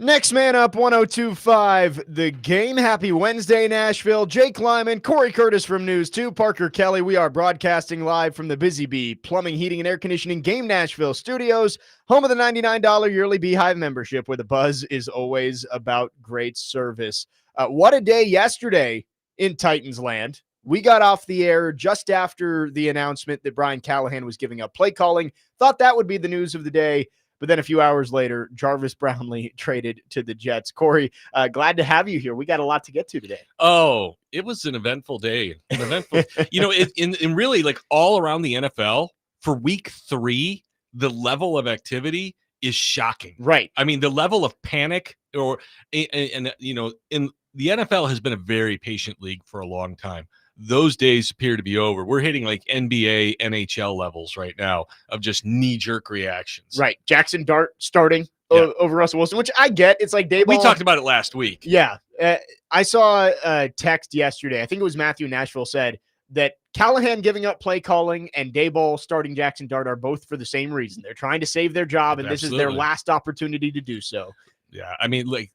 Next man up, 102.5 The Game. Happy Wednesday, Nashville. Jake Lyman, Cory Curtis from News 2, Parker Kelly. We are broadcasting live from the Busy Bee Plumbing, Heating, and Air Conditioning Game Nashville studios, home of the $99 yearly Beehive membership, where the buzz is always about great service. What a day yesterday in Titans land. We got off the air just after the announcement that Brian Callahan was giving up play calling. Thought that would be the news of the day. But then a few hours later, Jarvis Brownlee traded to the Jets. Cory, glad to have you here. We got a lot to get to today. Oh, it was an eventful day. In really like all around the NFL for week 3, the level of activity is shocking. Right. I mean, the level of panic in the NFL has been a very patient league for a long time. Those days appear to be over. We're hitting like NBA, NHL levels right now of just knee-jerk reactions. Right. Jackson Dart starting over Russell Wilson, which I get. It's like Dayball. We talked about it last week. Yeah. I saw a text yesterday. I think it was Matthew Nashville said that Callahan giving up play calling and Dayball starting Jackson Dart are both for the same reason. They're trying to save their job, and this is their last opportunity to do so. Yeah. I mean, like,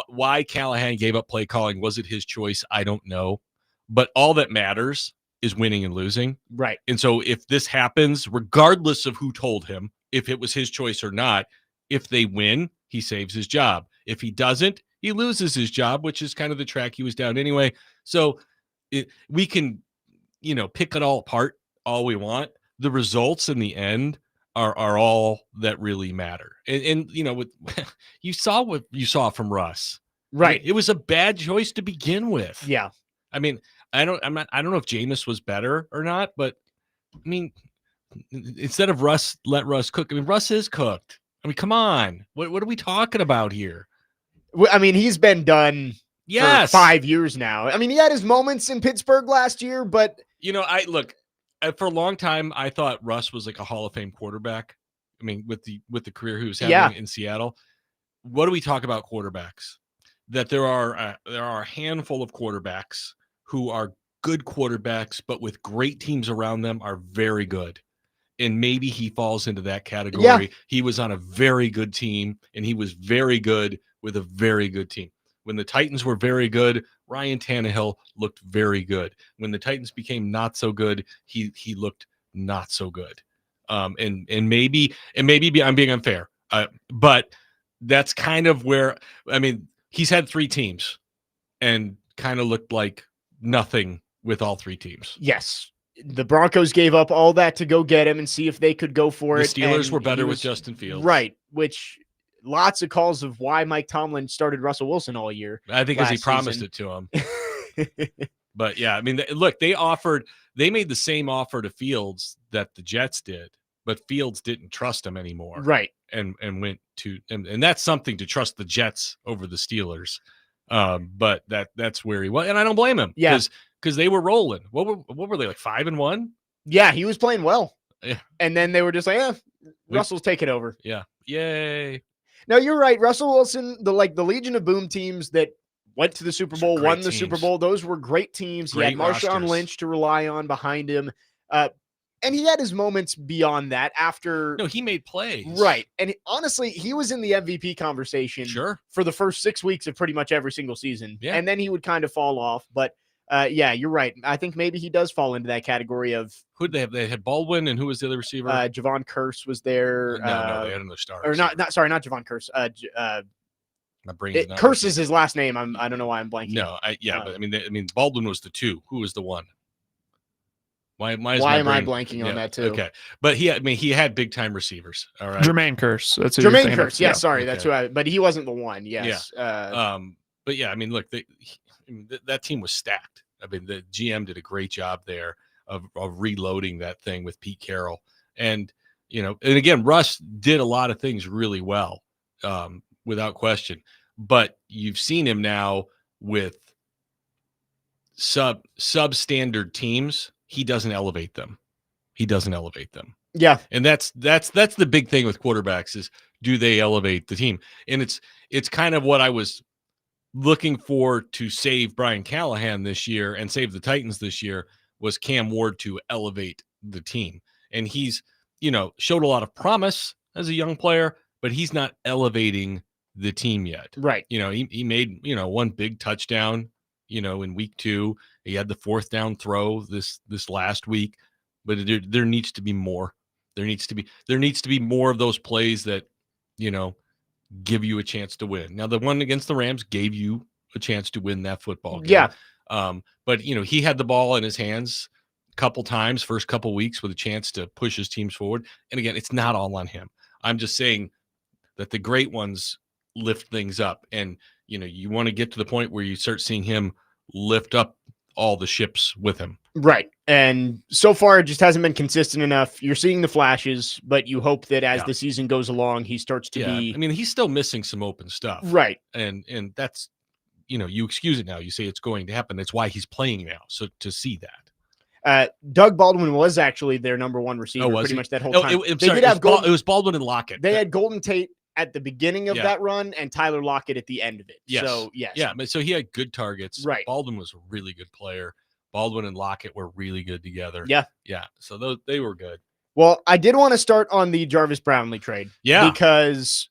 why Callahan gave up play calling? Was it his choice? I don't know. But all that matters is winning and losing. Right. And so if this happens, regardless of who told him, if it was his choice or not, if they win, he saves his job. If he doesn't, he loses his job, which is kind of the track he was down anyway. So we can, pick it all apart all we want. The results in the end are all that really matter. And with you saw what you saw from Russ. Right. It was a bad choice to begin with. Yeah. I mean, I don't know if Jameis was better or not, but I mean, instead of let Russ cook. I mean, Russ is cooked. I mean, come on. What are we talking about here? I mean, he's been done for 5 years now. I mean, he had his moments in Pittsburgh last year, but for a long time, I thought Russ was like a Hall of Fame quarterback. I mean, with the career he was having in Seattle. What do we talk about quarterbacks? That there are a handful of quarterbacks who are good quarterbacks, but with great teams around them are very good. And maybe he falls into that category. Yeah. He was on a very good team, and he was very good with a very good team. When the Titans were very good, Ryan Tannehill looked very good. When the Titans became not so good, he looked not so good. And maybe I'm being unfair, but that's kind of where, I mean, he's had 3 teams and kind of looked like nothing with all 3 teams. Yes. The Broncos gave up all that to go get him and see if they could go for it. The Steelers were better with Justin Fields. Right, which lots of calls of why Mike Tomlin started Russell Wilson all year. I think because he promised it to him. But yeah, I mean, look, they made the same offer to Fields that the Jets did, but Fields didn't trust him anymore. Right. And went to, and that's something to trust the Jets over the Steelers. But that's where he was, and I don't blame him. Yeah, because they were rolling. What were they, like 5-1? Yeah, he was playing well. Yeah, and then they were just like, Russell's taking over. Yeah, yay. No, you're right. Russell Wilson, the Legion of Boom teams that went to the Super Bowl, won the Super Bowl. Those were great teams. He had Marshawn Lynch to rely on behind him. And he had his moments beyond that after. No, he made plays. Right. And honestly, he was in the MVP conversation for the first 6 weeks of pretty much every single season. Yeah. And then he would kind of fall off. But yeah, you're right. I think maybe he does fall into that category of. Who did they have? They had Baldwin, and who was the other receiver? Javon Curse was there. No, they had another star. Or not Javon Curse. My brain is not Curse is his last name. I don't know why I'm blanking. No, but I mean, Baldwin was the 2. Who was the 1? Why am I blanking on that too? Okay, but he had big time receivers. All right, Jermaine Curse. That's Jermaine Curse. Yeah, sorry, that's who but he wasn't the one. Yes. Yeah. But yeah, I mean, look, that team was stacked. I mean, the GM did a great job there of reloading that thing with Pete Carroll, and and again, Russ did a lot of things really well, without question. But you've seen him now with substandard teams. He doesn't elevate them. Yeah. And that's the big thing with quarterbacks is, do they elevate the team? And it's kind of what I was looking for to save Brian Callahan this year and save the Titans this year, was Cam Ward to elevate the team. And he's, showed a lot of promise as a young player, but he's not elevating the team yet. Right. He made, one big touchdown, in week 2. He had the 4th down throw this last week, but there needs to be more. There needs to be more of those plays that, give you a chance to win. Now, the one against the Rams gave you a chance to win that football game. Yeah. But he had the ball in his hands a couple times, first couple weeks, with a chance to push his teams forward. And again, it's not all on him. I'm just saying that the great ones lift things up, and you want to get to the point where you start seeing him lift up all the ships with him. Right. And so far, it just hasn't been consistent enough. You're seeing the flashes, but you hope that as the season goes along, he starts to be. I mean, he's still missing some open stuff. Right. And that's, you excuse it now. You say it's going to happen. That's why he's playing now. So to see that. Doug Baldwin was actually their number 1 receiver pretty much that whole time. It was Baldwin and Lockett. They had Golden Tate at the beginning of that run and Tyler Lockett at the end of it. Yes. So, yes. Yeah, but so he had good targets. Right. Baldwin was a really good player. Baldwin and Lockett were really good together. Yeah. Yeah. So they were good. Well, I did want to start on the Jarvis Brownlee trade. Yeah. Because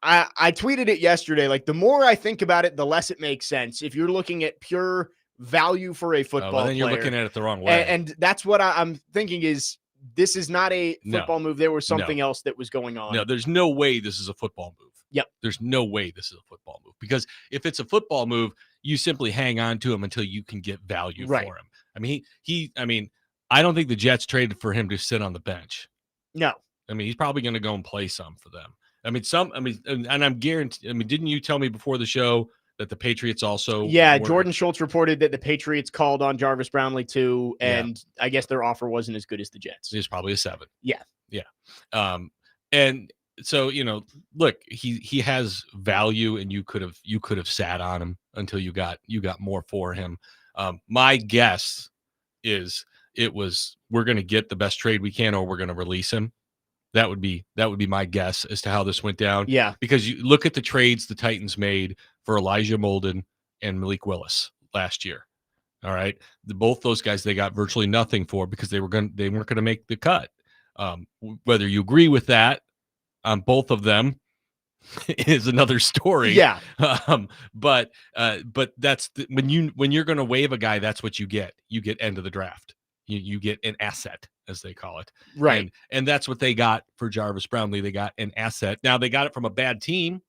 I tweeted it yesterday. Like, the more I think about it, the less it makes sense. If you're looking at pure value for a football player. Then you're looking at it the wrong way. And that's what I'm thinking is this is not a football move. There was something else that was going on. No, there's no way this is a football move. Yep. There's no way this is a football move, because if it's a football move, you simply hang on to him until you can get value for him. I mean, I don't think the Jets traded for him to sit on the bench. No. I mean, he's probably going to go and play some for them. And I'm guaranteed. I mean, didn't you tell me before the show that the Patriots also? Yeah, Jordan Schultz reported that the Patriots called on Jarvis Brownlee too, and I guess their offer wasn't as good as the Jets. It was probably a 7. Yeah. And so, look, he has value, and you could have sat on him until you got more for him. My guess is we're going to get the best trade we can, or we're going to release him. That would be my guess as to how this went down. Yeah. Because you look at the trades the Titans made for Elijah Molden and Malik Willis last year. All right. Both those guys, they got virtually nothing for, because they weren't going to make the cut. Whether you agree with that on both of them is another story. Yeah. But that's when you're going to waive a guy, that's what you get. You get end of the draft. You get an asset, as they call it. Right. And that's what they got for Jarvis Brownlee. They got an asset. Now, they got it from a bad team,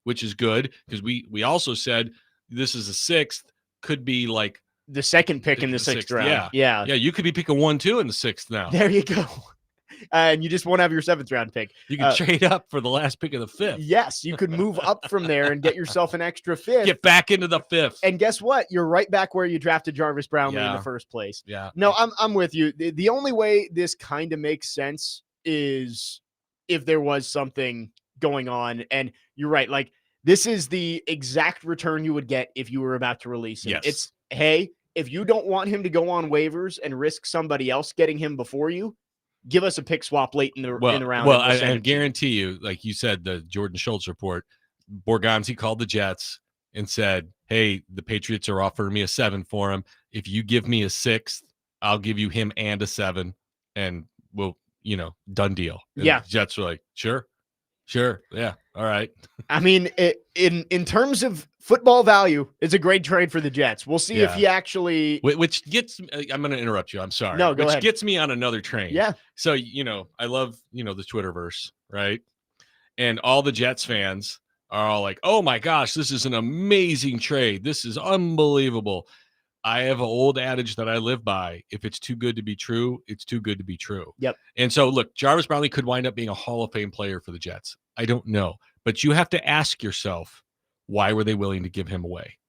which is good, because we also said this is a 6th, could be like the second pick in the 6th round. Yeah. You could be picking 1-2 in the 6th now. There you go. And you just won't have your 7th round pick. You can trade up for the last pick of the 5th. Yes, you could move up from there and get yourself an extra 5th. Get back into the 5th. And guess what? You're right back where you drafted Jarvis Brownlee in the first place. Yeah. No, I'm with you. The only way this kind of makes sense is if there was something going on. And you're right. Like, this is the exact return you would get if you were about to release him. Yes. It's, hey, if you don't want him to go on waivers and risk somebody else getting him before you, give us a pick swap late in the round. Well, I guarantee you, like you said, the Jordan Schultz report, Borgonzi called the Jets and said, hey, the Patriots are offering me a 7 for him. If you give me a 6th, I'll give you him and a 7, and we'll, done deal. And yeah. The Jets were like, sure. Yeah. All right. I mean, in terms of football value, it's a great trade for the Jets. We'll see if he actually. Which gets. I'm going to interrupt you. I'm sorry. No, go ahead. Which gets me on another train. Yeah. So I love the Twitterverse, right? And all the Jets fans are all like, "Oh my gosh, this is an amazing trade. This is unbelievable." I have an old adage that I live by. If it's too good to be true, it's too good to be true. Yep. And so, look, Jarvis Brownlee could wind up being a Hall of Fame player for the Jets. I don't know. But you have to ask yourself, why were they willing to give him away?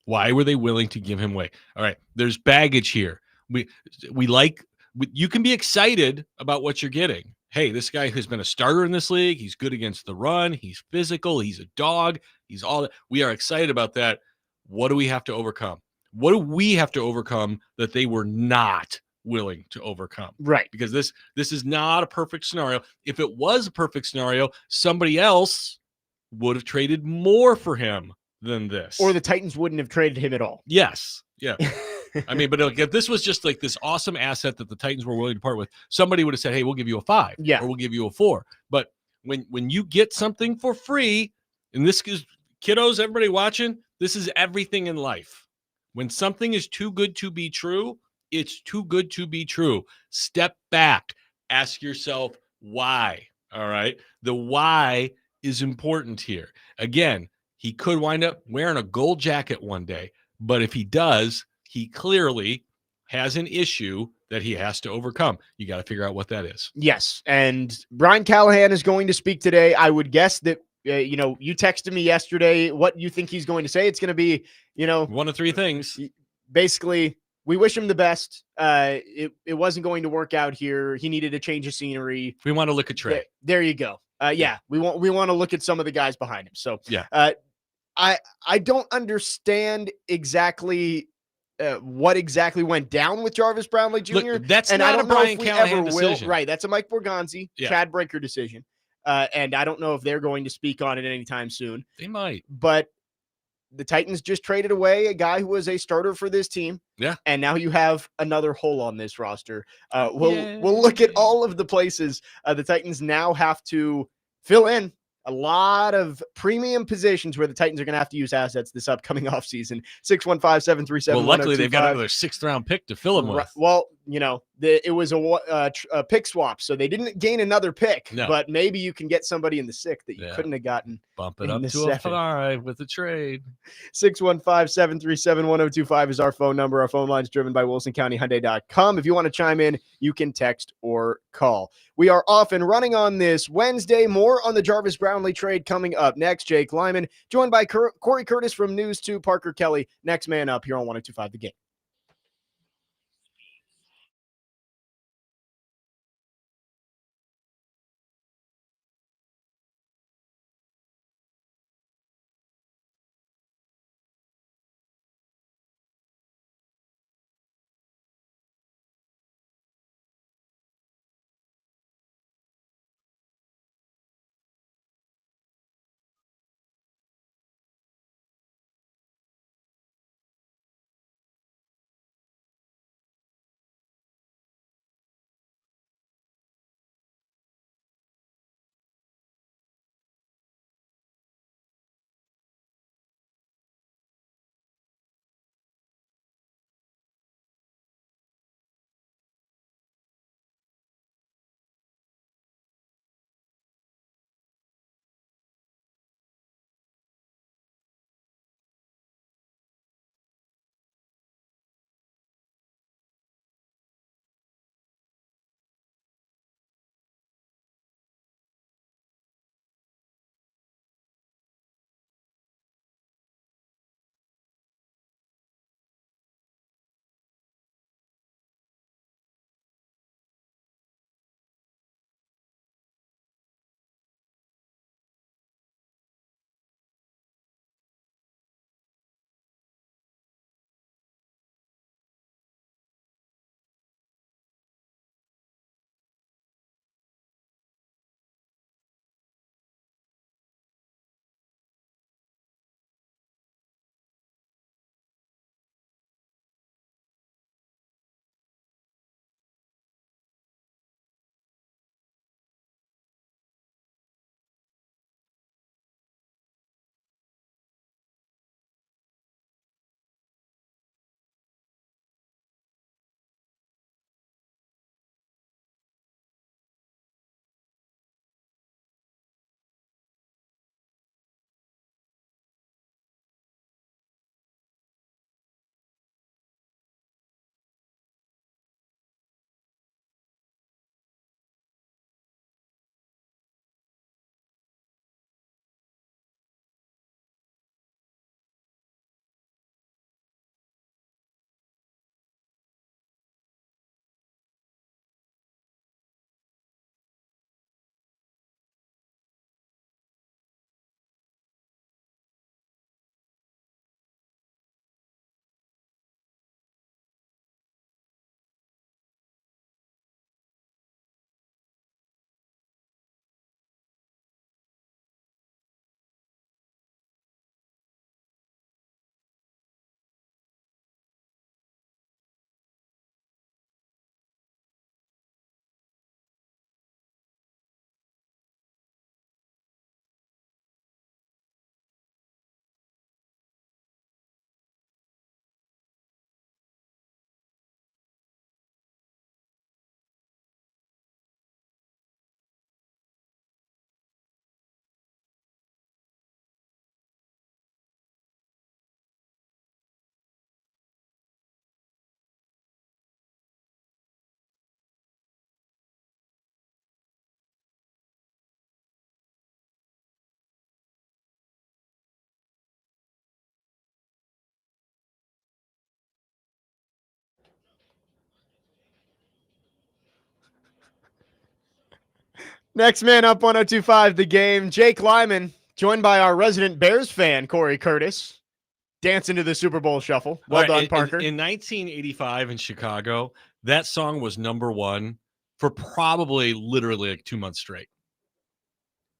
Why were they willing to give him away? All right, there's baggage here. You can be excited about what you're getting. Hey, this guy who's been a starter in this league, he's good against the run, he's physical, he's a dog, he's all that. We are excited about that. What do we have to overcome? What do we have to overcome that they were not willing to overcome? Right. Because this is not a perfect scenario. If it was a perfect scenario, somebody else would have traded more for him than this. Or the Titans wouldn't have traded him at all. Yes. Yeah. I mean, but if this was just like this awesome asset that the Titans were willing to part with, somebody would have said, hey, we'll give you a 5. Yeah. Or we'll give you a 4. But when you get something for free, And this is, kiddos, everybody watching, this is everything in life. When something is too good to be true, it's too good to be true. Step back. Ask yourself why. All right. The why is important here. Again, he could wind up wearing a gold jacket one day, but if he does, he clearly has an issue that he has to overcome. You got to figure out what that is. Yes. And Brian Callahan is going to speak today. I would guess that, you texted me yesterday what you think he's going to say. It's going to be, one of three things. Basically, we wish him the best. It wasn't going to work out here. He needed a change of scenery. We want to look at Trey. There you go. Yeah, we want to look at some of the guys behind him. So yeah, I don't understand exactly what exactly went down with Jarvis Brownlee Jr. Look, that's and not I don't a Brian know if Callahan we ever decision. Right, that's a Mike Borgonzi, Chad Breaker decision. And I don't know if they're going to speak on it anytime soon. They might. But the Titans just traded away a guy who was a starter for this team. Yeah. And now you have another hole on this roster. We'll look at all of the places the Titans now have to fill in. A lot of premium positions where the Titans are going to have to use assets this upcoming offseason. 615-737-1025. Well, luckily they've got another 6th-round pick to fill them with. Well, it was a pick swap, so they didn't gain another pick. No. But maybe you can get somebody in the 6th that you couldn't have gotten. Bump it up to a 5 with a trade. 615-737-1025 is our phone number. Our phone line is driven by WilsonCountyHyundai.com. If you want to chime in, you can text or call. We are off and running on this Wednesday. More on the Jarvis Brownlee trade coming up next. Jake Lyman, joined by Cory Curtis from News 2, Parker Kelly. Next man up here on 102.5 The Game. Next man up, 1025 The Game. Jake Lyman, joined by our resident Bears fan, Cory Curtis, dancing to the Super Bowl shuffle. Well done, Parker. In 1985 in Chicago, that song was #1 for probably literally like 2 months straight.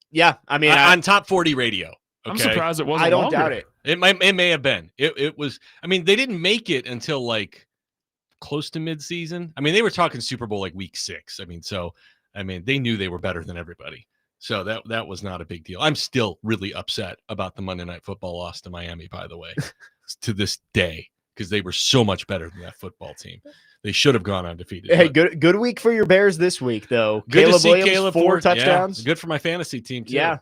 Yeah, I mean, on top 40 radio. Okay? I'm surprised it wasn't. I don't longer. doubt it. It may have been. It was. I mean, they didn't make it until like close to midseason. I mean, they were talking Super Bowl like week 6. I mean, they knew they were better than everybody. So that was not a big deal. I'm still really upset about the Monday Night Football loss to Miami, by the way, to this day, because they were so much better than that football team. They should have gone undefeated. Hey, good week for your Bears this week, though. Good Caleb to see Williams, Caleb 4 touchdowns. Yeah, good for my fantasy team too. Yeah.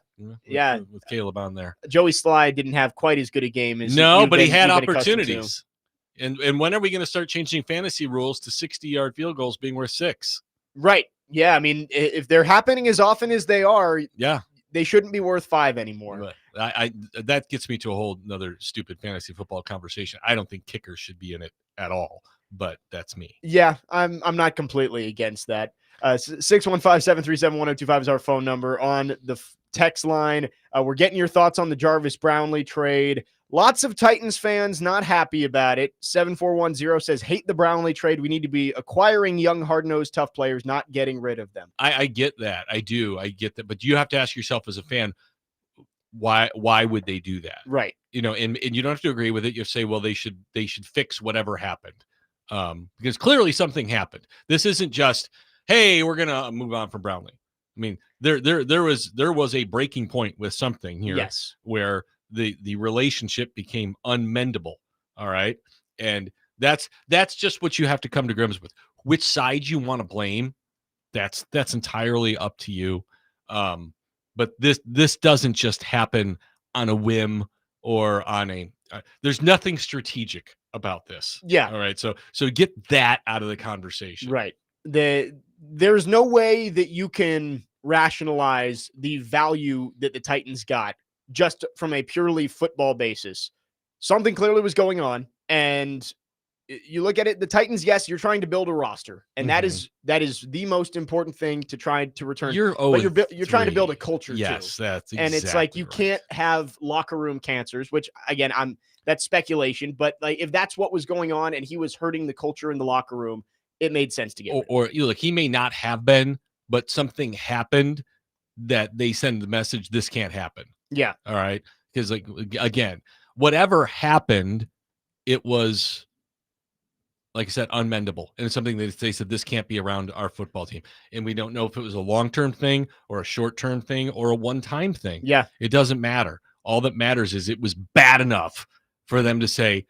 With Caleb on there. Joey Sly didn't have quite as good a game as but he had you've been accustomed opportunities. And when are we going to start changing fantasy rules to 60-yard field goals being worth 6? Right. Yeah. I mean, if they're happening as often as they are, yeah, they shouldn't be worth 5 anymore. But I that gets me to a whole another stupid fantasy football conversation. I don't think kickers should be in it at all, but that's me. Yeah, I'm not completely against that. 615-737-1025 is our phone number. On the text line, we're getting your thoughts on the Jarvis Brownlee trade. Lots of Titans fans not happy about it. 7410 says, hate the Brownlee trade. We need to be acquiring young, hard-nosed, tough players, not getting rid of them. I get that. I do. I get that. But you have to ask yourself as a fan, why would they do that? Right. You know, and you don't have to agree with it. You say, well, they should fix whatever happened. Because clearly something happened. This isn't just, hey, we're gonna move on from Brownlee. I mean, there was a breaking point with something here. Yes. Where the relationship became unmendable. All right. And that's just what you have to come to grips with. Which side you want to blame, that's entirely up to you. But this doesn't just happen on a whim or on there's nothing strategic about this. Yeah. All right. So get that out of the conversation. Right. There's no way that you can rationalize the value that the Titans got just from a purely football basis. Something clearly was going on, and you look at it, the Titans, yes, you're trying to build a roster, and that is the most important thing to try to return. You're trying to build a culture too. Yes, that's exactly and it's like you right. can't have locker room cancers, which again, that's speculation, but like if that's what was going on and he was hurting the culture in the locker room, it made sense to get or you know, like he may not have been, but something happened that they send the message this can't happen. Yeah. All right. Because like again, whatever happened, it was, like I said, unmendable. And it's something that they said this can't be around our football team. And we don't know if it was a long-term thing or a short-term thing or a one-time thing. Yeah. It doesn't matter. All that matters is it was bad enough for them to say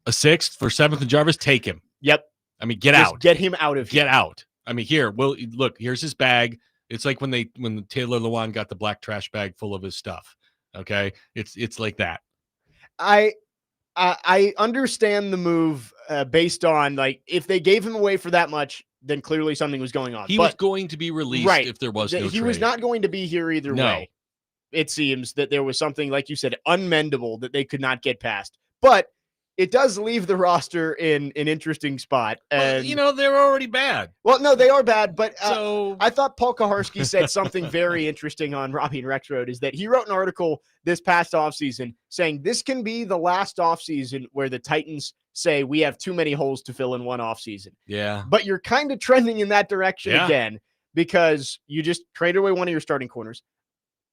a 6th for 7th and Jarvis, take him. Yep. I mean, get out. Get him out of here. Get out. I mean, here, well, look, here's his bag. It's like when Taylor Lewan got the black trash bag full of his stuff. Okay. It's like that. I understand the move based on like if they gave him away for that much, then clearly something was going on. He was going to be released if there was no trade. He was not going to be here either way. It seems that there was something, like you said, unmendable that they could not get past. But it does leave the roster in an interesting spot. And they're already bad. Well, no, they are bad. But so I thought Paul Kaharski said something very interesting on Robbie and Rex Road, is that he wrote an article this past offseason saying this can be the last offseason where the Titans say we have too many holes to fill in one offseason. Yeah. But you're kind of trending in that direction again, because you just traded away one of your starting corners.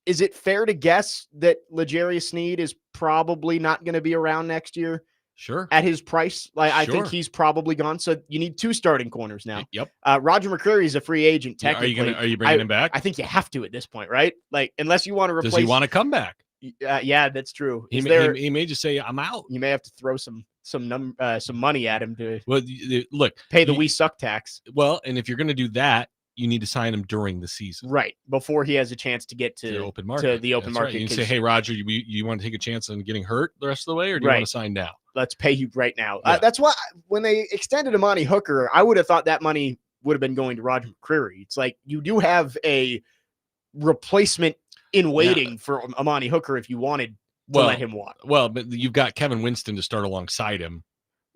Is it fair to guess that L'Jarius Sneed is probably not going to be around next year? Sure. At his price, I think he's probably gone. So you need 2 starting corners now. Yep. Roger McCreary is a free agent. Technically, Are you bringing him back? I think you have to at this point, right? Like, unless you want to replace. Does he want to come back? Yeah, that's true. He may just say, "I'm out." You may have to throw some money at him to. Well, look, pay the we suck tax. Well, and if you're going to do that, you need to sign him during the season, right? Before he has a chance to get to the open market. Right. You can say, "Hey, Roger, you want to take a chance on getting hurt the rest of the way, or do you want to sign now?" Let's pay you right now. Yeah. That's why when they extended Amani Hooker, I would have thought that money would have been going to Roger McCreary. It's like you do have a replacement in waiting for Amani Hooker if you wanted to let him walk. Well, but you've got Kevin Winston to start alongside him.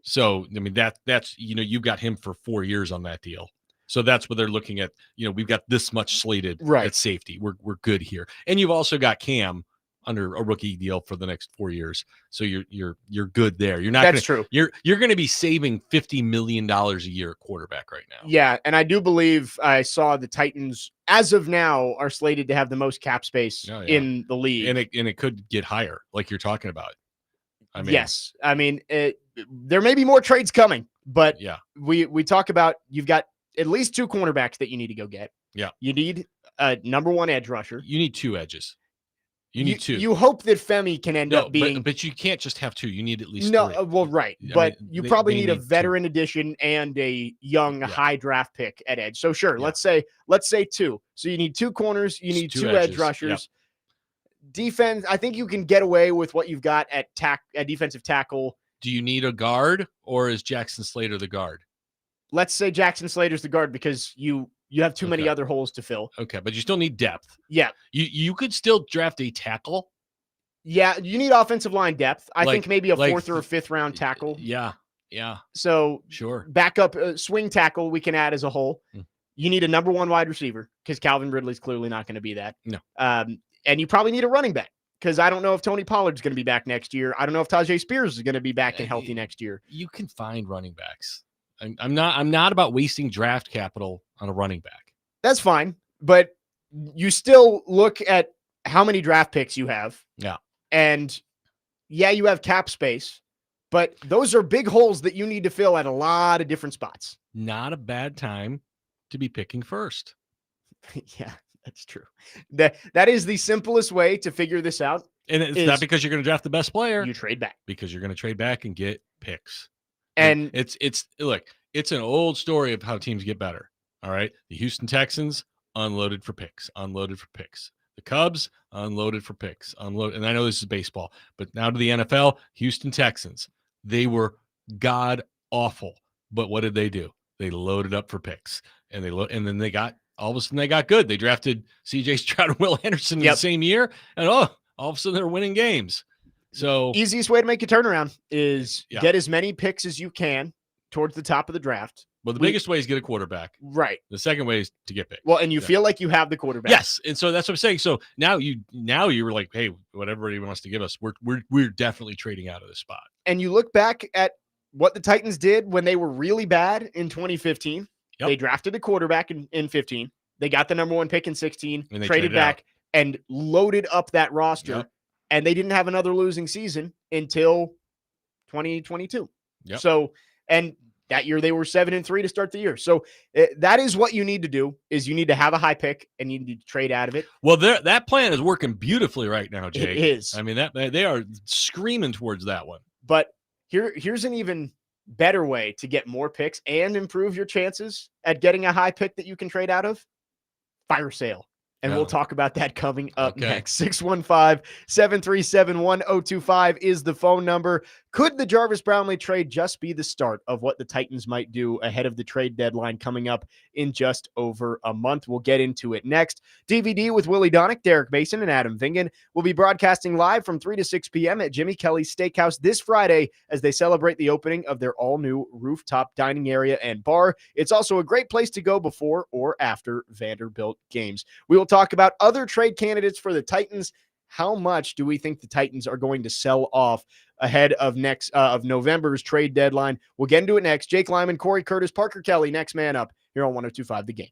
So, I mean, that's you've got him for 4 years on that deal. So that's what they're looking at. We've got this much slated Right. at safety. We're good here. And you've also got Cam under a rookie deal for the next 4 years. So you're good there. You're not That's true. You're going to be saving $50 million a year at quarterback right now. Yeah, and I do believe I saw the Titans, as of now, are slated to have the most cap space in the league. And it could get higher, like you're talking about. Yes. I mean, there may be more trades coming, but we talk about you've got at least 2 cornerbacks that you need to go get. Yeah. You need a number 1 edge rusher. You need 2 edges. You need 2. You hope that Femi can end up being. But you can't just have 2. You need at least 3. No, well, right. But you probably need a veteran addition and a young high draft pick at edge. So sure, let's say 2. So you need 2 corners. You need 2 edge rushers. Yep. Defense, I think you can get away with what you've got at defensive tackle. Do you need a guard, or is Jackson Slater the guard? Let's say Jackson Slater's the guard because you have too many other holes to fill. Okay, but you still need depth. Yeah. You could still draft a tackle. Yeah, you need offensive line depth. I think maybe a 4th or a 5th round tackle. Yeah. So sure. Backup swing tackle we can add as a whole. You need a number 1 wide receiver because Calvin Ridley's clearly not going to be that. No. And you probably need a running back because I don't know if Tony Pollard's going to be back next year. I don't know if Tajay Spears is going to be back and healthy next year. You can find running backs. I'm not about wasting draft capital on a running back. That's fine, but you still look at how many draft picks you have. Yeah. And you have cap space, but those are big holes that you need to fill at a lot of different spots. Not a bad time to be picking first. Yeah. That's true. That is the simplest way to figure this out. And it's not because you're going to draft the best player. You trade back. Because you're going to trade back and get picks. And it's an old story of how teams get better. All right. The Houston Texans unloaded for picks. The Cubs unloaded for picks. And I know this is baseball, but now to the NFL, Houston Texans. They were god awful. But what did they do? They loaded up for picks. And then they got all of a sudden they got good. They drafted C.J. Stroud and Will Anderson in the same year, and all of a sudden they're winning games. So easiest way to make a turnaround is get as many picks as you can towards the top of the draft. Well, the biggest way is get a quarterback. Right. The second way is to get picked. Well, and you feel like you have the quarterback. Yes, and so that's what I'm saying. So now you were like, hey, whatever he wants to give us, we're definitely trading out of this spot. And you look back at what the Titans did when they were really bad in 2015. Yep. They drafted a quarterback in 15. They got the number 1 pick in 16, and they traded back and loaded up that roster. Yep. And they didn't have another losing season until 2022. Yep. So, and that year they were 7-3 to start the year. So that is what you need to do is you need to have a high pick and you need to trade out of it. Well, that plan is working beautifully right now, Jake. It is. I mean, that they are screaming towards that one. But here's an even better way to get more picks and improve your chances at getting a high pick that you can trade out of. Fire sale. And we'll talk about that coming up next. 615-737-1025 is the phone number. Could the Jarvis Brownlee trade just be the start of what the Titans might do ahead of the trade deadline coming up in just over a month? We'll get into it next. DVD with Willie Donick, Derek Mason, and Adam Vingan will be broadcasting live from 3 to 6 p.m. at Jimmy Kelly's Steakhouse this Friday as they celebrate the opening of their all-new rooftop dining area and bar. It's also a great place to go before or after Vanderbilt games. We will talk about other trade candidates for the Titans. How much do we think the Titans are going to sell off ahead of November's trade deadline? We'll get into it next. Jake Lyman, Cory Curtis, Parker Kelly, next man up here on 102.5 The Game.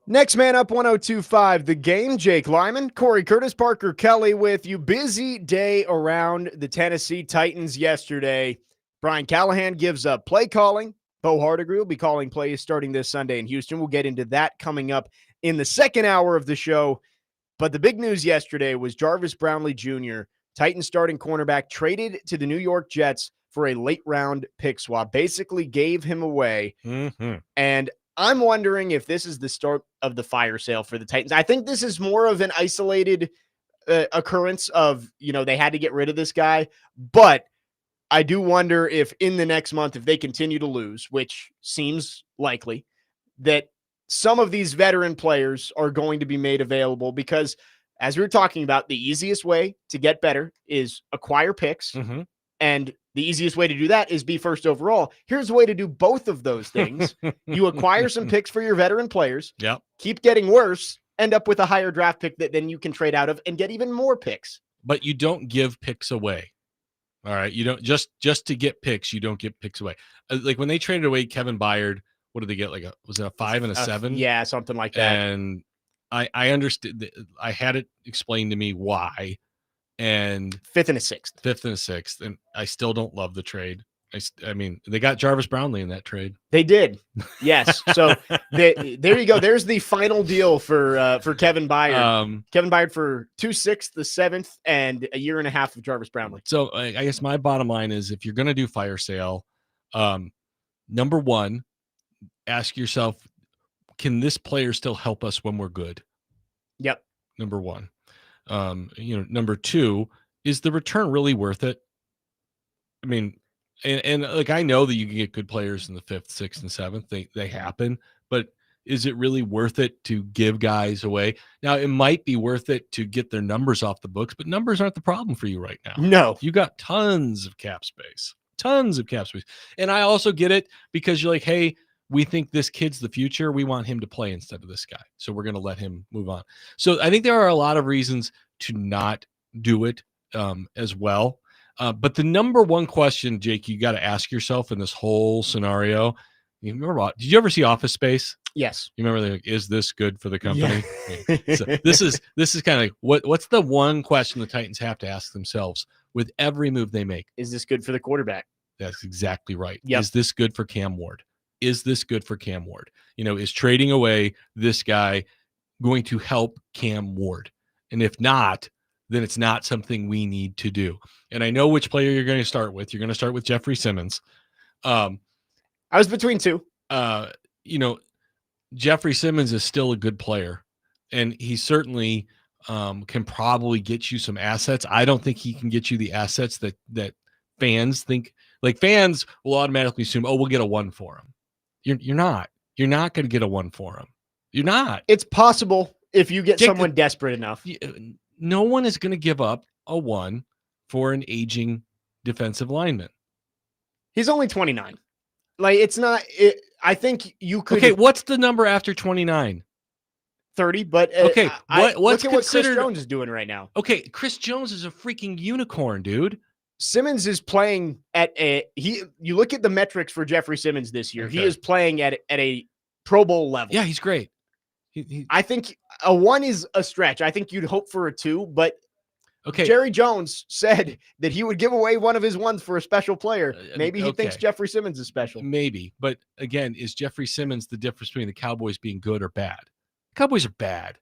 Next man up, 1025, the game. Jake Lyman, Cory Curtis, Parker Kelly with you. Busy day around the Tennessee Titans yesterday. Brian Callahan gives up play calling. Bo Hardigree will be calling plays starting this Sunday in Houston. We'll get into that coming up in the second hour of the show. But the big news yesterday was Jarvis Brownlee Jr., Titans starting cornerback, traded to the New York Jets for a late round pick swap. Basically gave him away. And I'm wondering if this is the start of the fire sale for the Titans. I think this is more of an isolated occurrence of, they had to get rid of this guy. But I do wonder if in the next month, if they continue to lose, which seems likely, that some of these veteran players are going to be made available because, as we were talking about, the easiest way to get better is acquire picks. And the easiest way to do that is be first overall. Here's a way to do both of those things. You acquire some picks for your veteran players. Yep. Keep getting worse. End up with a higher draft pick that then you can trade out of and get even more picks. But you don't give picks away. All right. You don't just to get picks. You don't get picks away. Like when they traded away Kevin Byard, what did they get? Was it a 5 and a 7? Yeah, something like that. And I understood. I had it explained to me why. And 5th and a 6th. And I still don't love the trade. I mean, they got Jarvis Brownlee in that trade. They did. Yes. So there you go. There's the final deal for Kevin Byard. Kevin Byard for 2 6th, the 7th, and a year and a half of Jarvis Brownlee. So I guess my bottom line is, if you're going to do fire sale, number one, ask yourself, can this player still help us when we're good? Yep. Number one. Number two, is the return really worth it? I mean, and like, I know that you can get good players in the 5th, 6th, and 7th. They happen, but is it really worth it to give guys away? Now, it might be worth it to get their numbers off the books, but numbers aren't the problem for you right now. No. You got tons of cap space. And I also get it, because you're like, hey, we think this kid's the future. We want him to play instead of this guy. So we're going to let him move on. So I think there are a lot of reasons to not do it as well. But the number one question, Jake, you got to ask yourself in this whole scenario, did you ever see Office Space? Yes. You remember, is this good for the company? Yeah. So this is kind of like, what's the one question the Titans have to ask themselves with every move they make? Is this good for the quarterback? That's exactly right. Yep. Is this good for Cam Ward? Is trading away this guy going to help Cam Ward? And if not, then it's not something we need to do. And I know which player you're going to start with. You're going to start with Jeffrey Simmons. I was between two. Jeffrey Simmons is still a good player, and he certainly can probably get you some assets. I don't think he can get you the assets that fans think. Like, fans will automatically assume, oh, we'll get a 1 for him. You're not going to get a 1 for him. You're not. It's possible if you get someone desperate enough. No one is going to give up a 1 for an aging defensive lineman. He's only 29. Like, it's not. I think you could. Okay, what's the number after 29? 30. But okay, what's what Chris Jones is doing right now? Okay, Chris Jones is a freaking unicorn, dude. Simmons is playing at you look at the metrics for Jeffrey Simmons this year. Okay. He is playing at a Pro Bowl level. Yeah, he's great. I think a 1 is a stretch. I think you'd hope for a 2, but okay. Jerry Jones said that he would give away one of his 1s for a special player. Maybe he thinks Jeffrey Simmons is special. Maybe, but again, is Jeffrey Simmons the difference between the Cowboys being good or bad? The Cowboys are bad.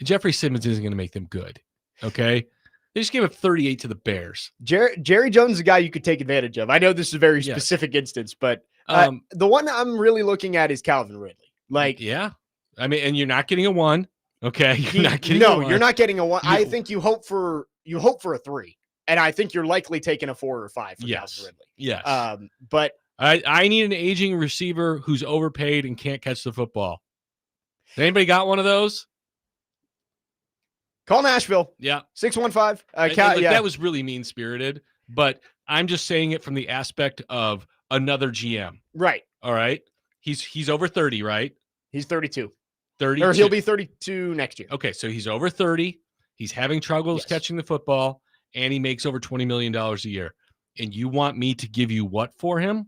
Jeffrey Simmons isn't going to make them good. Okay. They just gave up 38 to the Bears. Jerry Jones is a guy you could take advantage of. I know this is a very specific instance, but the one I'm really looking at is Calvin Ridley. Like, yeah, I mean, and you're not getting a 1. Okay, you're not getting a 1. I think you hope for a 3, and I think you're likely taking a 4 or 5 for Calvin Ridley. Yes. But I need an aging receiver who's overpaid and can't catch the football. Anybody got one of those? Call Nashville. Yeah. 615. That was really mean-spirited, but I'm just saying it from the aspect of another GM. Right. All right. He's over 30, right? He's 32. 32. Or he'll be 32 next year. Okay, so he's over 30. He's having troubles catching the football, and he makes over $20 million a year. And you want me to give you what for him?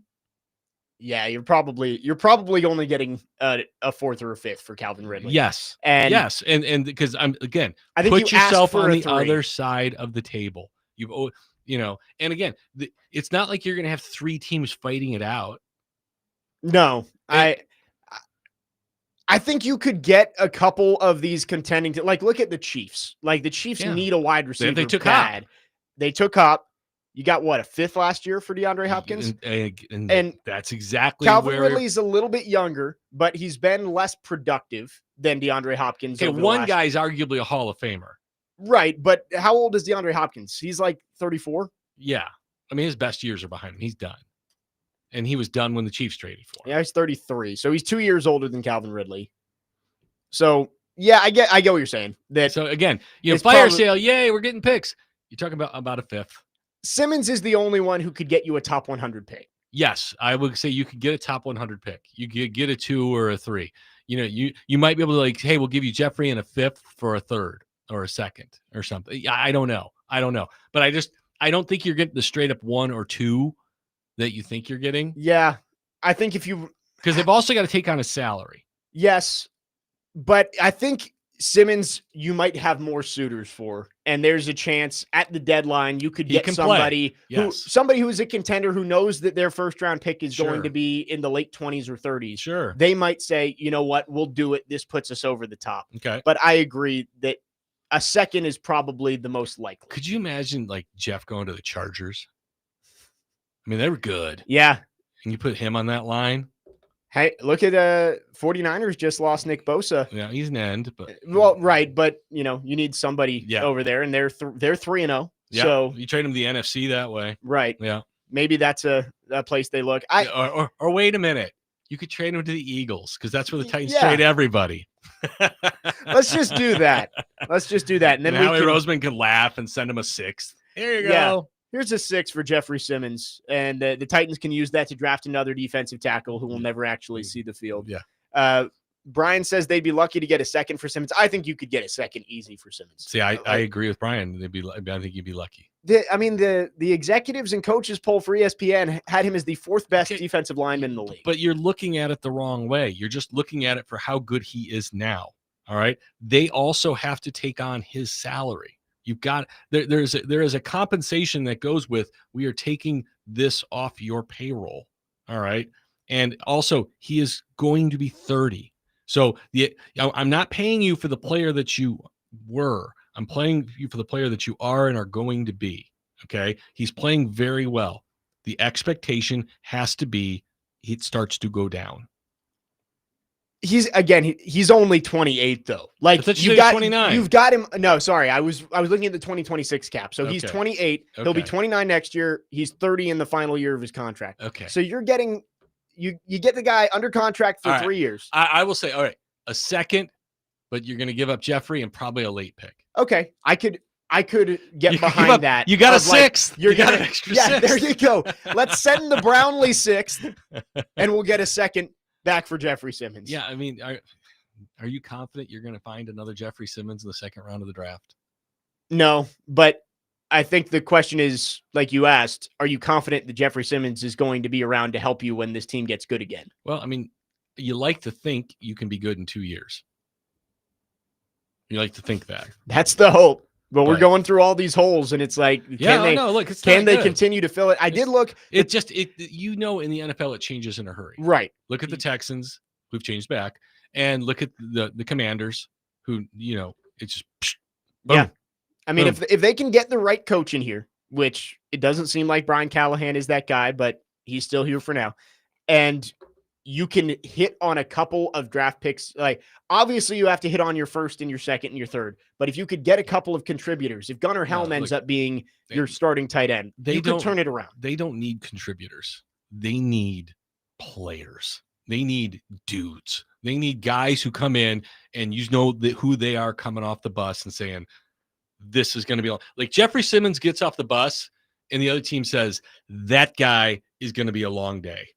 Yeah, you're probably only getting a fourth or a fifth for Calvin Ridley. Yes. And yes. And because I think you put asked yourself for on a the 3. other side of the table. And again, it's not like you're going to have 3 teams fighting it out. No, I think you could get a couple of these contending to, like, look at the Chiefs. Like, the Chiefs need a wide receiver. They took bad. Hop. They took Hop. You got what, a 5th last year for DeAndre Hopkins? And that's exactly Calvin Ridley's a little bit younger, but he's been less productive than DeAndre Hopkins. Okay, one guy's arguably a Hall of Famer. Right, but how old is DeAndre Hopkins? He's like 34? Yeah. I mean, his best years are behind him. He's done. And he was done when the Chiefs traded for him. Yeah, he's 33. So he's 2 years older than Calvin Ridley. So, yeah, I get what you're saying. So, again, fire sale, yay, we're getting picks. You're talking about a 5th. Simmons is the only one who could get you a top 100 pick. Yes, I would say you could get a top 100 pick. You could get a 2 or a 3. You might be able to, like, hey, we'll give you Jeffrey and a 5th for a 3rd or a 2nd or something. I don't know. But I don't think you're getting the straight up 1 or 2 that you think you're getting. Yeah. I think because they've also got to take on a salary. Yes. But I think Simmons, you might have more suitors for, and there's a chance at the deadline you could get somebody who's a contender who knows that their first round pick is going to be in the late 20s or 30s. Sure. They might say, you know what, we'll do it. This puts us over the top. Okay. But I agree that a 2nd is probably the most likely. Could you imagine like Jeff going to the Chargers? I mean, they were good. Yeah. And you put him on that line. Hey, look at 49ers just lost Nick Bosa. Yeah, he's an end, but right, but you need somebody over there, and they're 3-0. Yeah, so you trade them the NFC that way, right? Yeah, maybe that's a place they look. Or wait a minute, you could trade them to the Eagles because that's where the Titans trade everybody. Let's just do that. And then Howie Roseman could laugh and send him a 6th. Here you go. Yeah. Here's a 6 for Jeffrey Simmons, and the Titans can use that to draft another defensive tackle who will never actually see the field. Yeah. Brian says they'd be lucky to get a 2nd for Simmons. I think you could get a 2nd easy for Simmons. See, I agree with Brian. I think you'd be lucky. The executives and coaches poll for ESPN had him as the 4th best defensive lineman in the league. But you're looking at it the wrong way. You're just looking at it for how good he is now. All right. They also have to take on his salary. You've got there is a compensation that goes with we are taking this off your payroll. All right. And also he is going to be 30. So I'm not paying you for the player that you were. I'm paying you for the player that you are and are going to be. Okay. He's playing very well. The expectation has to be it starts to go down. He's only 28 though. Like you've got 29. You've got him. No, sorry. I was looking at the 2026 cap. So he's 28. Okay. He'll be 29 next year. He's 30 in the final year of his contract. Okay. So you're getting you get the guy under contract for 3 years. I will say, all right, a 2nd, but you're going to give up Jeffrey and probably a late pick. Okay. I could get behind that. You got a 6th. You're got an extra 6th. Yeah, there you go. Let's send the Brownlee 6th and we'll get a 2nd back for Jeffrey Simmons. Yeah, I mean, are you confident you're going to find another Jeffrey Simmons in the 2nd round of the draft? No, but I think the question is, like you asked, are you confident that Jeffrey Simmons is going to be around to help you when this team gets good again? Well, I mean, you like to think you can be good in 2 years. You like to think that. That's the hope. But we're going through all these holes, and it's like, can they continue to fill it? I did look. In the NFL, it changes in a hurry. Right. Look at the Texans, who've changed back, and look at the Commanders, who, it's just, boom, yeah. I mean, if they can get the right coach in here, which it doesn't seem like Brian Callahan is that guy, but he's still here for now, and you can hit on a couple of draft picks. Like, obviously you have to hit on your 1st and your 2nd and your 3rd, but if you could get a couple of contributors, if Gunnar Helm ends up being your starting tight end, you can turn it around. They don't need contributors. They need players. They need dudes. They need guys who come in and who they are coming off the bus and saying, this is going to be like Jeffrey Simmons gets off the bus and the other team says, that guy is going to be a long day.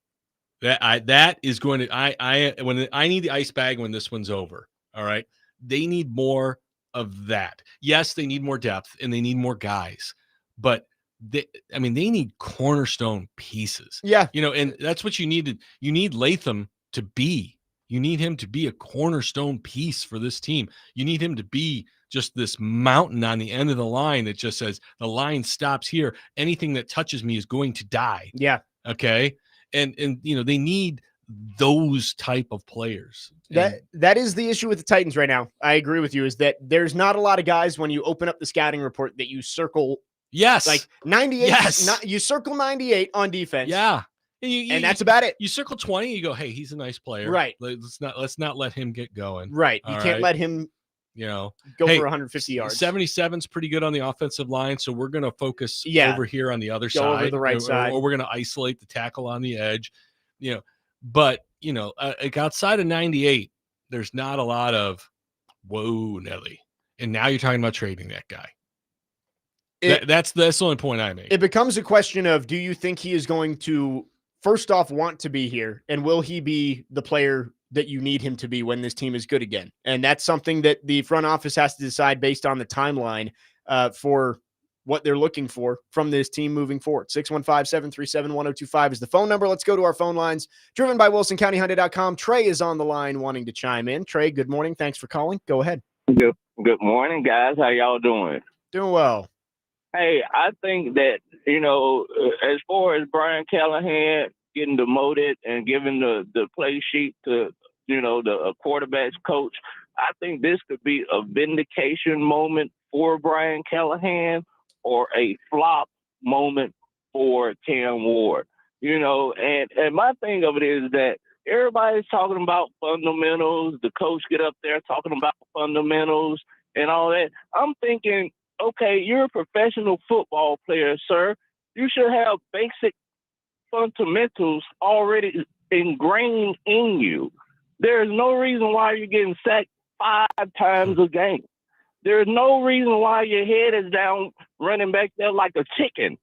That is going to when I need the ice bag when this one's over. All right. They need more of that. Yes, they need more depth and they need more guys, but they need cornerstone pieces. Yeah. And that's what you needed. You need Latham to be. You need him to be a cornerstone piece for this team. You need him to be just this mountain on the end of the line that just says the line stops here. Anything that touches me is going to die. Yeah. Okay. And they need those type of players. That is the issue with the Titans right now. I agree with you, is that there's not a lot of guys when you open up the scouting report that you circle. Yes. Like 98. Yes. You circle 98 on defense. Yeah. And that's about it. You circle 20, you go, hey, he's a nice player. Right. Let's not let him get going. Right. You can't let him go for 150 yards. 77's pretty good on the offensive line, so we're going to focus over here on the other side. Go over the right side. Or we're going to isolate the tackle on the edge. But, like outside of 98, there's not a lot of, whoa, Nelly. And now you're talking about trading that guy. That's the only point I make. It becomes a question of, do you think he is going to, first off, want to be here? And will he be the player that you need him to be when this team is good again? And that's something that the front office has to decide based on the timeline for what they're looking for from this team moving forward. 615-737-1025 is the phone number. Let's go to our phone lines. Driven by WilsonCountyHyundai.com. Trey is on the line wanting to chime in. Trey, good morning. Thanks for calling. Go ahead. Good morning, guys. How y'all doing? Doing well. Hey, I think that, as far as Brian Callahan getting demoted and giving the play sheet to, the quarterback's coach, I think this could be a vindication moment for Brian Callahan or a flop moment for Cam Ward. And my thing of it is that everybody's talking about fundamentals. The coach get up there talking about fundamentals and all that. I'm thinking, okay, you're a professional football player, sir. You should have basic fundamentals already ingrained in you. There's no reason why you're getting sacked 5 times a game. There's no reason why your head is down running back there like a chicken,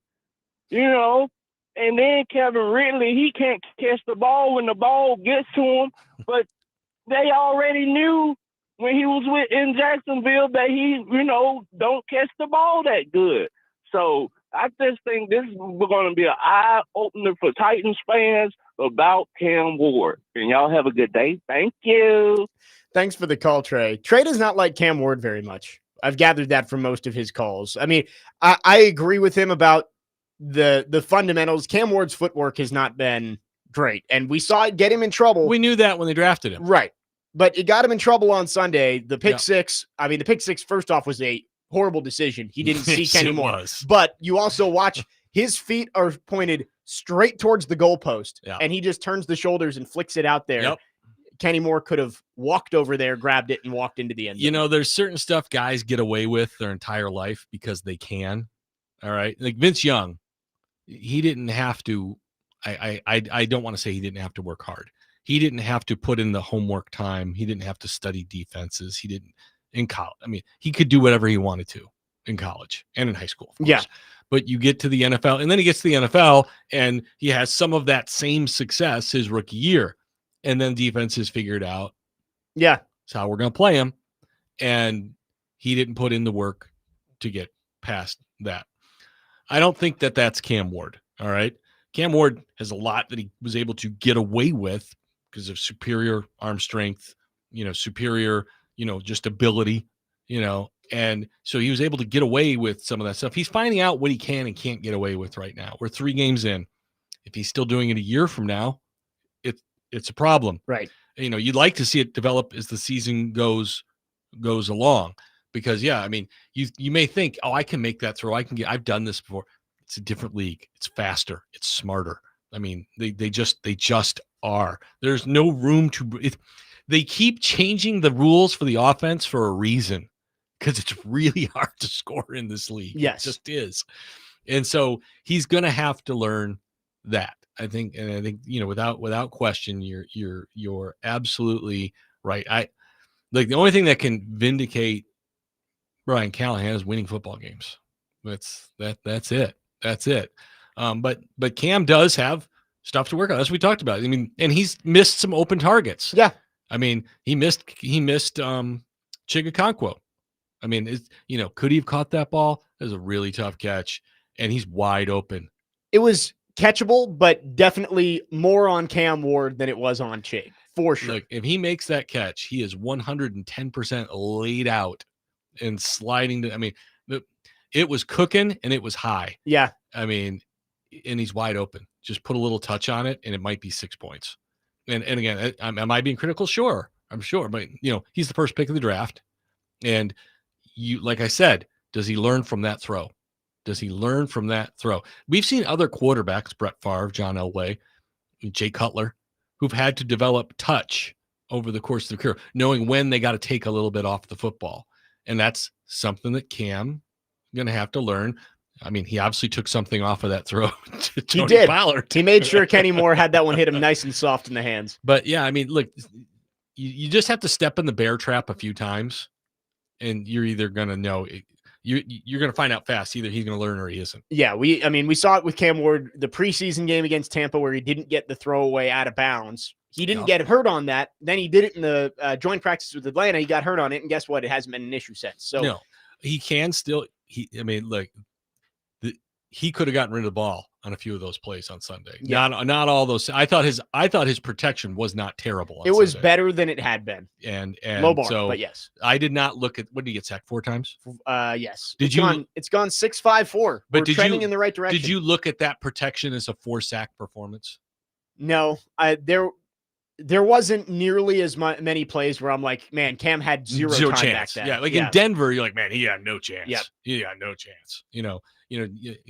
And then Kevin Ridley, he can't catch the ball when the ball gets to him. But they already knew when he was in Jacksonville that he, don't catch the ball that good. So I just think this is going to be an eye-opener for Titans fans about Cam Ward. And y'all have a good day. Thank you. Thanks for the call, Trey. Trey does not like Cam Ward very much. I've gathered that from most of his calls. I mean, I agree with him about the fundamentals. Cam Ward's footwork has not been great, and we saw it get him in trouble. We knew that when they drafted him. Right. But it got him in trouble on Sunday. The pick six, the pick six, first off, was a horrible decision. He didn't seek anymore. But you also watch his feet are pointed straight towards the goalpost, and he just turns the shoulders and flicks it out there. Yep. Kenny Moore could have walked over there, grabbed it, and walked into the end zone. There's certain stuff guys get away with their entire life because they can. All right. Like Vince Young, he didn't have to. I don't want to say he didn't have to work hard. He didn't have to put in the homework time. He didn't have to study defenses. He didn't in college. I mean, he could do whatever he wanted to in college and in high school. Of course. Yeah. But you get to the NFL, and then he gets to the NFL, and he has some of that same success his rookie year. And then defenses figured out, that's how we're going to play him. And he didn't put in the work to get past that. I don't think that that's Cam Ward. All right. Cam Ward has a lot that he was able to get away with because of superior arm strength, superior, just ability, and so he was able to get away with some of that stuff. He's finding out what he can and can't get away with right now. We're 3 games in. If he's still doing it a year from now, it's a problem. Right. You'd like to see it develop as the season goes along because, you may think, oh, I can make that throw. I've done this before. It's a different league. It's faster. It's smarter. I mean, they just are. There's no room they keep changing the rules for the offense for a reason because it's really hard to score in this league. Yes. It just is. And so he's going to have to learn that. I think, without question, you're absolutely right. The only thing that can vindicate Brian Callahan is winning football games. That's it. That's it. But Cam does have stuff to work on. As we talked about. And he's missed some open targets. Yeah. He missed Chigakonkwo. Could he have caught that ball? That was a really tough catch. and he's wide open. It was catchable, but definitely more on Cam Ward than it was on Chig, for sure. Look, if he makes that catch, he is 110% laid out and sliding to, I mean, it was cooking and it was high. Yeah. I mean, and he's wide open. Just put a little touch on it and it might be 6 points. And again, am I being critical? Sure. I'm sure. But, he's the first pick of the draft. And like I said, does he learn from that throw? Does he learn from that throw? We've seen other quarterbacks, Brett Favre, John Elway, Jay Cutler, who've had to develop touch over the course of their career, knowing when they got to take a little bit off the football. And that's something that Cam going to have to learn. I mean, he obviously took something off of that throw to Tony Ballard. He made sure Kenny Moore had that one hit him nice and soft in the hands. But yeah, I mean, look, you just have to step in the bear trap a few times, and you're either going to know you're going to find out fast. Either he's going to learn or he isn't. Yeah, we saw it with Cam Ward, the preseason game against Tampa, where he didn't get the throwaway out of bounds. He didn't get hurt on that. Then he did it in the joint practice with Atlanta. He got hurt on it, and guess what? It hasn't been an issue since. So no, he can still. He could have gotten rid of the ball on a few of those plays on Sunday. Yeah. Not all those. I thought his protection was not terrible. It was better than it had been. And low bar, so, but yes. I did not look at, what did he get sacked 4 times? Yes. It's gone 6-5-4. But we're trending in the right direction. Did you look at that protection as a 4-sack performance? No, there wasn't nearly as many plays where I'm like, man, Cam had zero time chance. back then. Yeah, in Denver, you're like, man, he had no chance. Yeah, he had no chance.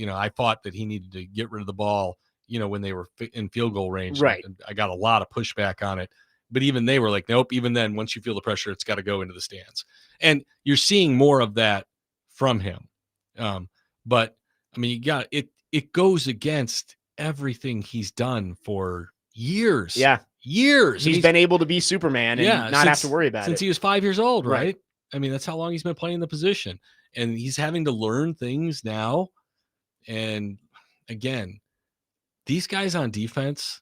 I thought that he needed to get rid of the ball, when they were in field goal range. Right. And I got a lot of pushback on it, but even they were like, nope. Even then, once you feel the pressure, it's got to go into the stands, and you're seeing more of that from him. But I mean, you got it. It goes against everything he's done for years. Yeah. Years. He's been able to be Superman and not have to worry about it. Since he was 5 years old, right? I mean, that's how long he's been playing the position. And he's having to learn things now. And again, these guys on defense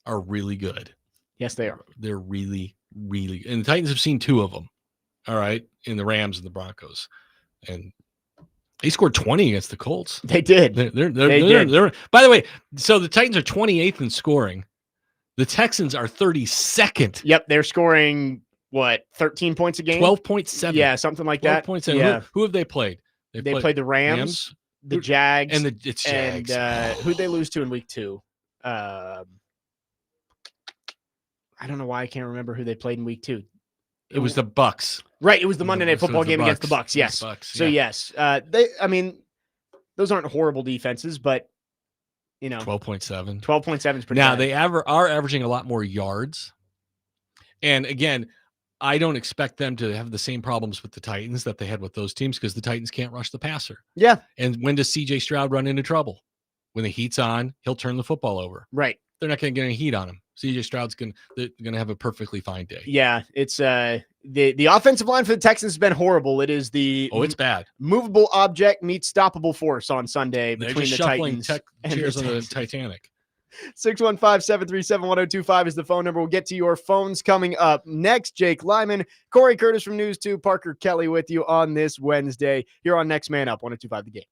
are really good. Yes, they are. They're really, really, and the Titans have seen 2 of them. All right. In the Rams and the Broncos. And they scored 20 against the Colts. They did. They're, by the way, so the Titans are 28th in scoring. The Texans are 32nd. Yep, they're scoring, 13 points a game? 12.7. Yeah, something like that. 12.7. Yeah. Who have they played? They played the Rams, the Jags, and it's Jags. And who'd they lose to in week 2? I don't know why I can't remember who they played in week 2. It was the Bucks. Right, it was the Monday Night Football game against the Bucks. Yes. So yes, those aren't horrible defenses, but 12.7. 12.7 is pretty now bad. They are averaging a lot more yards. And again, I don't expect them to have the same problems with the Titans that they had with those teams, because the Titans can't rush the passer. Yeah. And when does CJ Stroud run into trouble? When the heat's on, he'll turn the football over. Right. They're not going to get any heat on him. CJ Stroud's going to have a perfectly fine day. Yeah, it's the offensive line for the Texans has been horrible. It is it's bad. Movable object meets stoppable force on Sunday between the Titans and chairs on the Titanic. 615-737-1025 is the phone number. We'll get to your phones coming up next. Jake Lyman, Cory Curtis from News 2, Parker Kelly with you on this Wednesday here on Next Man Up, 102.5 The Game.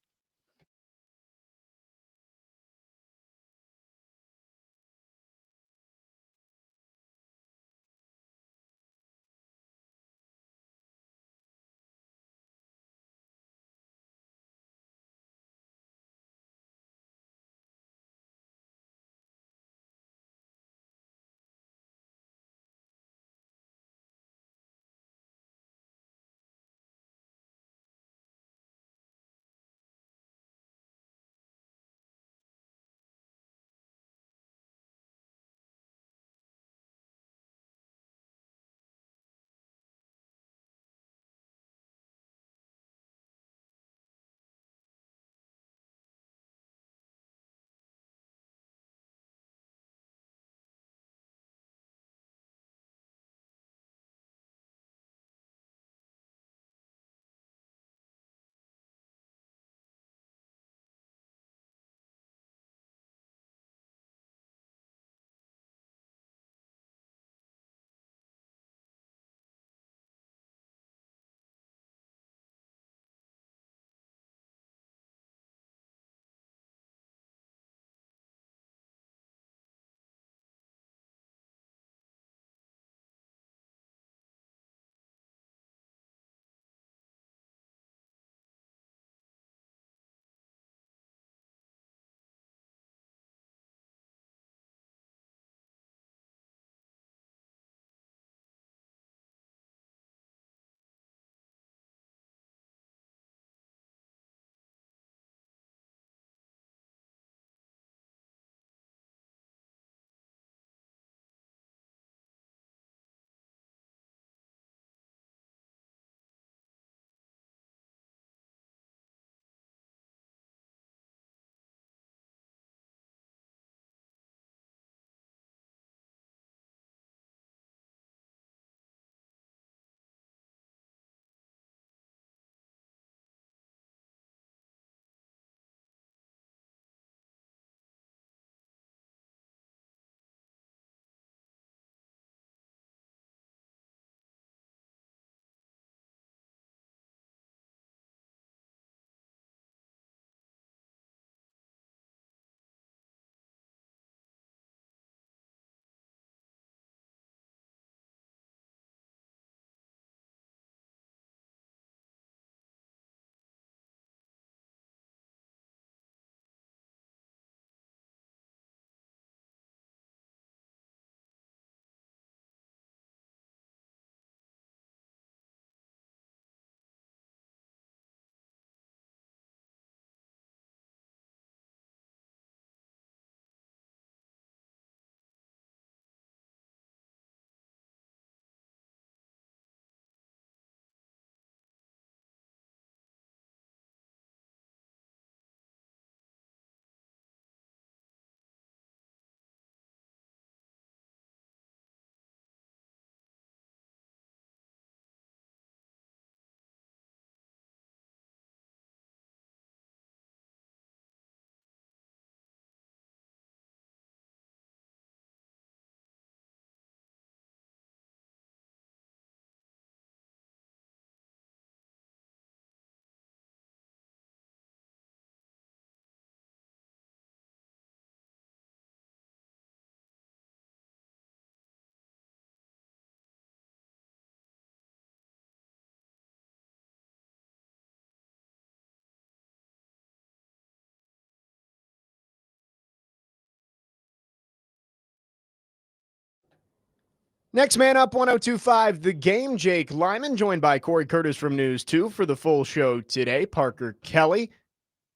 Next man up, 1025 The Game, Jake Lyman, joined by Cory Curtis from News 2 for the full show today. Parker Kelly.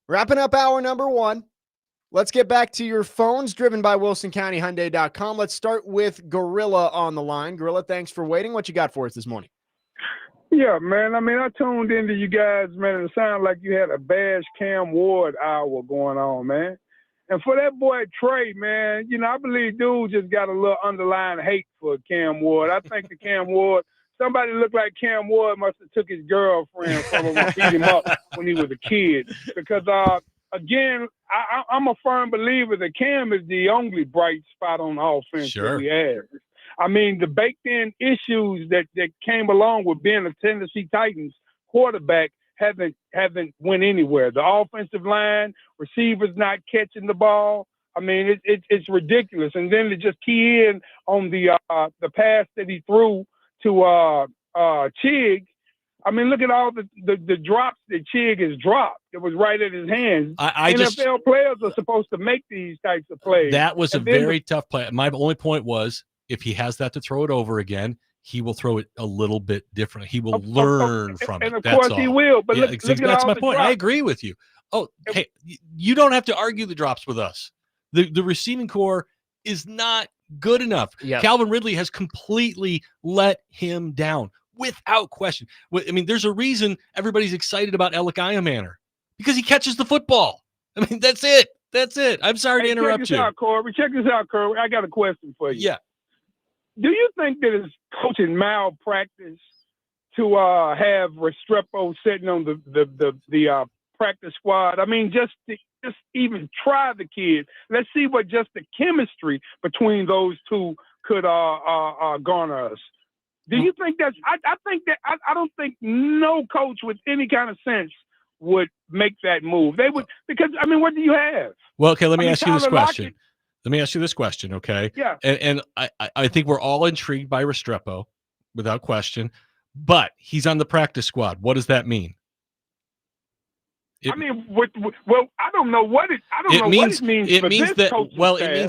Wrapping up hour number 1. Let's get back to your phones, driven by WilsonCountyHyundai.com. Let's start with Gorilla on the line. Gorilla, thanks for waiting. What you got for us this morning? Yeah, man. I mean, I tuned into you guys, man, and it sounded like you had a bash Cam Ward hour going on, man. And for that boy Trey, man, I believe dude just got a little underlying hate for Cam Ward. I think the Cam Ward, somebody looked like Cam Ward must have took his girlfriend from him and beat him up when he was a kid. Because, again, I'm a firm believer that Cam is the only bright spot on offense that we have. I mean, the baked-in issues that came along with being a Tennessee Titans quarterback haven't went anywhere. The offensive line, receivers not catching the ball. I mean, it's ridiculous. And then to just key in on the pass that he threw to Chig. I mean, look at all the drops that Chig has dropped. It was right at his hands. NFL players are supposed to make these types of plays. That was a very tough play. My only point was, if he has that to throw it over again, he will throw it a little bit different. He will learn from it. And of course he will. But look that's at my point. Drops. I agree with you. Oh, hey, you don't have to argue the drops with us. The receiving core is not good enough. Yep. Calvin Ridley has completely let him down without question. I mean, there's a reason everybody's excited about Alec Manor, because he catches the football. I mean, that's it. That's it. I'm sorry to interrupt you. Check this out, Cory. I got a question for you. Yeah. Do you think that it's coaching malpractice to have Restrepo sitting on the practice squad? I mean, just even try the kid. Let's see what just the chemistry between those two could garner us. Do you think that's? I think that I don't think no coach with any kind of sense would make that move. They would, because I mean, what do you have? Well, okay, let me ask you this question. Let me ask you this question, okay? Yeah. And I think we're all intrigued by Restrepo, without question, but he's on the practice squad. What does that mean? I don't know what it means. It means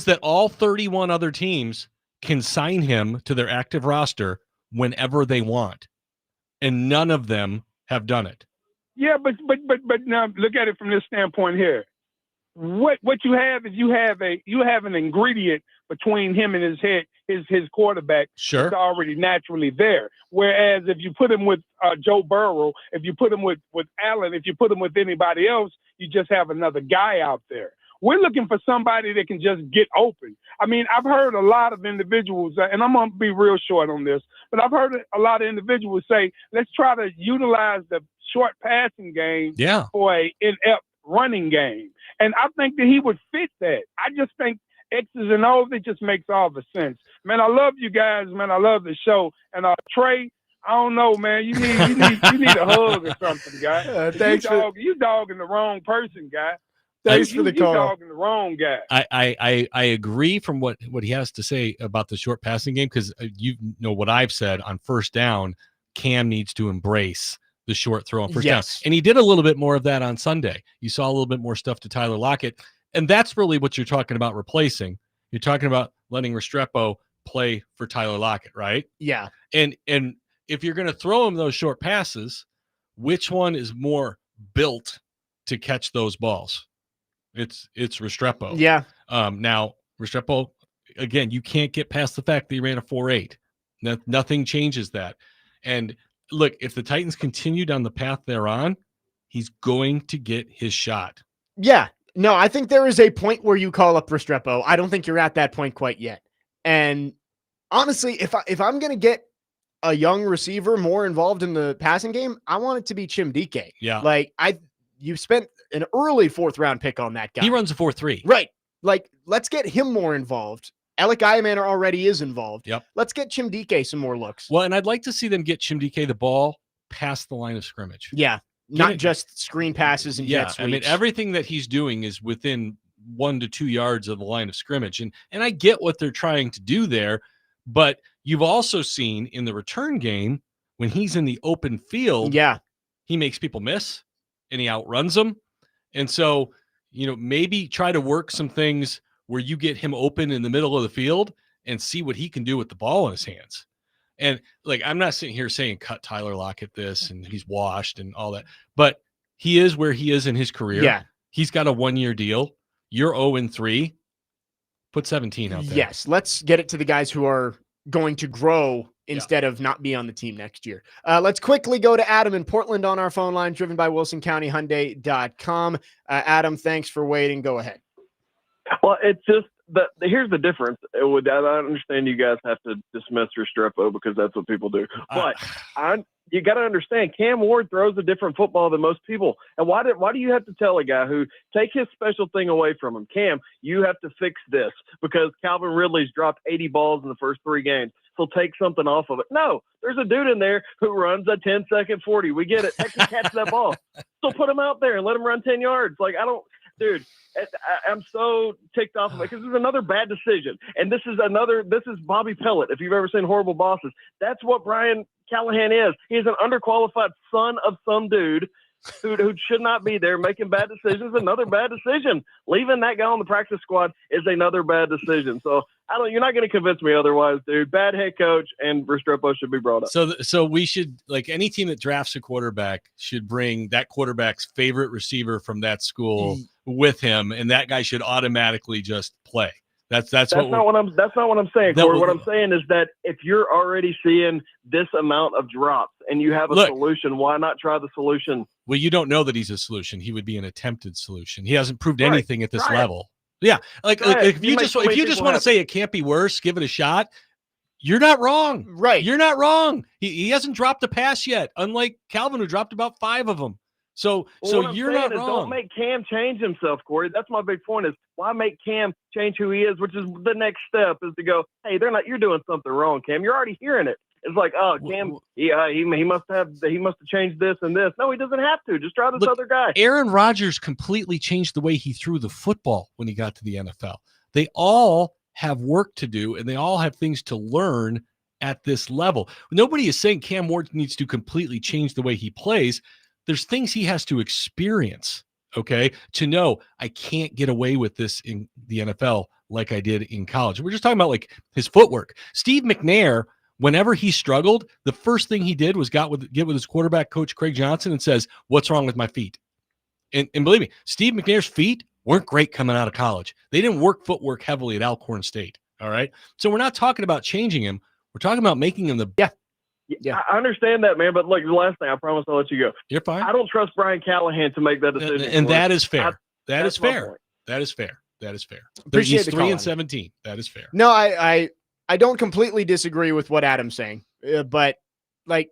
that all 31 other teams can sign him to their active roster whenever they want, and none of them have done it. Yeah, but now look at it from this standpoint here. What you have is you have an ingredient between him and his quarterback. Sure. That's already naturally there. Whereas if you put him with Joe Burrow, if you put him with Allen, if you put him with anybody else, you just have another guy out there. We're looking for somebody that can just get open. I mean, I've heard a lot of individuals, and I'm going to be real short on this, but I've heard a lot of individuals say, let's try to utilize the short passing game for an inept running game. And I think that he would fit that. I just think X's and O's, it just makes all the sense. Man, I love you guys, man. I love the show. And Trey, I don't know, man. You need a hug or something, guy. Thanks you dogging the wrong person, guy. Thanks for the call. You dogging the wrong guy. I agree from what he has to say about the short passing game, because you know what I've said on first down. Cam needs to embrace the short throw on first down. And he did a little bit more of that on Sunday. You saw a little bit more stuff to Tyler Lockett. And that's really what you're talking about replacing. You're talking about letting Restrepo play for Tyler Lockett, right? Yeah. And if you're going to throw him those short passes, which one is more built to catch those balls? It's Restrepo. Yeah. Now, Restrepo, again, you can't get past the fact that he ran a 4.8. Nothing changes that. And look, if the Titans continue down the path they're on, he's going to get his shot. Yeah. No, I think there is a point where you call up Restrepo. I don't think you're at that point quite yet. And honestly, if I'm going to get a young receiver more involved in the passing game, I want it to be Chimdike. Yeah. Like you spent an early 4th round pick on that guy. He runs a 4.3. Right. Like, let's get him more involved. Alec Manor already is involved. Yep. Let's get Chimdike some more looks. Well, and I'd like to see them get Chimdike the ball past the line of scrimmage. Yeah. Not just screen passes and jet sweeps. I mean, everything that he's doing is within 1 to 2 yards of the line of scrimmage. And I get what they're trying to do there, but you've also seen in the return game, when he's in the open field, he makes people miss and he outruns them. And so, maybe try to work some things where you get him open in the middle of the field and see what he can do with the ball in his hands. And like, I'm not sitting here saying cut Tyler Lockett this and he's washed and all that, but he is where he is in his career. Yeah. He's got a 1-year deal. You're 0-3. Put 17 out there. Yes. Let's get it to the guys who are going to grow instead of not be on the team next year. Let's quickly go to Adam in Portland on our phone line, driven by WilsonCountyHyundai.com. Adam, thanks for waiting. Go ahead. Well, it's just here's the difference. I understand you guys have to dismiss Restrepo because that's what people do. But you got to understand, Cam Ward throws a different football than most people. And why do you have to tell a guy who take his special thing away from him, Cam, you have to fix this because Calvin Ridley's dropped 80 balls in the first 3 games. So take something off of it. No, there's a dude in there who runs a 10-second 40. We get it. Heck, can catch that ball. So put him out there and let him run 10 yards. Like, dude, I'm so ticked off of it because this is another bad decision. And this is Bobby Pellett. If you've ever seen Horrible Bosses, that's what Brian Callahan is. He's an underqualified son of some dude who should not be there making bad decisions. Another bad decision. Leaving that guy on the practice squad is another bad decision. So you're not going to convince me otherwise, dude. Bad head coach, and Restrepo should be brought up. So we should, like, any team that drafts a quarterback should bring that quarterback's favorite receiver from that school with him, and that guy should automatically just play. That's not what I'm saying, Cory. What I'm saying is that if you're already seeing this amount of drops and you have a solution, why not try the solution? Well, you don't know that he's a solution. He would be an attempted solution. He hasn't proved anything at this level. Yeah, like if you just want to say it can't be worse, give it a shot. You're not wrong. Right. You're not wrong. He hasn't dropped a pass yet, unlike Calvin, who dropped about 5 of them. So you're not wrong. Don't make Cam change himself, Cory. That's my big point. Is why make Cam change who he is? Which is the next step is to go, hey, you're doing something wrong, Cam. You're already hearing it. It's like, oh, Cam, he must have changed this and this. No, he doesn't have to. Just try this other guy. Aaron Rodgers completely changed the way he threw the football when he got to the NFL. They all have work to do, and they all have things to learn at this level. Nobody is saying Cam Ward needs to completely change the way he plays. There's things he has to experience, okay, to know I can't get away with this in the NFL like I did in college. We're just talking about like his footwork. Steve McNair, whenever he struggled, the first thing he did was get with his quarterback coach, Craig Johnson, and says, what's wrong with my feet? And believe me, Steve McNair's feet weren't great coming out of college. They didn't work footwork heavily at Alcorn State, all right? So we're not talking about changing him. We're talking about making him the best. Yeah, I understand that, man. But look, the last thing, I promise I'll let you go. You're fine. I don't trust Brian Callahan to make that decision. And that is fair. That is fair. That is fair. Appreciate He's the 3-17. That is fair. No, I don't completely disagree with what Adam's saying. But like,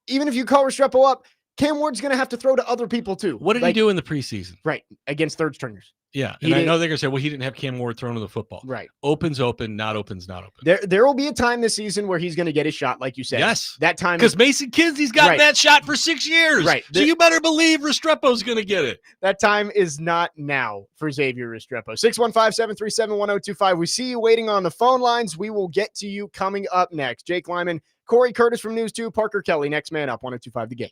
even if you call Restrepo up, Cam Ward's going to have to throw to other people too. What did he do in the preseason? Right. Against third stringers. Yeah. And I know they're going to say, well, he didn't have Cam Ward thrown to the football. Right. Open's open, not open's not open. There will be a time this season where he's going to get his shot, like you said. Yes. That time. Because Mason Kinsey's gotten that shot for 6 years. Right. So you better believe Restrepo's going to get it. That time is not now for Xavier Restrepo. 615-737-1025. We see you waiting on the phone lines. We will get to you coming up next. Jake Lyman, Cory Curtis from News 2, Parker Kelly, next man up, 1025 The Game.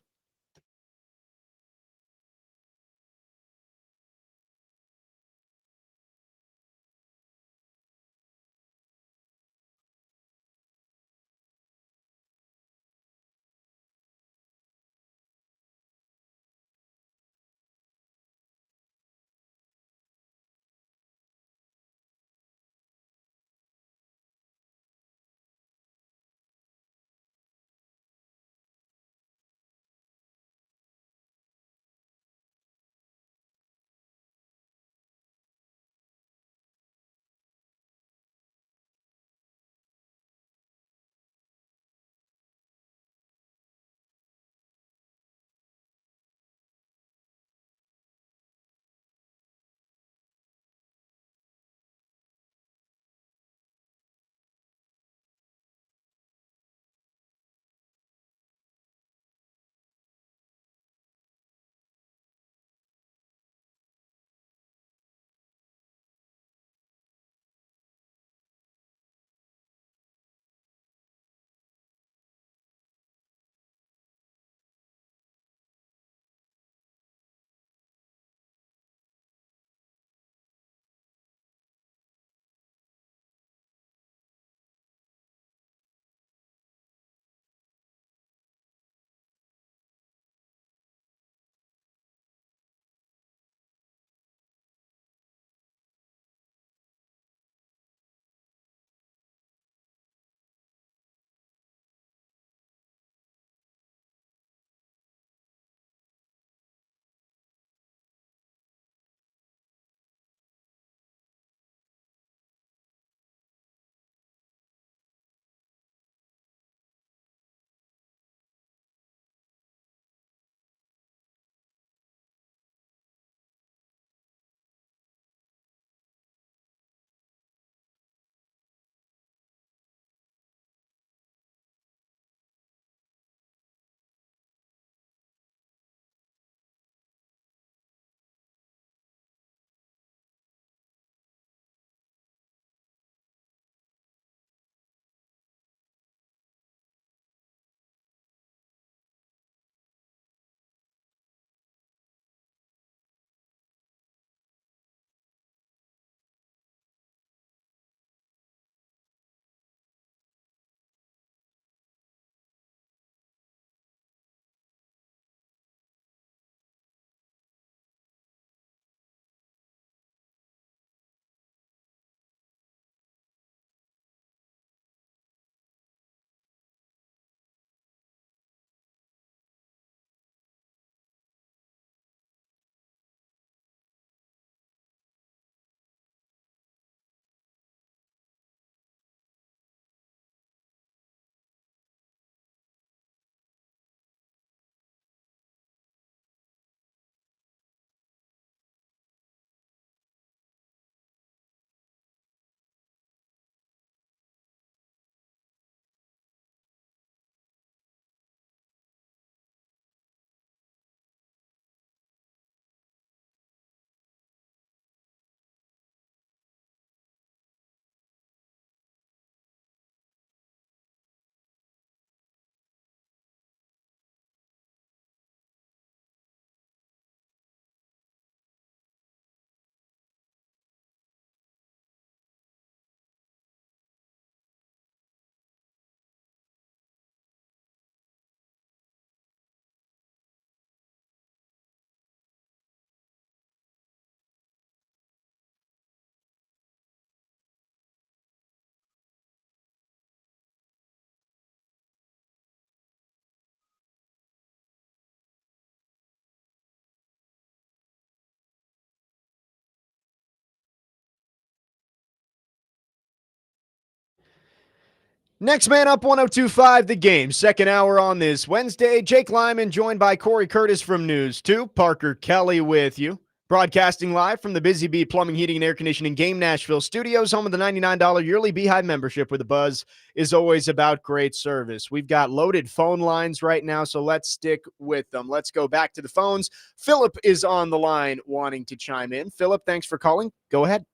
Next man up, 102.5 The Game. Second hour on this Wednesday. Jake Lyman joined by Cory Curtis from News 2. Parker Kelly with you. Broadcasting live from the Busy Bee Plumbing, Heating, and Air Conditioning Game Nashville studios, home of the $99 yearly Beehive membership, where the buzz is always about great service. We've got loaded phone lines right now, so let's stick with them. Let's go back to the phones. Philip is on the line wanting to chime in. Philip, thanks for calling. Go ahead.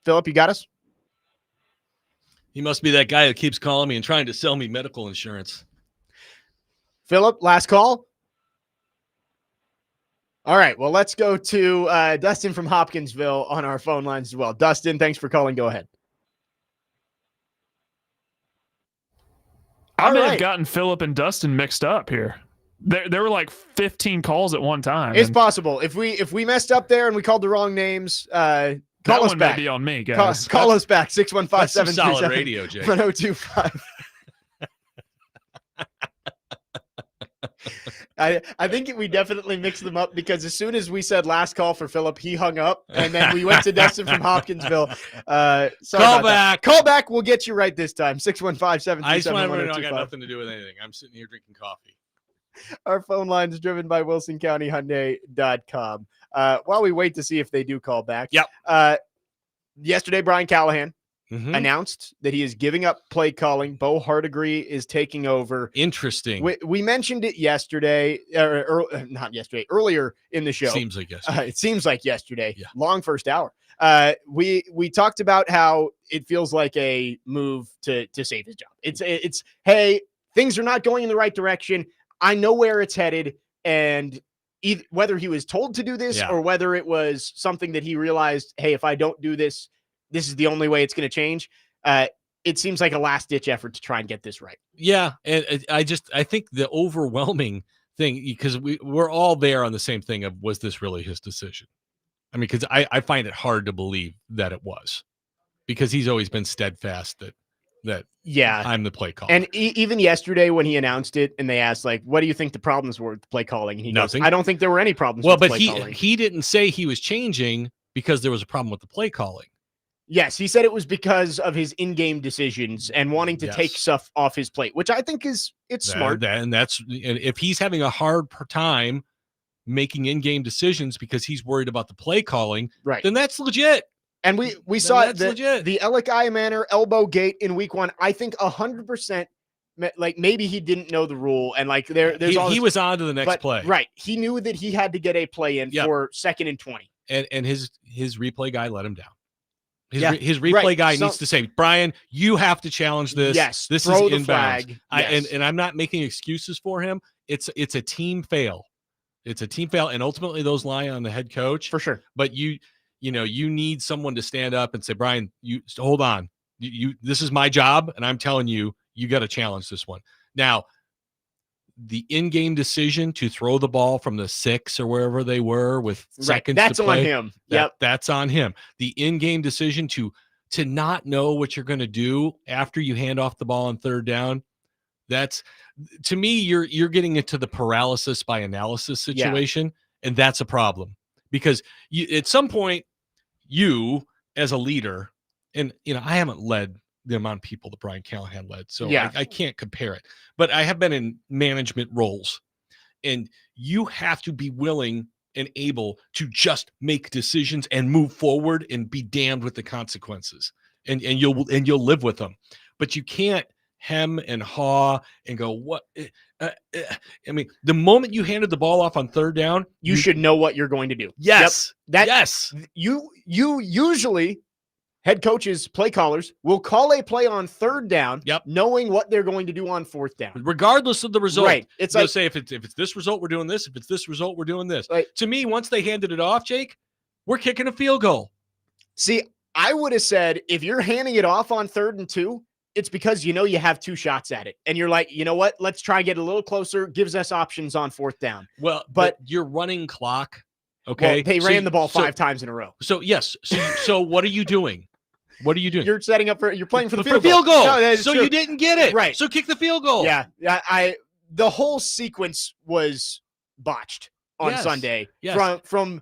Philip, you got us? He must be that guy that keeps calling me and trying to sell me medical insurance. Philip, last call. All right, well, let's go to Dustin from Hopkinsville on our phone lines as well. Dustin, thanks for calling. Go ahead. I may have gotten Philip and Dustin mixed up here. There were like 15 calls at one time. It's possible. If we messed up there and we called the wrong names, call us back. May be on me, guys. Call us back. 615-737-1025. Solid radio, Jake. 1025. I think we definitely mixed them up because as soon as we said last call for Philip, he hung up, and then we went to Dustin from Hopkinsville. Call back. Call back. We'll get you right this time. 615-737-1025. I just want everyone to know I got nothing to do with anything. I'm sitting here drinking coffee. Our phone line is driven by WilsonCountyHyundai.com. While we wait to see if they do call back. Yep. Yesterday, Brian Callahan announced that he is giving up play calling. Bo Hardegree is taking over. Interesting. We mentioned it yesterday, not yesterday, earlier in the show. Seems like yesterday. It seems like yesterday. Yeah. Long first hour. We talked about how it feels like a move to save his job. It's hey, things are not going in the right direction. I know where it's headed, and whether he was told to do this or whether it was something that he realized, hey, if I don't do this, this is the only way it's going to change. It seems like a last-ditch effort to try and get this right. Yeah, and I think the overwhelming thing, because we're all there on the same thing of, was this really his decision? I mean, because I find it hard to believe that it was, because he's always been steadfast that I'm the play caller. And even yesterday when he announced it and they asked, like, what do you think the problems were with the play calling? And he goes, I don't think there were any problems with the play calling. But he didn't say he was changing because there was a problem with the play calling. Yes, he said it was because of his in-game decisions and wanting to take stuff off his plate, which I think it's smart. And if he's having a hard time making in-game decisions because he's worried about the play calling, right, then that's legit. And we saw the Alec Manor elbow gate in week 1. I think 100%, like maybe he didn't know the rule, and like he was on to the next play. Right, he knew that he had to get a play in for 2nd and 20, and his replay guy let him down. His replay guy needs to say, Brian, you have to challenge this. Yes, this is inbound. And I'm not making excuses for him. It's a team fail. It's a team fail, and ultimately those lie on the head coach for sure. But you need someone to stand up and say, Brian, you hold on. This is my job, and I'm telling you, you got to challenge this one. Now, the in-game decision to throw the ball from the 6 or wherever they were with seconds that's to play, on him. That's on him. The in-game decision to not know what you're going to do after you hand off the ball on 3rd down, that's, to me, you're getting into the paralysis by analysis situation, and that's a problem. Because at some point, you as a leader, and I haven't led the amount of people that Brian Callahan led, so I can't compare it. But I have been in management roles, and you have to be willing and able to just make decisions and move forward and be damned with the consequences, and you'll live with them. But you can't hem and haw and go, what? I mean, the moment you handed the ball off on 3rd down, you should know what you're going to do. Yes. Yes. You usually, head coaches, play callers, will call a play on 3rd down, knowing what they're going to do on 4th down, regardless of the result. Right. It's They'll like, say if it's this result, we're doing this. If it's this result, we're doing this. Right. To me, once they handed it off, Jake, we're kicking a field goal. See, I would have said if you're handing it off on 3rd and 2, it's because you have 2 shots at it. And you're like, you know what? Let's try and get a little closer. Gives us options on 4th down. Well, but you're running clock. Okay. Well, they ran the ball 5 times in a row. So yes. So what are you doing? What are you doing? You're setting up you're playing for the field goal. No, so true. You didn't get it. Right. So kick the field goal. Yeah. The whole sequence was botched on Sunday. Yes. From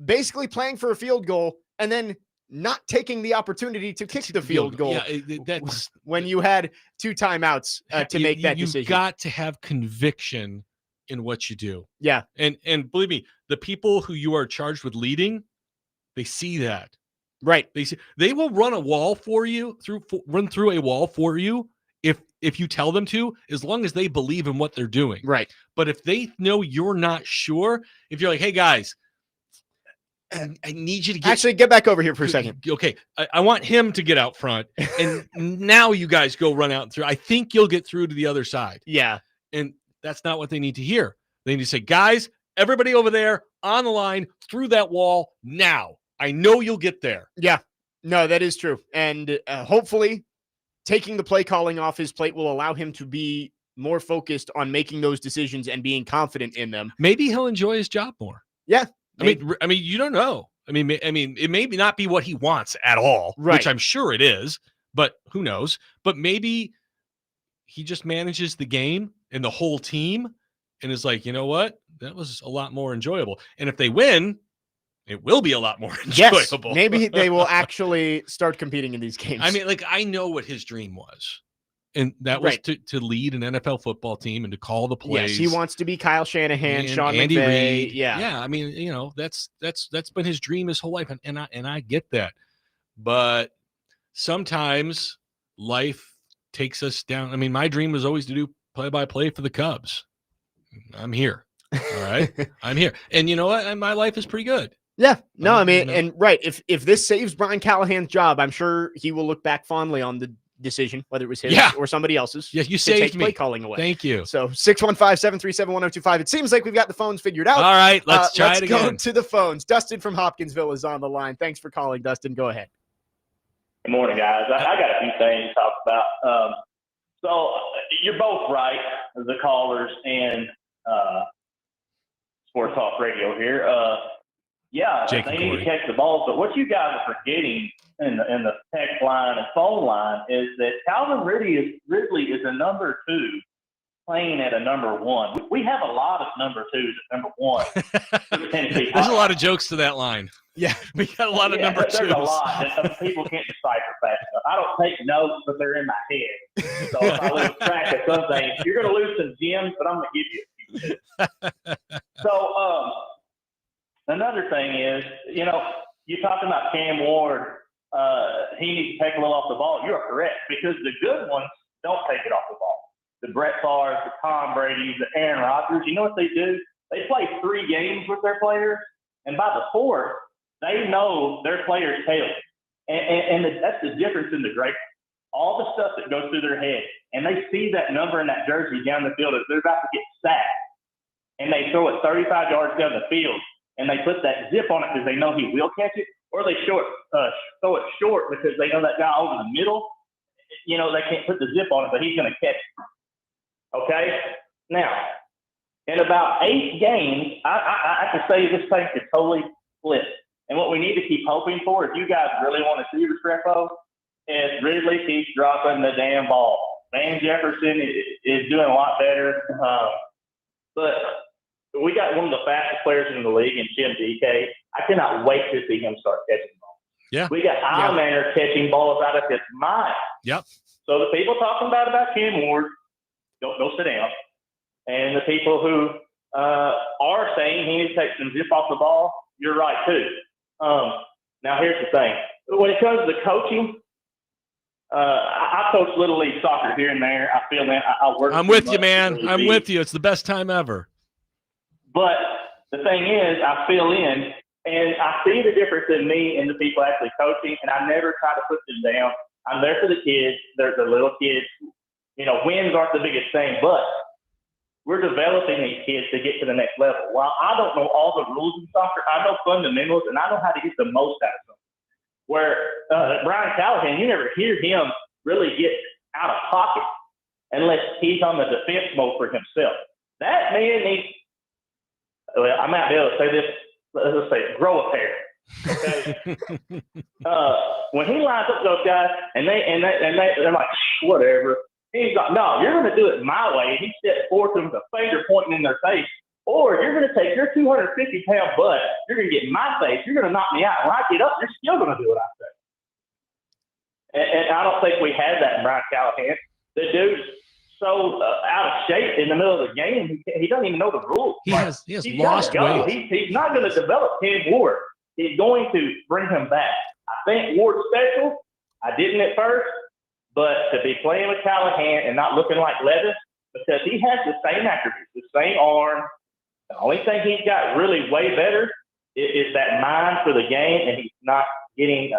basically playing for a field goal and then not taking the opportunity to kick the field goal. Yeah, that's when you had 2 timeouts to make that decision. You've got to have conviction in what you do. Yeah. And believe me, the people who you are charged with leading, they see that. Right. They will run a wall for you, run through a wall for you if you tell them to, as long as they believe in what they're doing. Right. But if they know you're not sure, if you're like, hey guys, I need you to get back over here for a second. Okay. I want him to get out front. And now you guys go run out and through. I think you'll get through to the other side. Yeah. And that's not what they need to hear. They need to say, guys, everybody over there on the line through that wall now. I know you'll get there. Yeah. No, that is true. And hopefully taking the play calling off his plate will allow him to be more focused on making those decisions and being confident in them. Maybe he'll enjoy his job more. Yeah. I mean, you don't know. I mean, it may not be what he wants at all, right, which I'm sure it is, but who knows? But maybe he just manages the game and the whole team and is like, you know what? That was a lot more enjoyable. And if they win, it will be a lot more enjoyable. Yes, maybe they will actually start competing in these games. I mean, like, I know what his dream was. And that was to lead an NFL football team and to call the plays. Yes, he wants to be Kyle Shanahan, Sean Andy McVay. Reid. Yeah. Yeah. I mean, you know, that's been his dream his whole life. And I get that. But sometimes life takes us down. I mean, my dream was always to do play-by-play for the Cubs. I'm here. All right. I'm here. And you know what? My life is pretty good. Yeah. No, I mean, and right. If this saves Brian Callahan's job, I'm sure he will look back fondly on the decision, whether it was his or somebody else's. Yeah, you saved me. Play calling away. Thank you. So 615-737-1025. It seems like we've got the phones figured out. All right, let's try it again. Let's go to the phones. Dustin from Hopkinsville is on the line. Thanks for calling, Dustin. Go ahead. Good morning, guys. I got a few things to talk about. So you're both right, the callers and Sports Talk Radio here. Yeah, Jake they and need Cory to catch the balls, but what you guys are forgetting in the text line and phone line is that Calvin Ridley is a number 2 playing at a number 1. We have a lot of number 2s at number 1. There's a lot of jokes to that line. Yeah, we got a lot of number 2s. There's a lot that some people can't decipher fast enough. I don't take notes, but they're in my head. So if I lose track of some things, you're going to lose some gems, but I'm going to give you a few. So another thing is, you know, you're talking about Cam Ward. He needs to take a little off the ball. You're correct, because the good ones don't take it off the ball. The Brett Favre, the Tom Brady, the Aaron Rodgers, you know what they do? They play 3 games with their players, and by the 4th, they know their player's failing. And that's the difference in the great. All the stuff that goes through their head, and they see that number in that jersey down the field as they're about to get sacked, and they throw it 35 yards down the field, and they put that zip on it because they know he will catch it, or they throw it short because they know that guy over the middle, you know, they can't put the zip on it, but he's going to catch it. Okay? Now, in about 8 games, I can say this thing could totally flip. And what we need to keep hoping for, if you guys really want to see Restrepo, is Ridley keeps dropping the damn ball. Van Jefferson is doing a lot better. But we got one of the fastest players in the league in Tim DK. I cannot wait to see him start catching balls. Yeah. We got Allemander catching balls out of his mind. Yep. So the people talking about Cam Ward, go sit down. And the people who are saying he needs to take some zip off the ball, you're right too. Now here's the thing. When it comes to coaching, I coach Little League soccer here and there. I feel that I work. I'm with you, man. I'm with you. It's the best time ever. But the thing is, I fill in, and I see the difference in me and the people actually coaching, and I never try to put them down. I'm there for the kids. They're the little kids. You know, wins aren't the biggest thing, but we're developing these kids to get to the next level. While I don't know all the rules in soccer, I know fundamentals, and I know how to get the most out of them. Where Brian Callahan, you never hear him really get out of pocket unless he's on the defense mode for himself. That man needs, well, I might be able to say this, let's say, grow a pair. Okay? When he lines up those guys and they're like, whatever. He's like, no, you're going to do it my way. And he steps forward to them with a finger pointing in their face. Or you're going to take your 250-pound butt. You're going to get in my face. You're going to knock me out. When I get up, you're still going to do what I say. And I don't think we had that in Brian Callahan. The dude's so out of shape in the middle of the game, he doesn't even know the rules. He has lost weight. He's not going to develop Cam Ward. He's going to bring him back. I think Ward's special. I didn't at first, but to be playing with Callahan and not looking like Levis, because he has the same attributes, the same arm. The only thing he's got really way better is that mind for the game, and he's not getting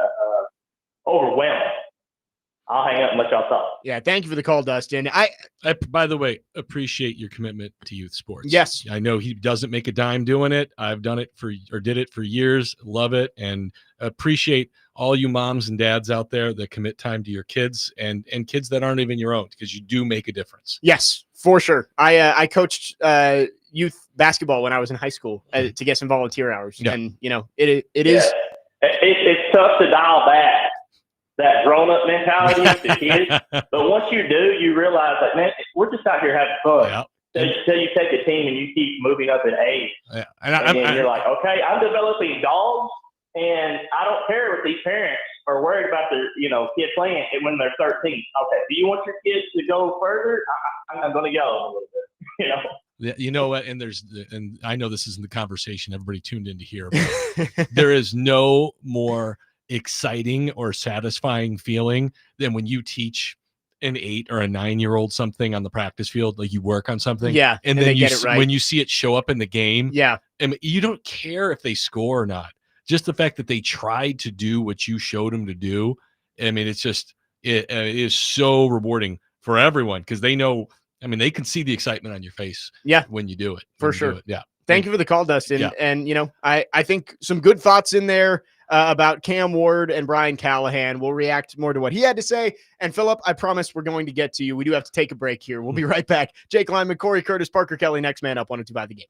overwhelmed. I'll hang up and let y'all talk. Yeah, thank you for the call, Dustin. I, by the way, appreciate your commitment to youth sports. Yes. I know he doesn't make a dime doing it. I've done it did it for years. Love it. And appreciate all you moms and dads out there that commit time to your kids and kids that aren't even your own, because you do make a difference. Yes, for sure. I coached youth basketball when I was in high school to get some volunteer hours. Yeah. And, it is. It's tough to dial back that grown-up mentality to kids. But once you do, you realize that, man, we're just out here having fun. Yeah. Until you take a team and you keep moving up in age. Yeah. And then you're like, okay, I'm developing dogs, and I don't care if these parents are worried about their, kid playing it when they're 13. Okay, do you want your kids to go further? I'm going to go a little bit, Yeah, you know what? And I know this isn't the conversation everybody tuned in to hear, but there is no more exciting or satisfying feeling than when you teach an 8 or a 9-year-old something on the practice field, like you work on something. Yeah. And then when you see it show up in the game, yeah. and you don't care if they score or not. Just the fact that they tried to do what you showed them to do. I mean, it's just, it is so rewarding for everyone, because they know, they can see the excitement on your face. Yeah. When you do it. For sure. Yeah. Thank you for the call, Dustin. Yeah. And, I think some good thoughts in there about Cam Ward and Brian Callahan. We'll react more to what he had to say. And Philip, I promise we're going to get to you. We do have to take a break here. We'll be right back. Jake Lyman, Cory Curtis, Parker Kelly, next man up, 102.5 The Game.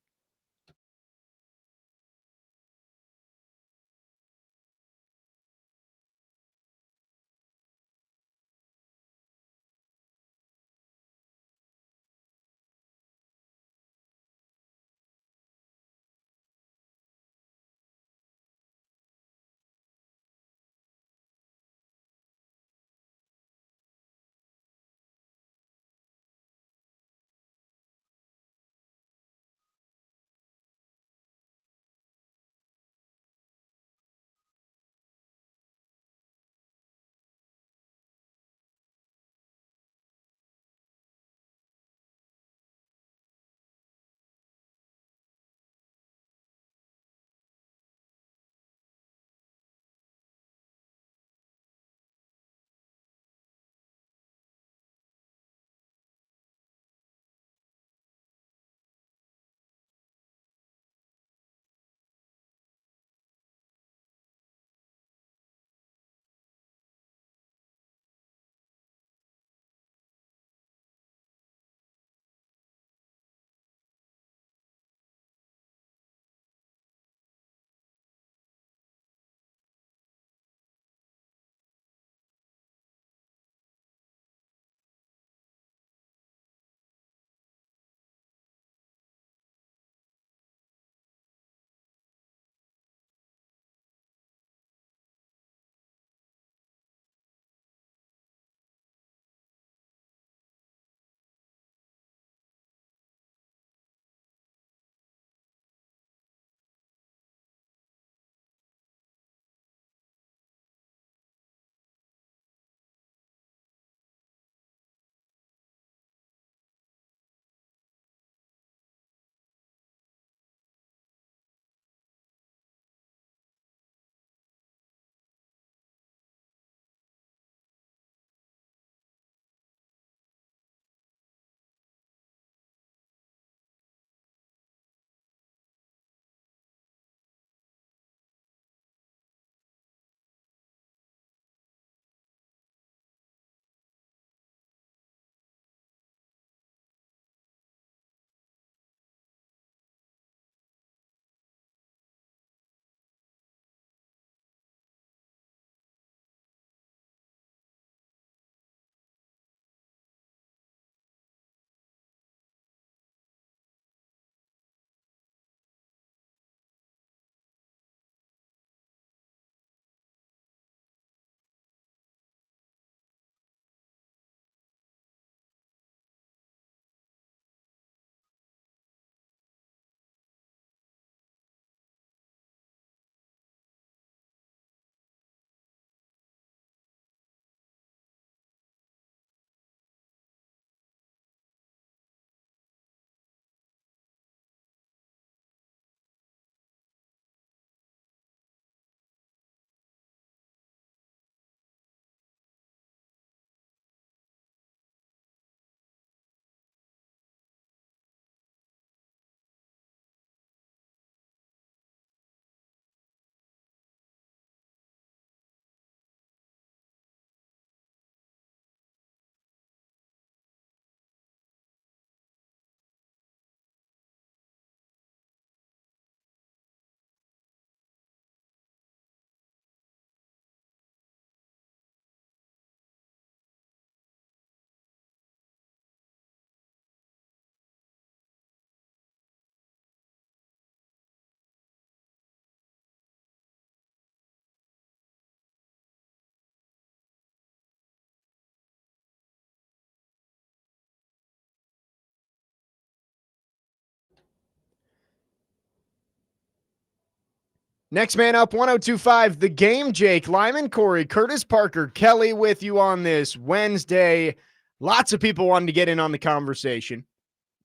Next man up, 102.5 The Game. Jake Lyman, Cory Curtis, Parker Kelly with you on this Wednesday. Lots of people wanted to get in on the conversation.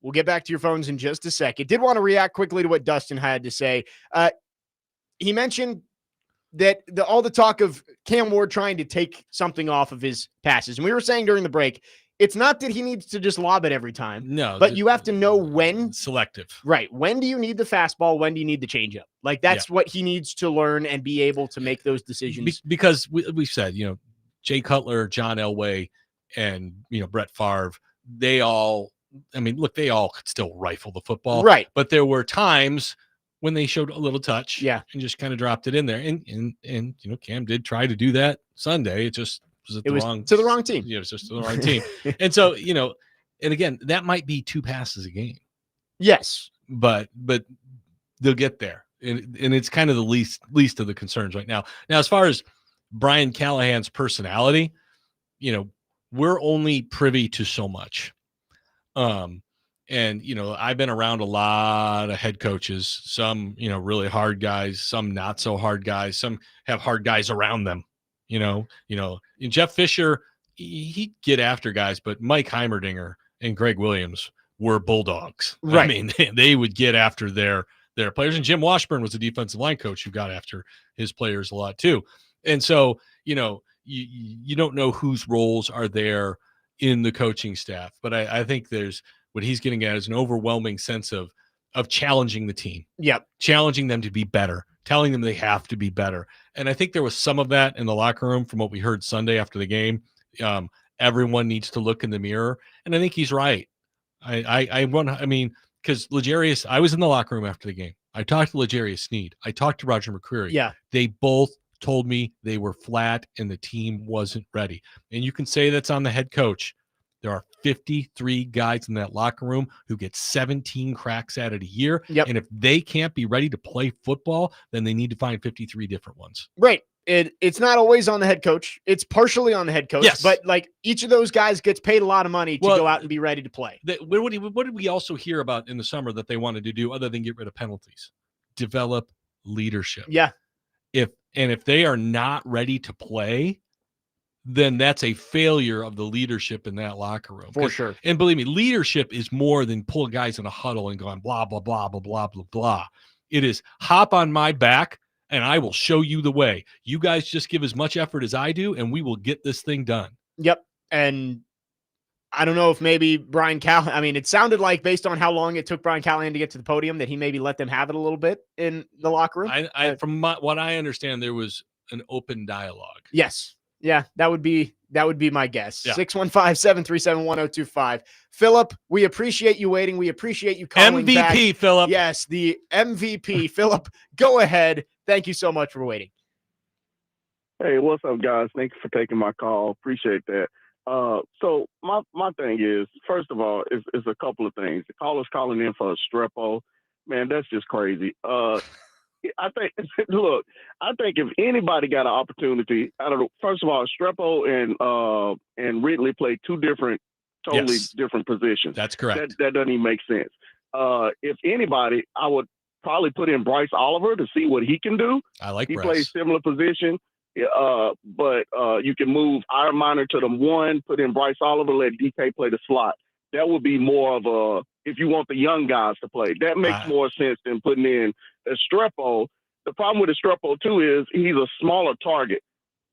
We'll get back to your phones in just a second. Did want to react quickly to what Dustin had to say. He mentioned that all the talk of Cam Ward trying to take something off of his passes. And we were saying during the break, it's not that he needs to just lob it every time. No. But you have to know when. Selective. Right. When do you need the fastball? When do you need the changeup? Like, that's what he needs to learn and be able to make those decisions. Because we've said, Jay Cutler, John Elway, and, Brett Favre, they all could still rifle the football. Right. But there were times when they showed a little touch. Yeah. And just kind of dropped it in there. And Cam did try to do that Sunday. It just was to the wrong team. Yeah, it was just to the wrong team. And so, and again, that might be 2 passes a game. Yes. But they'll get there. And it's kind of the least of the concerns right now. Now, as far as Brian Callahan's personality, we're only privy to so much. And I've been around a lot of head coaches, some, really hard guys, some not so hard guys, some have hard guys around them, and Jeff Fisher, he'd get after guys, but Mike Heimerdinger and Greg Williams were bulldogs. Right. I mean, they would get after their players. And Jim Washburn was a defensive line coach who got after his players a lot too. And so, you don't know whose roles are there in the coaching staff, but I think there's what he's getting at is an overwhelming sense of challenging the team. Yep. Challenging them to be better, telling them they have to be better. And I think there was some of that in the locker room from what we heard Sunday after the game. Everyone needs to look in the mirror. And I think he's right. Because L'Jarius, I was in the locker room after the game. I talked to L'Jarius Sneed. I talked to Roger McCreary. Yeah. They both told me they were flat and the team wasn't ready. And you can say that's on the head coach. There are 53 guys in that locker room who get 17 cracks at it a year. Yep. And if they can't be ready to play football, then they need to find 53 different ones. Right. It's not always on the head coach. It's partially on the head coach. Yes. But like each of those guys gets paid a lot of money to go out and be ready to play. What did we also hear about in the summer that they wanted to do other than get rid of penalties? Develop leadership. Yeah. If they are not ready to play, then that's a failure of the leadership in that locker room. For sure. And believe me, leadership is more than pulling guys in a huddle and going blah, blah, blah, blah, blah, blah, blah. It is hop on my back and I will show you the way. You guys just give as much effort as I do and we will get this thing done. Yep. And I don't know if maybe Brian Callahan, it sounded like based on how long it took Brian Callahan to get to the podium that he maybe let them have it a little bit in the locker room. From what I understand, there was an open dialogue. Yes. Yeah, that would be my guess. Yeah. 615-737-1025. Philip, we appreciate you waiting. We appreciate you calling back. MVP, Philip. Yes, the MVP. Philip, go ahead. Thank you so much for waiting. Hey, what's up, guys? Thank you for taking my call. Appreciate that. So my thing is, first of all, it's a couple of things. The caller's calling in for a strepo. Man, that's just crazy. I think if anybody got an opportunity, first of all, Strepo and Ridley play two totally different positions. That's correct. That doesn't even make sense. If anybody, I would probably put in Bryce Oliver to see what he can do. I like Bryce. He plays similar position. But you can move Iron Miner to the 1, put in Bryce Oliver, let DK play the slot. That would be more of if you want the young guys to play. That makes more sense than putting in Estrepo. The problem with Estrepo, too, is he's a smaller target.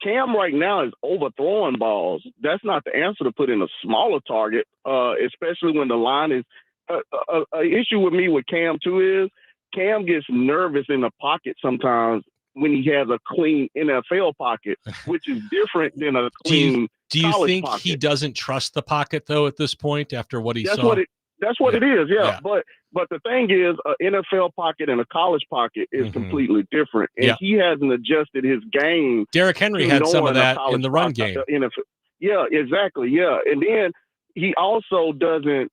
Cam right now is overthrowing balls. That's not the answer to put in a smaller target, especially when the line is an issue with me with Cam, too, is Cam gets nervous in the pocket sometimes when he has a clean NFL pocket, which is different than a clean Do you think pocket. he doesn't trust the pocket, though, at this point after what he saw? That's what it is, yeah. But the thing is, an NFL pocket and a college pocket is completely different. And he hasn't adjusted his game. Derrick Henry had some of that in the run game. Yeah, exactly, yeah. And then he also doesn't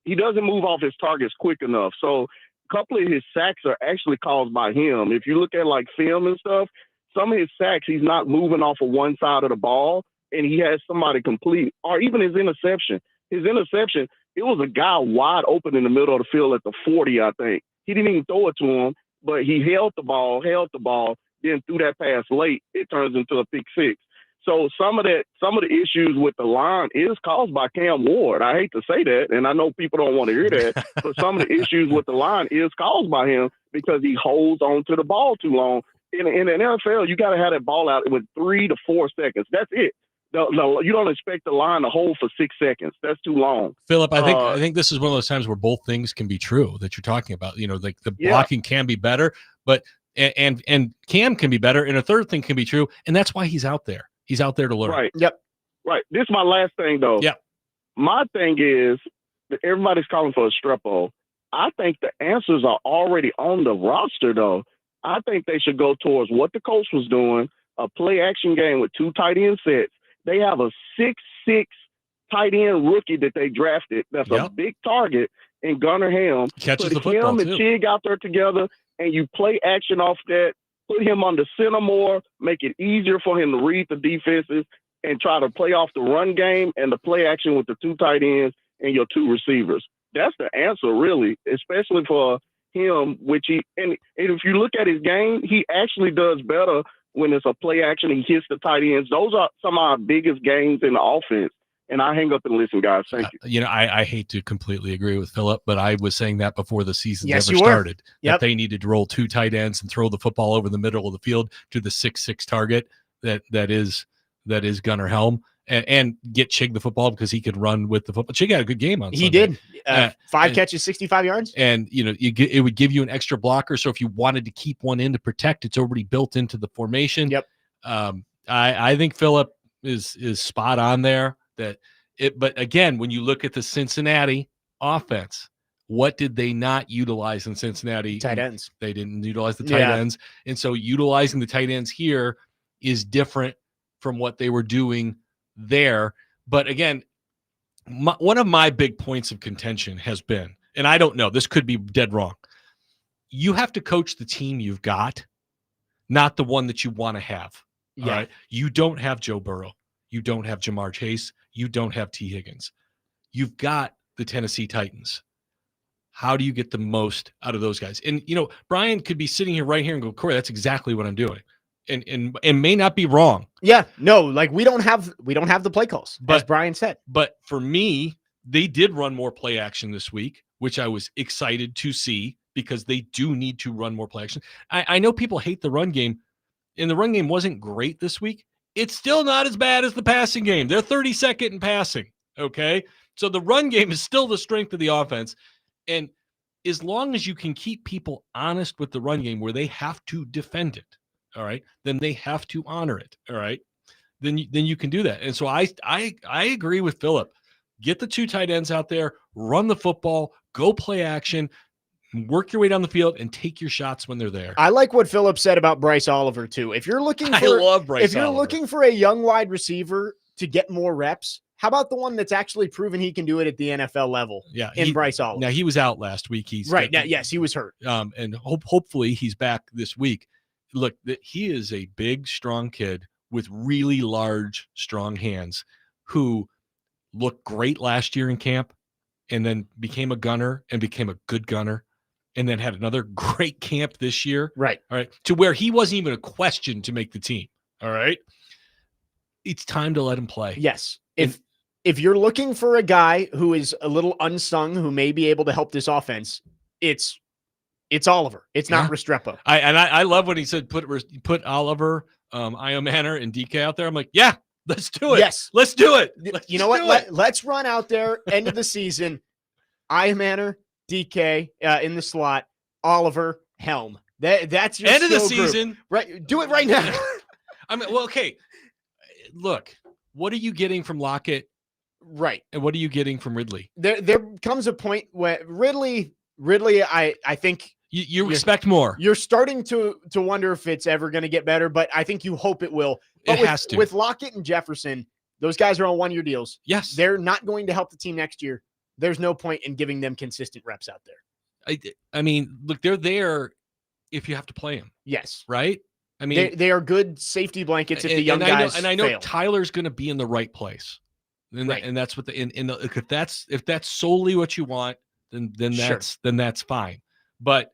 move off his targets quick enough. So a couple of his sacks are actually caused by him. If you look at like film and stuff, some of his sacks, he's not moving off of one side of the ball and he has somebody complete, or even his interception. His interception, it was a guy wide open in the middle of the field at the 40, I think. He didn't even throw it to him. but he held the ball, then threw that pass late. It turns into a pick six. So some of the issues with the line is caused by Cam Ward. I hate to say that, and I know people don't want to hear that, but some of the issues with the line is caused by him because he holds on to the ball too long. In the NFL, you got to have that ball out with 3 to 4 seconds. That's it. No, you don't expect the line to hold for 6 seconds. That's too long. Philip, I think this is one of those times where both things can be true that you're talking about. You know, like the blocking can be better, but and Cam can be better, and a third thing can be true, and that's why he's out there. He's out there to learn. Right. Yep. Right. This is my last thing, though. Yep. My thing is that everybody's calling for a streppo. I think the answers are already on the roster, though. I think they should go towards what the coach was doing, a play-action game with 2 tight end sets. They have a 6'6" tight end rookie that they drafted that's a big target in Gunnar Helm. Catches put the football, him and too. Chig out there together, and you play action off that. Put him on the center more, make it easier for him to read the defenses and try to play off the run game and the play action with the 2 tight ends and your 2 receivers. That's the answer, really, especially for him, which and if you look at his game, he actually does better when it's a play action. He hits the tight ends. Those are some of our biggest games in the offense. And I hang up and listen, guys. Thank you. You know, I hate to completely agree with Philip, but I was saying that before the season ever you were. started. Yep. That they needed to roll 2 tight ends and throw the football over the middle of the field to the 6'6" target that is Gunnar Helm and get Chig the football because he could run with the football. Chig had a good game on Sunday. He did. 5 catches, 65 yards. And, you know, it would give you an extra blocker. So if you wanted to keep one in to protect, it's already built into the formation. Yep. I think Philip is spot on there. But again, when you look at the Cincinnati offense, what did they not utilize in Cincinnati? Tight ends. They didn't utilize the tight ends. And so utilizing the tight ends here is different from what they were doing there. But again, one of my big points of contention has been, and I don't know, this could be dead wrong. You have to coach the team you've got, not the one that you want to have. Yeah. All right. You don't have Joe Burrow. You don't have Jamar Chase. You don't have T. Higgins. You've got the Tennessee Titans. How do you get the most out of those guys? And, you know, Brian could be sitting here right here and go, Cory, that's exactly what I'm doing. And may not be wrong. Yeah. No, like we don't have the play calls, as Brian said. But for me, they did run more play action this week, which I was excited to see because they do need to run more play action. I know people hate the run game, and the run game wasn't great this week. It's still not as bad as the passing game. They're 32nd in passing, okay? So the run game is still the strength of the offense. And as long as you can keep people honest with the run game where they have to defend it, all right, then they have to honor it, all right? Then you can do that. And so I agree with Philip. Get the 2 tight ends out there, run the football, go play action, work your way down the field, and take your shots when they're there. I like what Philip said about Bryce Oliver too. If you're looking for, I love Bryce if you're Oliver. looking for a young wide receiver to get more reps, how about the one that's actually proven he can do it at the NFL level? Yeah, Bryce Oliver. Now he was out last week. He's right now. Yes, he was hurt. And hopefully he's back this week. Look, he is a big, strong kid with really large, strong hands who looked great last year in camp and then became a gunner and became a good gunner and then had another great camp this year. Right. All right. To where he wasn't even a question to make the team. All right. It's time to let him play. Yes. If you're looking for a guy who is a little unsung, who may be able to help this offense, it's Oliver. It's not Restrepo. I love when he said put Oliver, Io Manor, and DK out there. I'm like, yeah, let's do it. Yes, let's do it. You know what? Let's run out there. End of the season. Io Manor, DK in the slot. Oliver, Helm. That's your end of the group. season. Right. Do it right now. I mean, well, okay. Look, what are you getting from Lockett? Right. And what are you getting from Ridley? There comes a point where Ridley, I think you expect more. You're starting to wonder if it's ever going to get better, but I think you hope it will. But it has to. With Lockett and Jefferson, those guys are on 1-year deals. Yes. They're not going to help the team next year. There's no point in giving them consistent reps out there. I mean, look, they're there if you have to play them. Yes. Right? I mean, they are good safety blankets if the young guys I know fail. Tyler's going to be in the right place. And, right. And that's what if that's solely what you want, then Sure. that's fine. But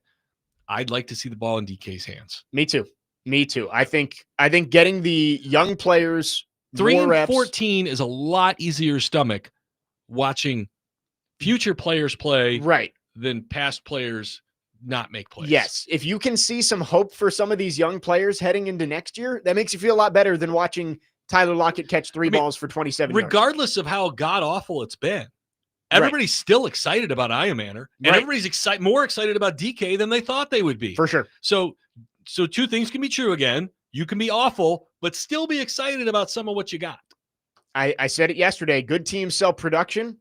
I'd like to see the ball in DK's hands. Me too. I think getting the young players 3 more and reps. 14 is a lot easier stomach watching future players play Right. than past players not make plays. Yes. If you can see some hope for some of these young players heading into next year, that makes you feel a lot better than watching Tyler Lockett catch three balls for 27 yards. Regardless of how god-awful it's been, everybody's still excited about Ironmaner, and everybody's more excited about DK than they thought they would be. For sure. So two things can be true again. You can be awful, but still be excited about some of what you got. I said it yesterday. Good teams sell production.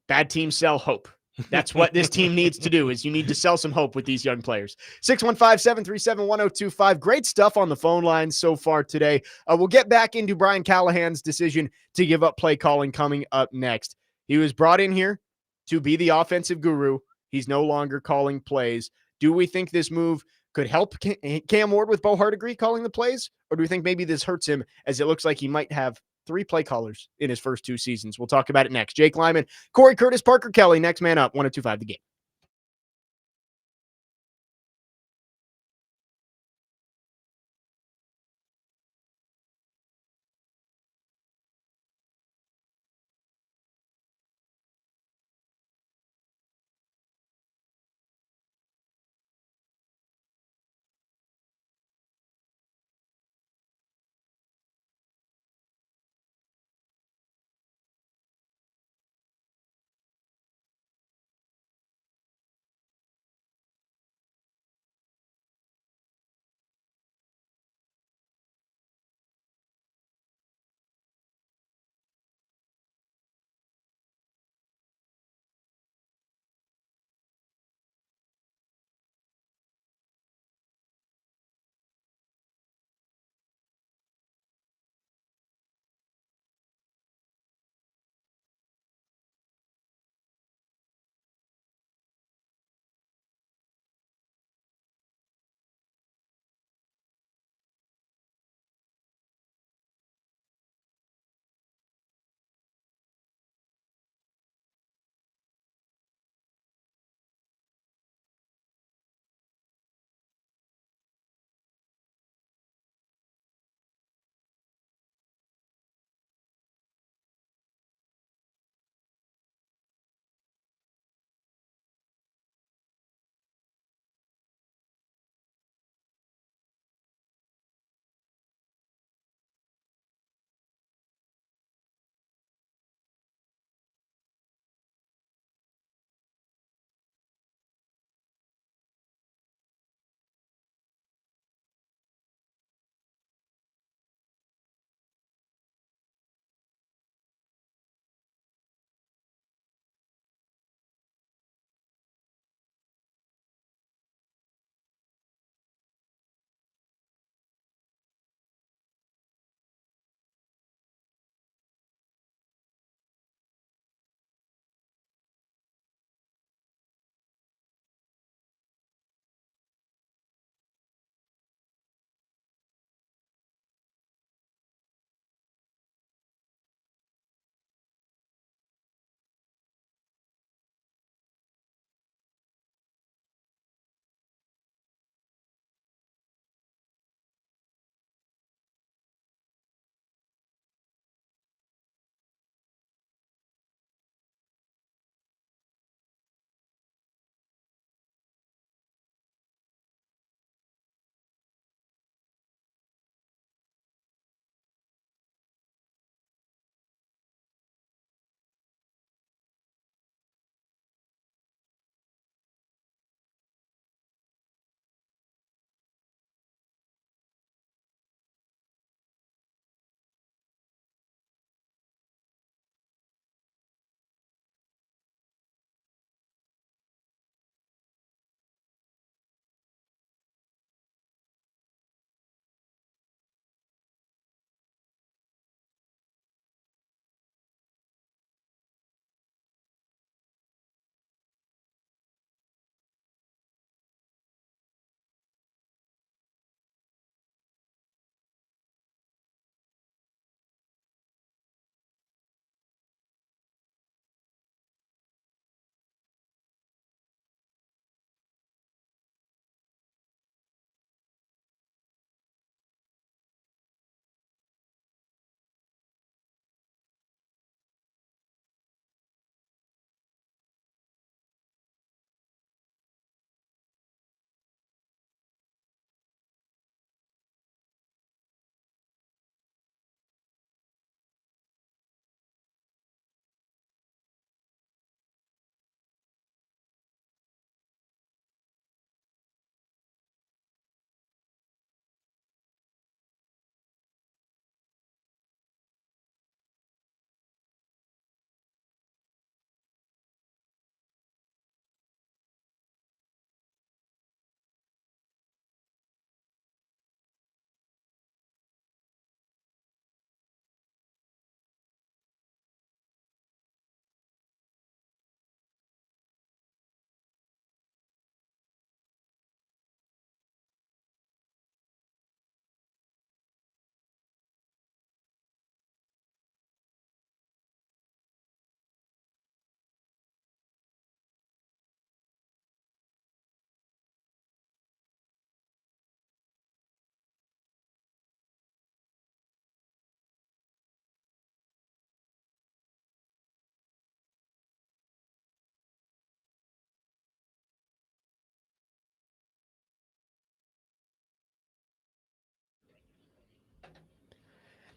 Bad teams sell hope. That's what this team needs to do, is you need to sell some hope with these young players. 615-737-1025. Great stuff on the phone lines so far today. We'll get back into Brian Callahan's decision to give up play calling coming up next. He was brought in here to be the offensive guru. He's no longer calling plays. Do we think this move could help Cam Ward with Bo Hardegree calling the plays? Or do we think maybe this hurts him, as it looks like he might have 3 play callers in his first 2 seasons? We'll talk about it next. Jake Lyman, Cory Curtis, Parker Kelly, next man up, 102.5 The Game.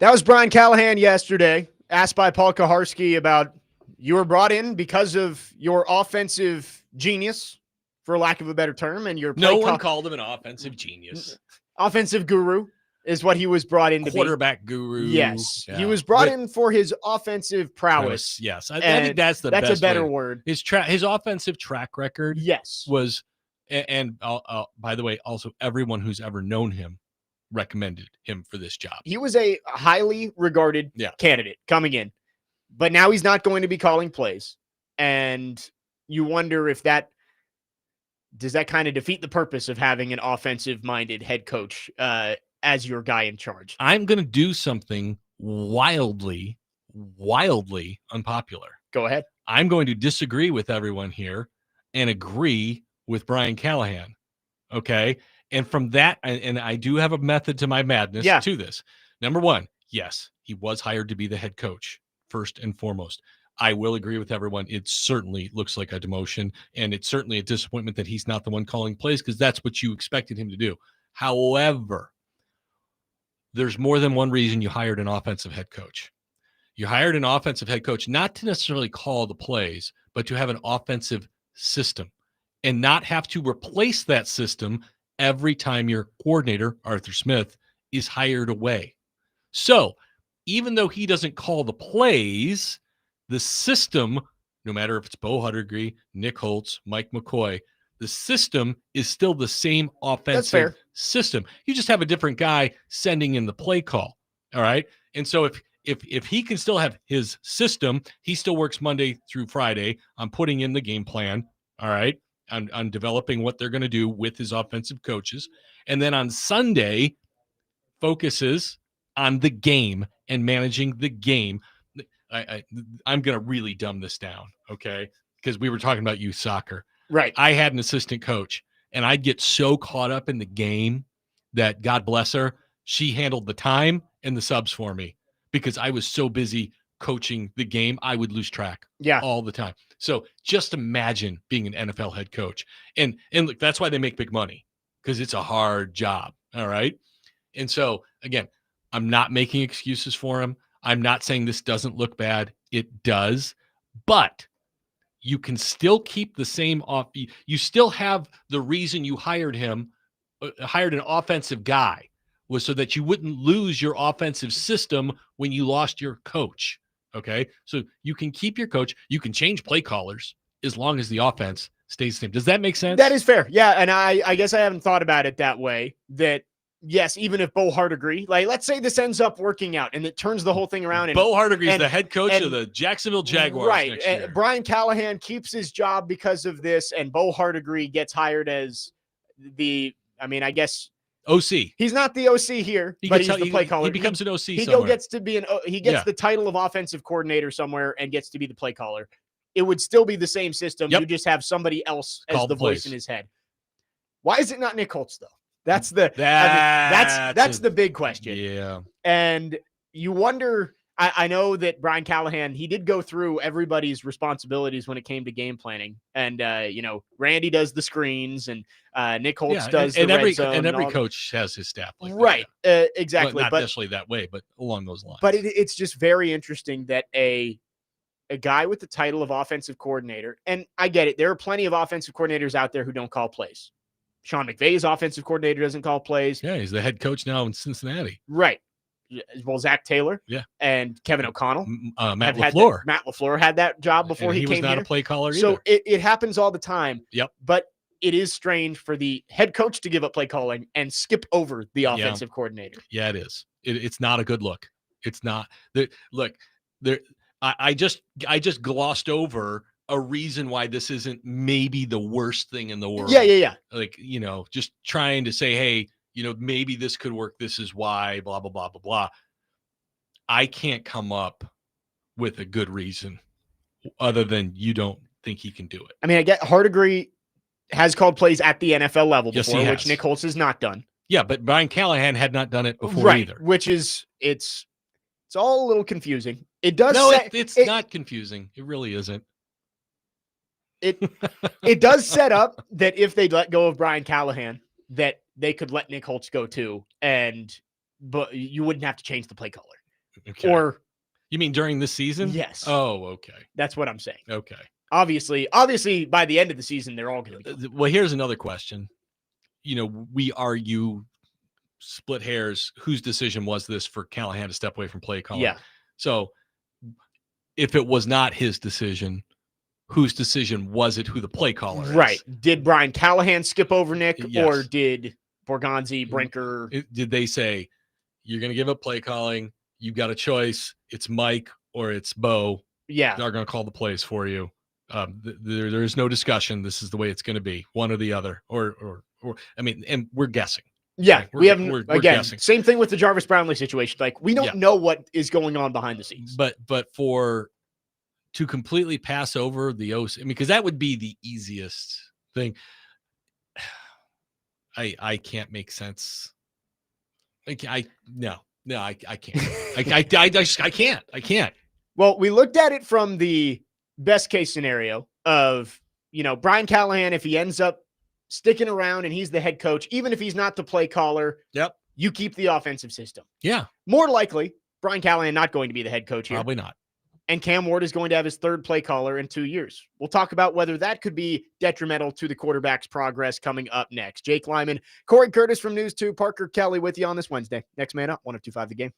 That was Brian Callahan yesterday, asked by Paul Kaharski about you were brought in because of your offensive genius, for lack of a better term, and your No one called him an offensive genius. Offensive guru is what he was brought in to be. Quarterback guru. Yes. Yeah. He was brought in for his offensive prowess. Yes. I think that's the best a better way. word. His offensive track record yes, was, and by the way, also everyone who's ever known him recommended him for this job. He was a highly regarded candidate coming in, but now he's not going to be calling plays. And you wonder if does that kind of defeat the purpose of having an offensive-minded head coach as your guy in charge? I'm going to do something wildly unpopular. Go ahead. I'm going to disagree with everyone here and agree with Brian Callahan. Okay. And from that, and I do have a method to my madness to this. Number one, yes, he was hired to be the head coach first and foremost. I will agree with everyone. It certainly looks like a demotion, and it's certainly a disappointment that he's not the one calling plays because that's what you expected him to do. However, there's more than one reason you hired an offensive head coach. You hired an offensive head coach not to necessarily call the plays, but to have an offensive system and not have to replace that system every time your coordinator, Arthur Smith, is hired away. So even though he doesn't call the plays, the system, no matter if it's Bo Huttergree, Nick Holtz, Mike McCoy, the system is still the same offensive system. You just have a different guy sending in the play call. All right. And so if he can still have his system, he still works Monday through Friday on putting in the game plan. All right. On developing what they're going to do with his offensive coaches. And then on Sunday focuses on the game and managing the game. I'm going to really dumb this down. Okay. Because we were talking about youth soccer. Right. I had an assistant coach and I'd get so caught up in the game that, God bless her, she handled the time and the subs for me because I was so busy coaching the game, I would lose track all the time. So just imagine being an NFL head coach. And look, that's why they make big money, because it's a hard job. All right. And so again, I'm not making excuses for him. I'm not saying this doesn't look bad. It does, but you can still keep the same off. You still have the reason you hired him, hired an offensive guy, was so that you wouldn't lose your offensive system when you lost your coach. Okay. So you can keep your coach. You can change play callers as long as the offense stays the same. Does that make sense? That is fair. Yeah. And I guess I haven't thought about it that way, that yes, even if Bo Huttergree, like, let's say this ends up working out and it turns the whole thing around. And Bo Huttergree is the head coach of the Jacksonville Jaguars. Right. Next year. And Brian Callahan keeps his job because of this, and Bo Huttergree gets hired as I guess OC. He's not the OC here, but he's the play caller. He becomes an OC He somewhere. gets to be he gets the title of offensive coordinator somewhere and gets to be the play caller. It would still be the same system. You just have somebody else as the voice in his head. Why is it not Nick Holtz though? That's the that's the big question. Yeah. And you wonder, I know that Brian Callahan, he did go through everybody's responsibilities when it came to game planning. And Randy does the screens and Nick Holtz does the red zone. And every coach has his staff like right. that. Exactly. Well, not necessarily that way, but along those lines. But it's just very interesting that a guy with the title of offensive coordinator, and I get it, there are plenty of offensive coordinators out there who don't call plays. Sean McVay's offensive coordinator doesn't call plays. Yeah, he's the head coach now in Cincinnati. Right. Well, Zach Taylor. Yeah. And Kevin O'Connell. Matt LaFleur. Matt LaFleur had that job before he came here. He was not a play caller either. So it happens all the time. Yep. But it is strange for the head coach to give up play calling and skip over the offensive coordinator. Yeah, it is. It's not a good look. It's not. I just glossed over a reason why this isn't maybe the worst thing in the world. Yeah. Like, just trying to say, hey, maybe this could work. This is why, blah, blah, blah, blah, blah. I can't come up with a good reason other than you don't think he can do it. I mean, I get Huttergree has called plays at the NFL level Yes, before, which Nick Holtz has not done. Yeah, but Brian Callahan had not done it before either. Which is, it's all a little confusing. It does. No, it's not confusing. It really isn't. It does set up that if they let go of Brian Callahan, that they could let Nick Holtz go too, but you wouldn't have to change the play caller. Okay. Or you mean during the season? Yes. Oh, okay. That's what I'm saying. Okay. Obviously, by the end of the season, they're all going to be. Well, here's another question. We argue split hairs. Whose decision was this for Callahan to step away from play calling? Yeah. So if it was not his decision, whose decision was it? Who the play caller is? Right. Did Brian Callahan skip over Nick, Yes. or did Borgonzi, Brinker? Did they say you're going to give up play calling? You've got a choice. It's Mike or it's Bo. Yeah. They're going to call the plays for you. There's no discussion. This is the way it's going to be, one or the other, or I mean, and we're guessing. Yeah, Right? we haven't. We're Again, guessing. same thing with the Jarvis Brownlee situation. Like, we don't know what is going on behind the scenes. But to completely pass over the OC, I mean, because that would be the easiest thing. I can't make sense. I can't. I can't. Well, we looked at it from the best case scenario of, Brian Callahan, if he ends up sticking around and he's the head coach, even if he's not the play caller, Yep. You keep the offensive system. Yeah. More likely, Brian Callahan not going to be the head coach here. Probably not. And Cam Ward is going to have his third play caller in 2 years. We'll talk about whether that could be detrimental to the quarterback's progress coming up next. Jake Lyman, Cory Curtis from News 2, Parker Kelly with you on this Wednesday. Next man up, 102.5 The Game.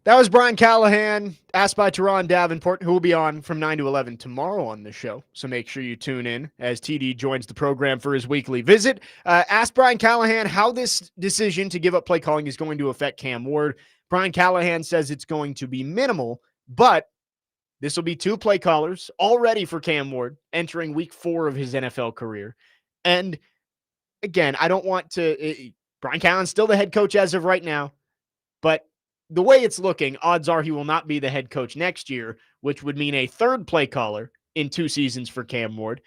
That was Brian Callahan, asked by Teron Davenport, who will be on from 9 to 11 tomorrow on the show. So make sure you tune in as TD joins the program for his weekly visit. Ask Brian Callahan how this decision to give up play calling is going to affect Cam Ward. Brian Callahan says it's going to be minimal, but this will be 2 play callers already for Cam Ward entering week 4 of his NFL career. And again, I don't want to Brian Callahan's still the head coach as of right now, but the way it's looking, odds are he will not be the head coach next year, which would mean a 3rd play caller in 2 seasons for Cam Ward.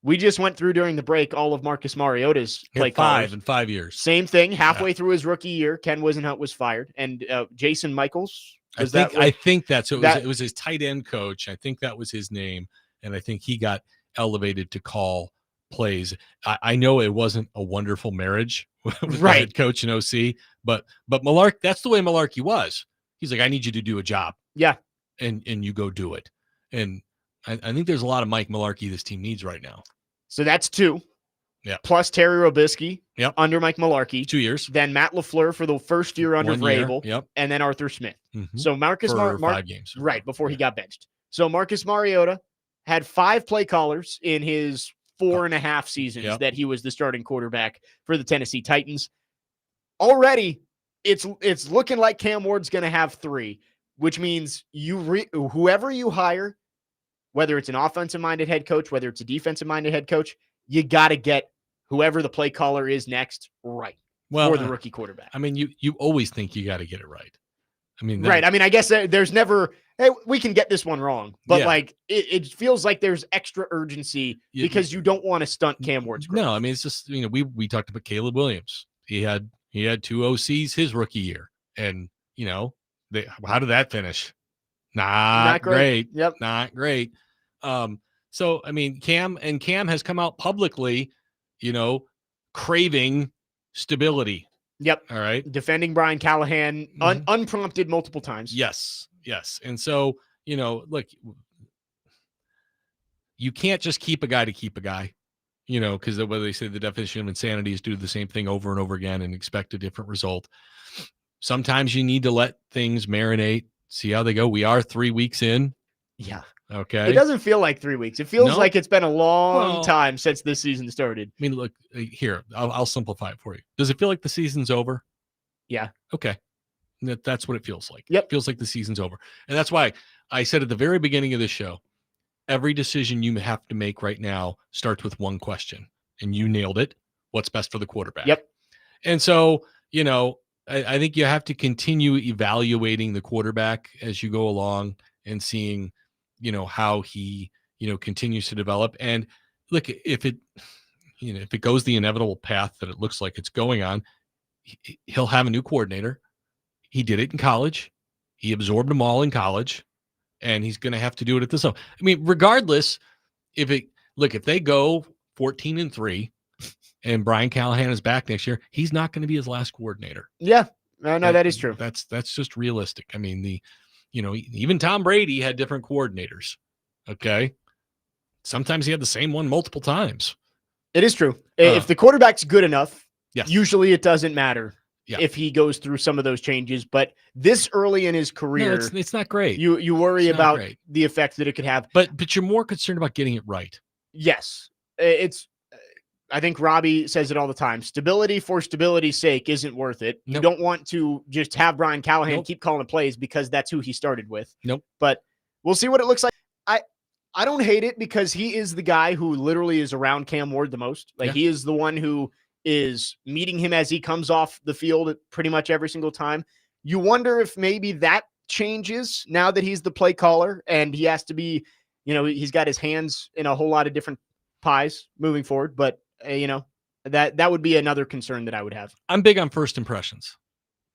We just went through during the break all of Marcus Mariota's play callers. 5 in 5 years. Same thing. Halfway through his rookie year, Ken Wisenhunt was fired, and Jason Michaels. I think that's it was his tight end coach. I think that was his name, and I think he got elevated to call plays. I know it wasn't a wonderful marriage with the head coach and OC, but Malarkey, that's the way Malarkey was. He's like, I need you to do a job. Yeah. And you go do it. And I think there's a lot of Mike Malarkey this team needs right now. So that's 2. Yeah. Plus Terry Robisky. Yep. Under Mike Malarkey. 2 years. Then Matt LaFleur for the first year under Vrabel. Yep. And then Arthur Smith. Mm-hmm. So Marcus for 5 games. Right, before he got benched. So Marcus Mariota had 5 play callers in his 4.5 seasons that he was the starting quarterback for the Tennessee Titans. Already, it's looking like Cam Ward's going to have 3, which means whoever you hire, whether it's an offensive-minded head coach, whether it's a defensive-minded head coach, you got to get whoever the play caller is next right for the rookie quarterback. I mean, you always think you got to get it right. I mean, right. I mean, I guess there's never, hey, we can get this one wrong, but like it feels like there's extra urgency because you don't want to stunt Cam Ward's growth. No, I mean, it's just, we talked about Caleb Williams. He had 2 OCs his rookie year, and how did that finish? Not great. Yep. Not great. So I mean, Cam has come out publicly, craving stability. Yep. All right. Defending Brian Callahan unprompted multiple times. Yes. And so, look, you can't just keep a guy to keep a guy, because whether they say the definition of insanity is do the same thing over and over again and expect a different result. Sometimes you need to let things marinate, see how they go. We are 3 weeks in. Yeah. Okay. It doesn't feel like 3 weeks. It feels like it's been a long time since this season started. I mean, look here, I'll simplify it for you. Does it feel like the season's over? Yeah. Okay. That's what it feels like. Yep. It feels like the season's over. And that's why I said at the very beginning of this show, every decision you have to make right now starts with one question, and you nailed it. What's best for the quarterback? Yep. And so, I think you have to continue evaluating the quarterback as you go along and seeing, how he, continues to develop. And look, if it goes the inevitable path that it looks like it's going on, he'll have a new coordinator. He did it in college. He absorbed them all in college, and he's going to have to do it at this level. I mean, regardless, if they go 14-3 and Brian Callahan is back next year, he's not going to be his last coordinator. Yeah. No, that is true. That's just realistic. I mean, even Tom Brady had different coordinators. Okay. Sometimes he had the same one multiple times. It is true. If the quarterback's good enough, yes. Usually it doesn't matter if he goes through some of those changes. But this early in his career, it's not great. You worry about the effect that it could have. But you're more concerned about getting it right. Yes. I think Robbie says it all the time. Stability for stability's sake isn't worth it. Nope. You don't want to just have Brian Callahan keep calling plays because that's who he started with. Nope. But we'll see what it looks like. I don't hate it because he is the guy who literally is around Cam Ward the most. He is the one who is meeting him as he comes off the field pretty much every single time. You wonder if maybe that changes now that he's the play caller and he has to be, he's got his hands in a whole lot of different pies moving forward. But, that would be another concern that I would have. I'm big on first impressions.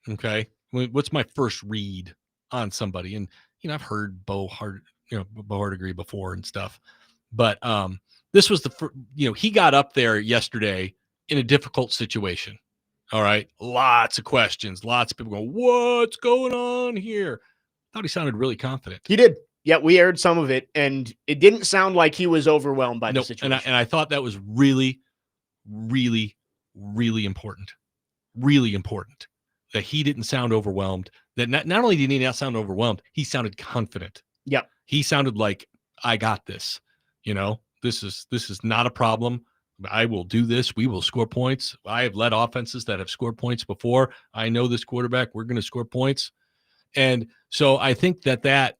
Okay. What's my first read on somebody? And, I've heard Bo Hardigree before and stuff, but this was he got up there yesterday in a difficult situation. All right. Lots of questions, lots of people going, what's going on here? I thought he sounded really confident. He did. Yeah, we aired some of it, and it didn't sound like he was overwhelmed by the situation. And I thought that was really, really, really important. Really important that he didn't sound overwhelmed, that not only did he not sound overwhelmed, he sounded confident. Yep. He sounded like, I got this. This is not a problem. I will do this. We will score points. I have led offenses that have scored points before. I know this quarterback. We're going to score points. And so I think that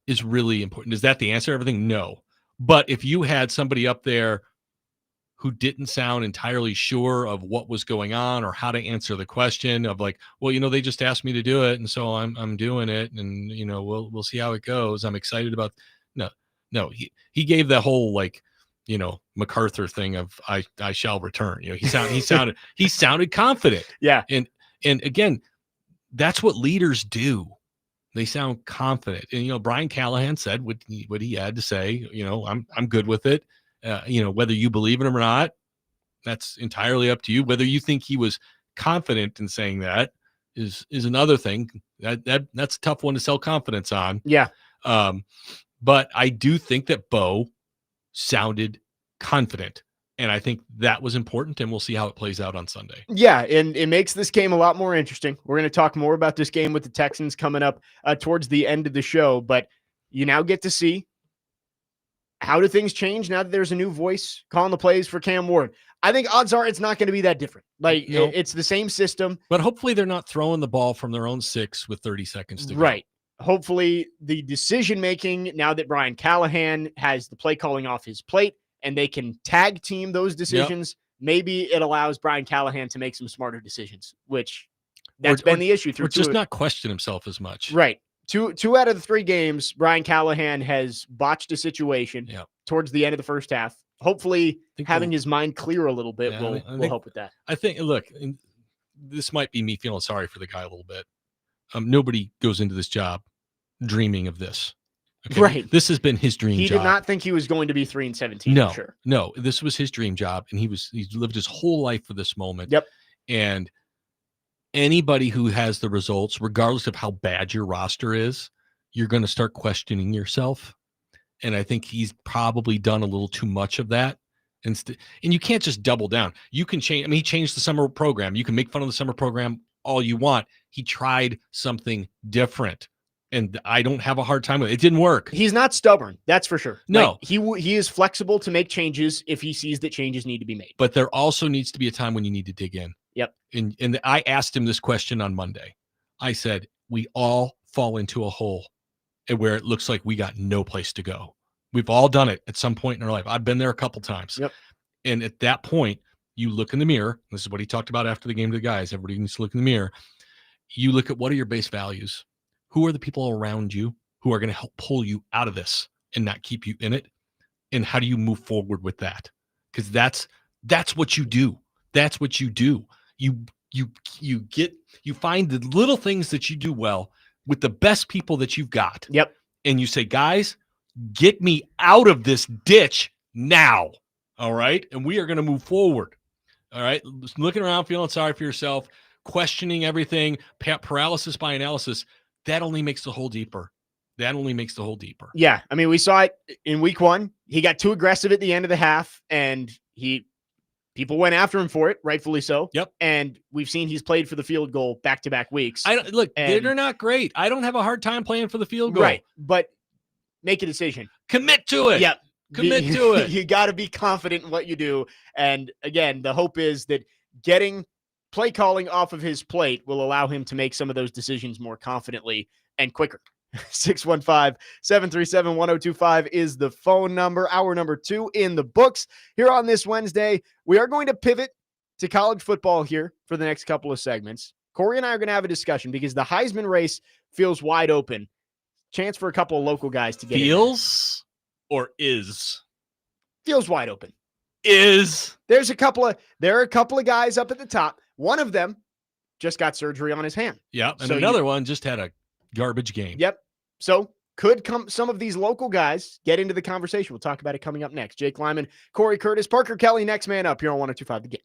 is really important. Is that the answer to everything? No. But if you had somebody up there who didn't sound entirely sure of what was going on or how to answer the question of like, well, they just asked me to do it, and so I'm doing it, and we'll see how it goes. I'm excited about. No, he gave that whole like, MacArthur thing of I shall return. He sounded confident. Yeah. And again, that's what leaders do. They sound confident. And Brian Callahan said what he had to say. I'm good with it. Whether you believe in him or not, that's entirely up to you. Whether you think he was confident in saying that is another thing. That's a tough one to sell confidence on. Yeah. But I do think that Bo sounded confident, and I think that was important, and we'll see how it plays out on Sunday. Yeah, and it makes this game a lot more interesting. We're going to talk more about this game with the Texans coming up towards the end of the show, but you now get to see how do things change now that there's a new voice calling the plays for Cam Ward. I think odds are it's not going to be that different. It's the same system. But hopefully they're not throwing the ball from their own 6 with 30 seconds to go. Right. Hopefully the decision-making, now that Brian Callahan has the play calling off his plate and they can tag team those decisions, maybe it allows Brian Callahan to make some smarter decisions, which that's been the issue through. Or just not question himself as much. Right. Two out of the 3 games, Brian Callahan has botched a situation towards the end of the first half. Hopefully having his mind clear a little bit will help with that. I think, look, this might be me feeling sorry for the guy a little bit. Nobody goes into this job dreaming of this. Okay? Right. This has been his dream job. He did not think he was going to be 3-17. No, sure. No, this was his dream job, and he's lived his whole life for this moment. Yep. And anybody who has the results, regardless of how bad your roster is, you're going to start questioning yourself. And I think he's probably done a little too much of that. And you can't just double down. You can change. He changed the summer program. You can make fun of the summer program all you want. He tried something different, and I don't have a hard time with it. It didn't work. He's not stubborn. That's for sure. No, he is flexible to make changes if he sees that changes need to be made. But there also needs to be a time when you need to dig in. Yep. And I asked him this question on Monday. I said, we all fall into a hole where it looks like we got no place to go. We've all done it at some point in our life. I've been there a couple times. Yep. And at that point, you look in the mirror. This is what he talked about after the game to the guys. Everybody needs to look in the mirror. You look at what are your base values? Who are the people around you who are going to help pull you out of this and not keep you in it? And how do you move forward with that? Because that's what you do. That's what you do. You find the little things that you do well with the best people that you've got. Yep. And you say, guys, get me out of this ditch now. All right. And we are going to move forward. All right. Looking around, feeling sorry for yourself, questioning everything, paralysis by analysis. That only makes the hole deeper. Yeah. I mean, we saw it in week 1. He got too aggressive at the end of the half, and people went after him for it, rightfully so. Yep. And we've seen he's played for the field goal back-to-back weeks. They're not great. I don't have a hard time playing for the field goal. Right. But make a decision. Commit to it. Yep. Commit to it. You got to be confident in what you do. And again, the hope is that getting play calling off of his plate will allow him to make some of those decisions more confidently and quicker. 615-737-1025 is the phone number. Hour number 2 in the books. Here on this Wednesday, we are going to pivot to college football here for the next couple of segments. Cory and I are going to have a discussion because the Heisman race feels wide open. Chance for a couple of local guys to get feels or is? Feels wide open. Is. There are a couple of guys up at the top. One of them just got surgery on his hand. Yeah, and another one just had a garbage game. Yep. So could some of these local guys get into the conversation? We'll talk about it coming up next. Jake Lyman, Cory Curtis, Parker Kelly, next man up here on 102.5 The Game.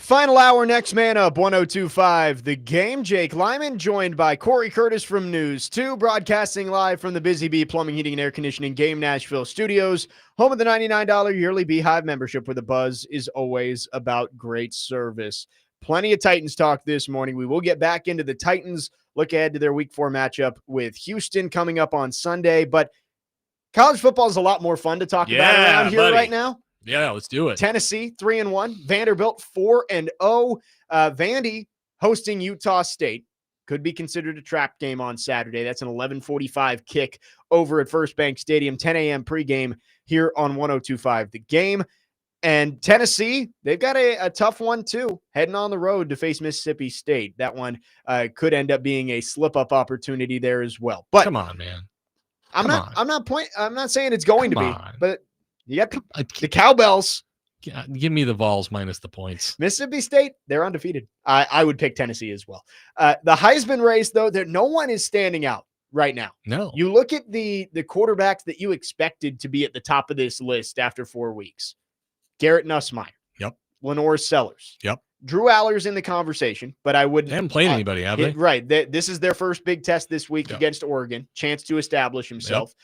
Final hour, next man up, 102.5 The Game. Jake Lyman, joined by Cory Curtis from News 2, broadcasting live from the Busy Bee Plumbing, Heating, and Air Conditioning Game Nashville studios, home of the $99 yearly Beehive membership, where the buzz is always about great service. Plenty of Titans talk this morning. We will get back into the Titans, look ahead to their Week 4 matchup with Houston coming up on Sunday, but college football is a lot more fun to talk about around here right now. Yeah, let's do it. Tennessee 3-1, Vanderbilt 4-0. Vandy hosting Utah State could be considered a trap game on Saturday. That's an 11:45 kick over at First Bank Stadium, 10 a.m. pregame here on 102.5 The Game. And Tennessee, they've got a tough one too, heading on the road to face Mississippi State. That one could end up being a slip-up opportunity there as well. But come on, man. I'm not saying it's going to be, but you got the Cowbells. Give me the Vols minus the points. Mississippi State, they're undefeated. I would pick Tennessee as well. The Heisman race, though, no one is standing out right now. No. You look at the quarterbacks that you expected to be at the top of this list after 4 weeks. Garrett Nussmeier. Yep. Lenore Sellers. Yep. Drew Aller's in the conversation, but I wouldn't. They haven't played anybody, have they? Right. This is their first big test this week against Oregon. Chance to establish himself.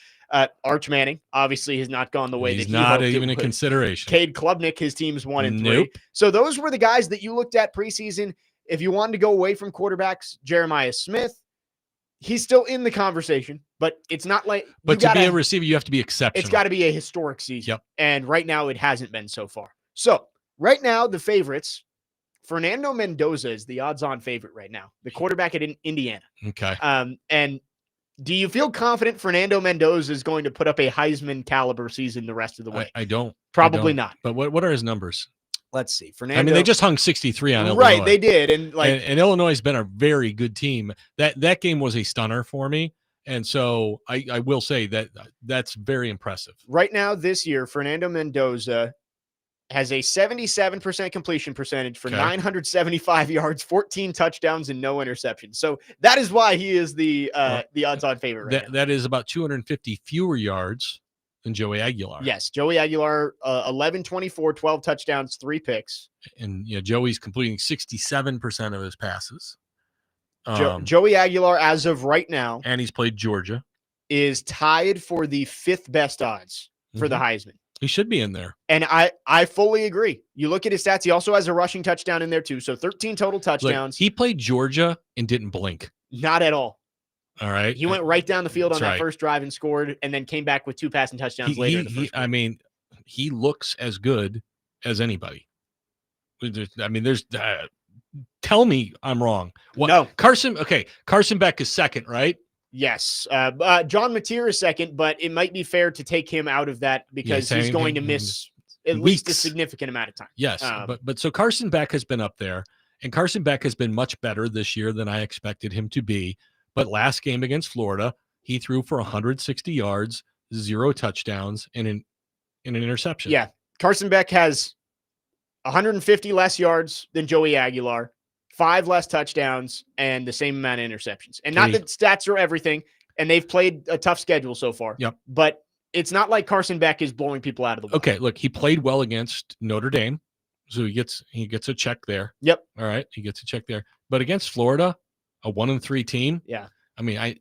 Arch Manning obviously has not gone the way that he hoped. He's not even a consideration. Cade Klubnik, his team's 1-3. So those were the guys that you looked at preseason. If you wanted to go away from quarterbacks, Jeremiah Smith, he's still in the conversation, but it's not like. But to be a receiver, you have to be exceptional. It's got to be a historic season. Yep. And right now, it hasn't been so far. So right now, the favorites. Fernando Mendoza is the odds-on favorite right now, the quarterback at Indiana. Okay. And do you feel confident Fernando Mendoza is going to put up a Heisman caliber season the rest of the way? I don't. Probably not. But what are his numbers? Let's see. Fernando. I mean, they just hung 63 on Illinois. Right, they did, and Illinois has been a very good team. That game was a stunner for me, and so I will say that's very impressive. Right now, this year, Fernando Mendoza has a 77% completion percentage for 975 yards, 14 touchdowns, and no interceptions. So that is why he is the odds-on favorite right now. That is about 250 fewer yards than Joey Aguilar. Yes, Joey Aguilar, 11-24, 12 touchdowns, 3 picks. And Joey's completing 67% of his passes. Joey Aguilar, as of right now, and he's played Georgia, is tied for the 5th best odds for the Heisman. He should be in there. And I fully agree. You look at his stats, he also has a rushing touchdown in there too. So 13 total touchdowns. Look, he played Georgia and didn't blink. Not at all. All right. He went right down the field on that first drive and scored, and then came back with 2 passing touchdowns later in the first quarter. I mean, he looks as good as anybody. There's tell me I'm wrong. No. Carson Beck is second, right? Yes. John Mateer is second, but it might be fair to take him out of that because he's going to miss at least a significant amount of time. Yes. But so Carson Beck has been up there, and Carson Beck has been much better this year than I expected him to be. But last game against Florida, he threw for 160 yards, 0 touchdowns, and an interception. Yeah. Carson Beck has 150 less yards than Joey Aguilar, 5 less touchdowns, and the same amount of interceptions. And not that stats are everything, and they've played a tough schedule so far. Yep. But it's not like Carson Beck is blowing people out of the water. Okay, look, he played well against Notre Dame, so he gets a check there. Yep. All right, he gets a check there. But against Florida, a 1-3 team. Yeah. I mean,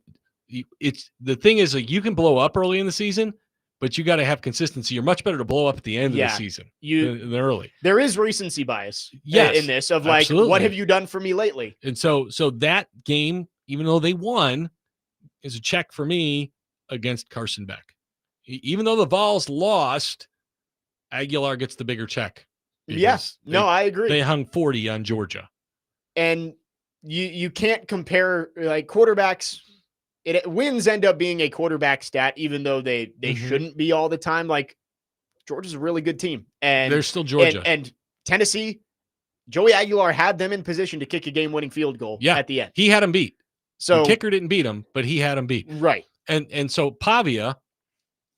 it's the thing is, like, you can blow up early in the season, but you got to have consistency. You're much better to blow up at the end of the season than early. There is recency bias in this of like, absolutely. What have you done for me lately? And so that game, even though they won, is a check for me against Carson Beck. Even though the Vols lost, Aguilar gets the bigger check. Yes. No, I agree. They hung 40 on Georgia. And you can't compare like quarterbacks. Wins end up being a quarterback stat, even though they shouldn't be all the time. Like Georgia's a really good team, and they're still Georgia. And Tennessee, Joey Aguilar had them in position to kick a game-winning field goal at the end. He had him beat. So the kicker didn't beat him, but he had him beat. Right. And so Pavia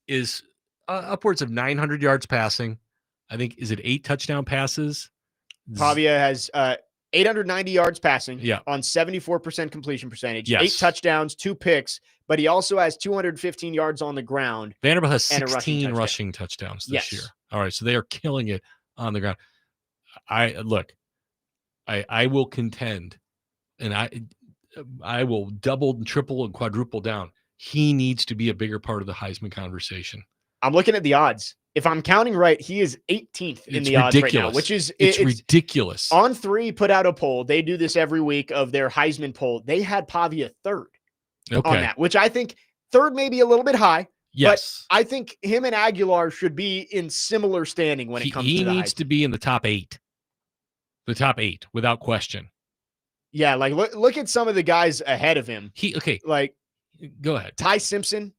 is upwards of 900 yards passing. I think, is it 8 touchdown passes? Pavia has 890 yards passing on 74% completion percentage, 8 touchdowns, 2 picks, but he also has 215 yards on the ground. Vanderbilt has 16 rushing touchdowns this year. All right, so they are killing it on the ground. I will contend, and I will double and triple and quadruple down. He needs to be a bigger part of the Heisman conversation. I'm looking at the odds. If I'm counting right, he is 18th in the odds right now, which is it's ridiculous. On3 put out a poll. They do this every week of their Heisman poll. They had Pavia third on that, which I think third may be a little bit high. Yes. But I think him and Aguilar should be in similar standing when it comes to the Heisman. He needs to be in the top 8. The top 8, without question. Yeah, like look at some of the guys ahead of him. Like go ahead. Ty Simpson.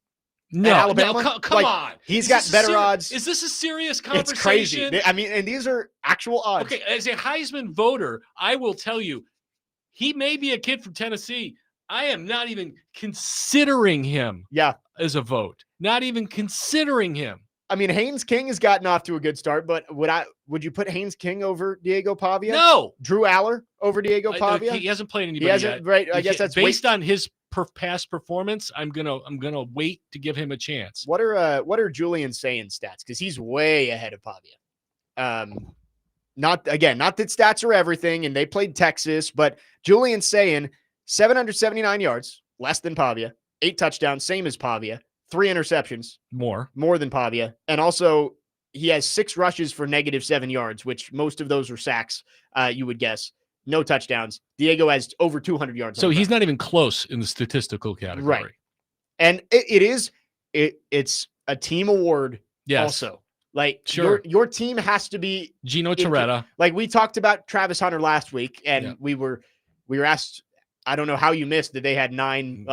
No, Alabama. No, come on. He's got better odds. Is this a serious conversation? It's crazy. I mean, and these are actual odds. Okay, as a Heisman voter, I will tell you, he may be a kid from Tennessee. I am not even considering him as a vote. Not even considering him. I mean, Haynes King has gotten off to a good start, but would you put Haynes King over Diego Pavia? No. Drew Aller over Diego Pavia? He hasn't played anybody yet. Right. I guess that's based on his past performance. I'm gonna wait to give him a chance. What are Julian Sayin's stats? Because he's way ahead of Pavia. Not that stats are everything, and they played Texas, but Julian Sayin, 779 yards, less than Pavia, 8 touchdowns, same as Pavia. 3 interceptions. More than Pavia. And also, he has 6 rushes for -7 yards, which most of those are sacks, you would guess. No touchdowns. Diego has over 200 yards. So he's not even close in the statistical category. Right. And it's a team award also. Like, sure. Your team has to be Gino Torretta. Like, we talked about Travis Hunter last week, and we were asked, I don't know how you missed that they had 9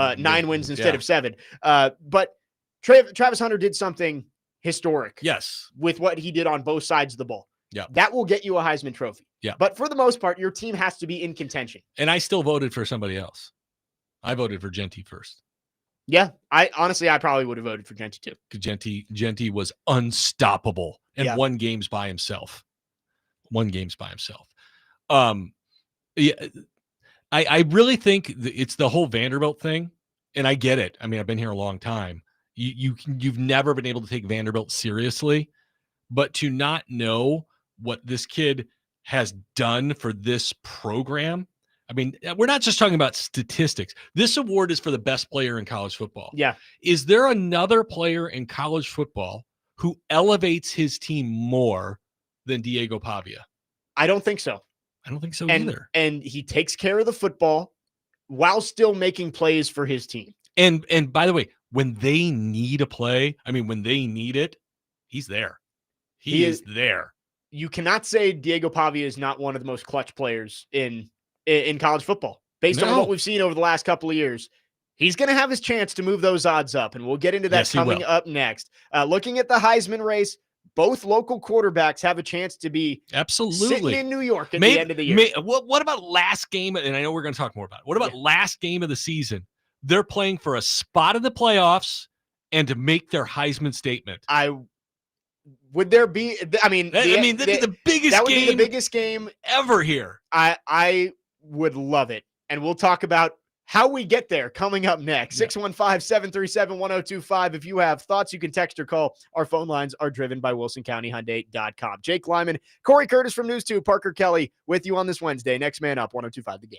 wins instead of 7. But Travis Hunter did something historic. Yes. With what he did on both sides of the ball. Yeah. That will get you a Heisman Trophy. Yeah. But for the most part, your team has to be in contention. And I still voted for somebody else. I voted for Genty first. Yeah. I probably would have voted for Genty too. Because Genty was unstoppable and won games by himself. I really think it's the whole Vanderbilt thing. And I get it. I mean, I've been here a long time. You've never been able to take Vanderbilt seriously, but to not know what this kid has done for this program. I mean, we're not just talking about statistics. This award is for the best player in college football. Yeah. Is there another player in college football who elevates his team more than Diego Pavia? I don't think so. I don't think so either. And he takes care of the football while still making plays for his team. And by the way, when they need a play, when they need it, he's there. He is there. You cannot say Diego Pavia is not one of the most clutch players in college football. Based on what we've seen over the last couple of years, he's going to have his chance to move those odds up, and we'll get into that coming up next. Looking at the Heisman race, both local quarterbacks have a chance to be sitting in New York at the end of the year. What about last game? And I know we're going to talk more about it. What about last game of the season? They're playing for a spot in the playoffs and to make their Heisman statement. Would there be? I mean, that would be the biggest. That would game be the biggest game ever here. I would love it, and we'll talk about how we get there coming up next. 615-737-1025. If you have thoughts, you can text or call. Our phone lines are driven by WilsonCountyHyundai.com. Jake Lyman, Cory Curtis from News 2, Parker Kelly with you on this Wednesday. Next man up, 1025 The Game.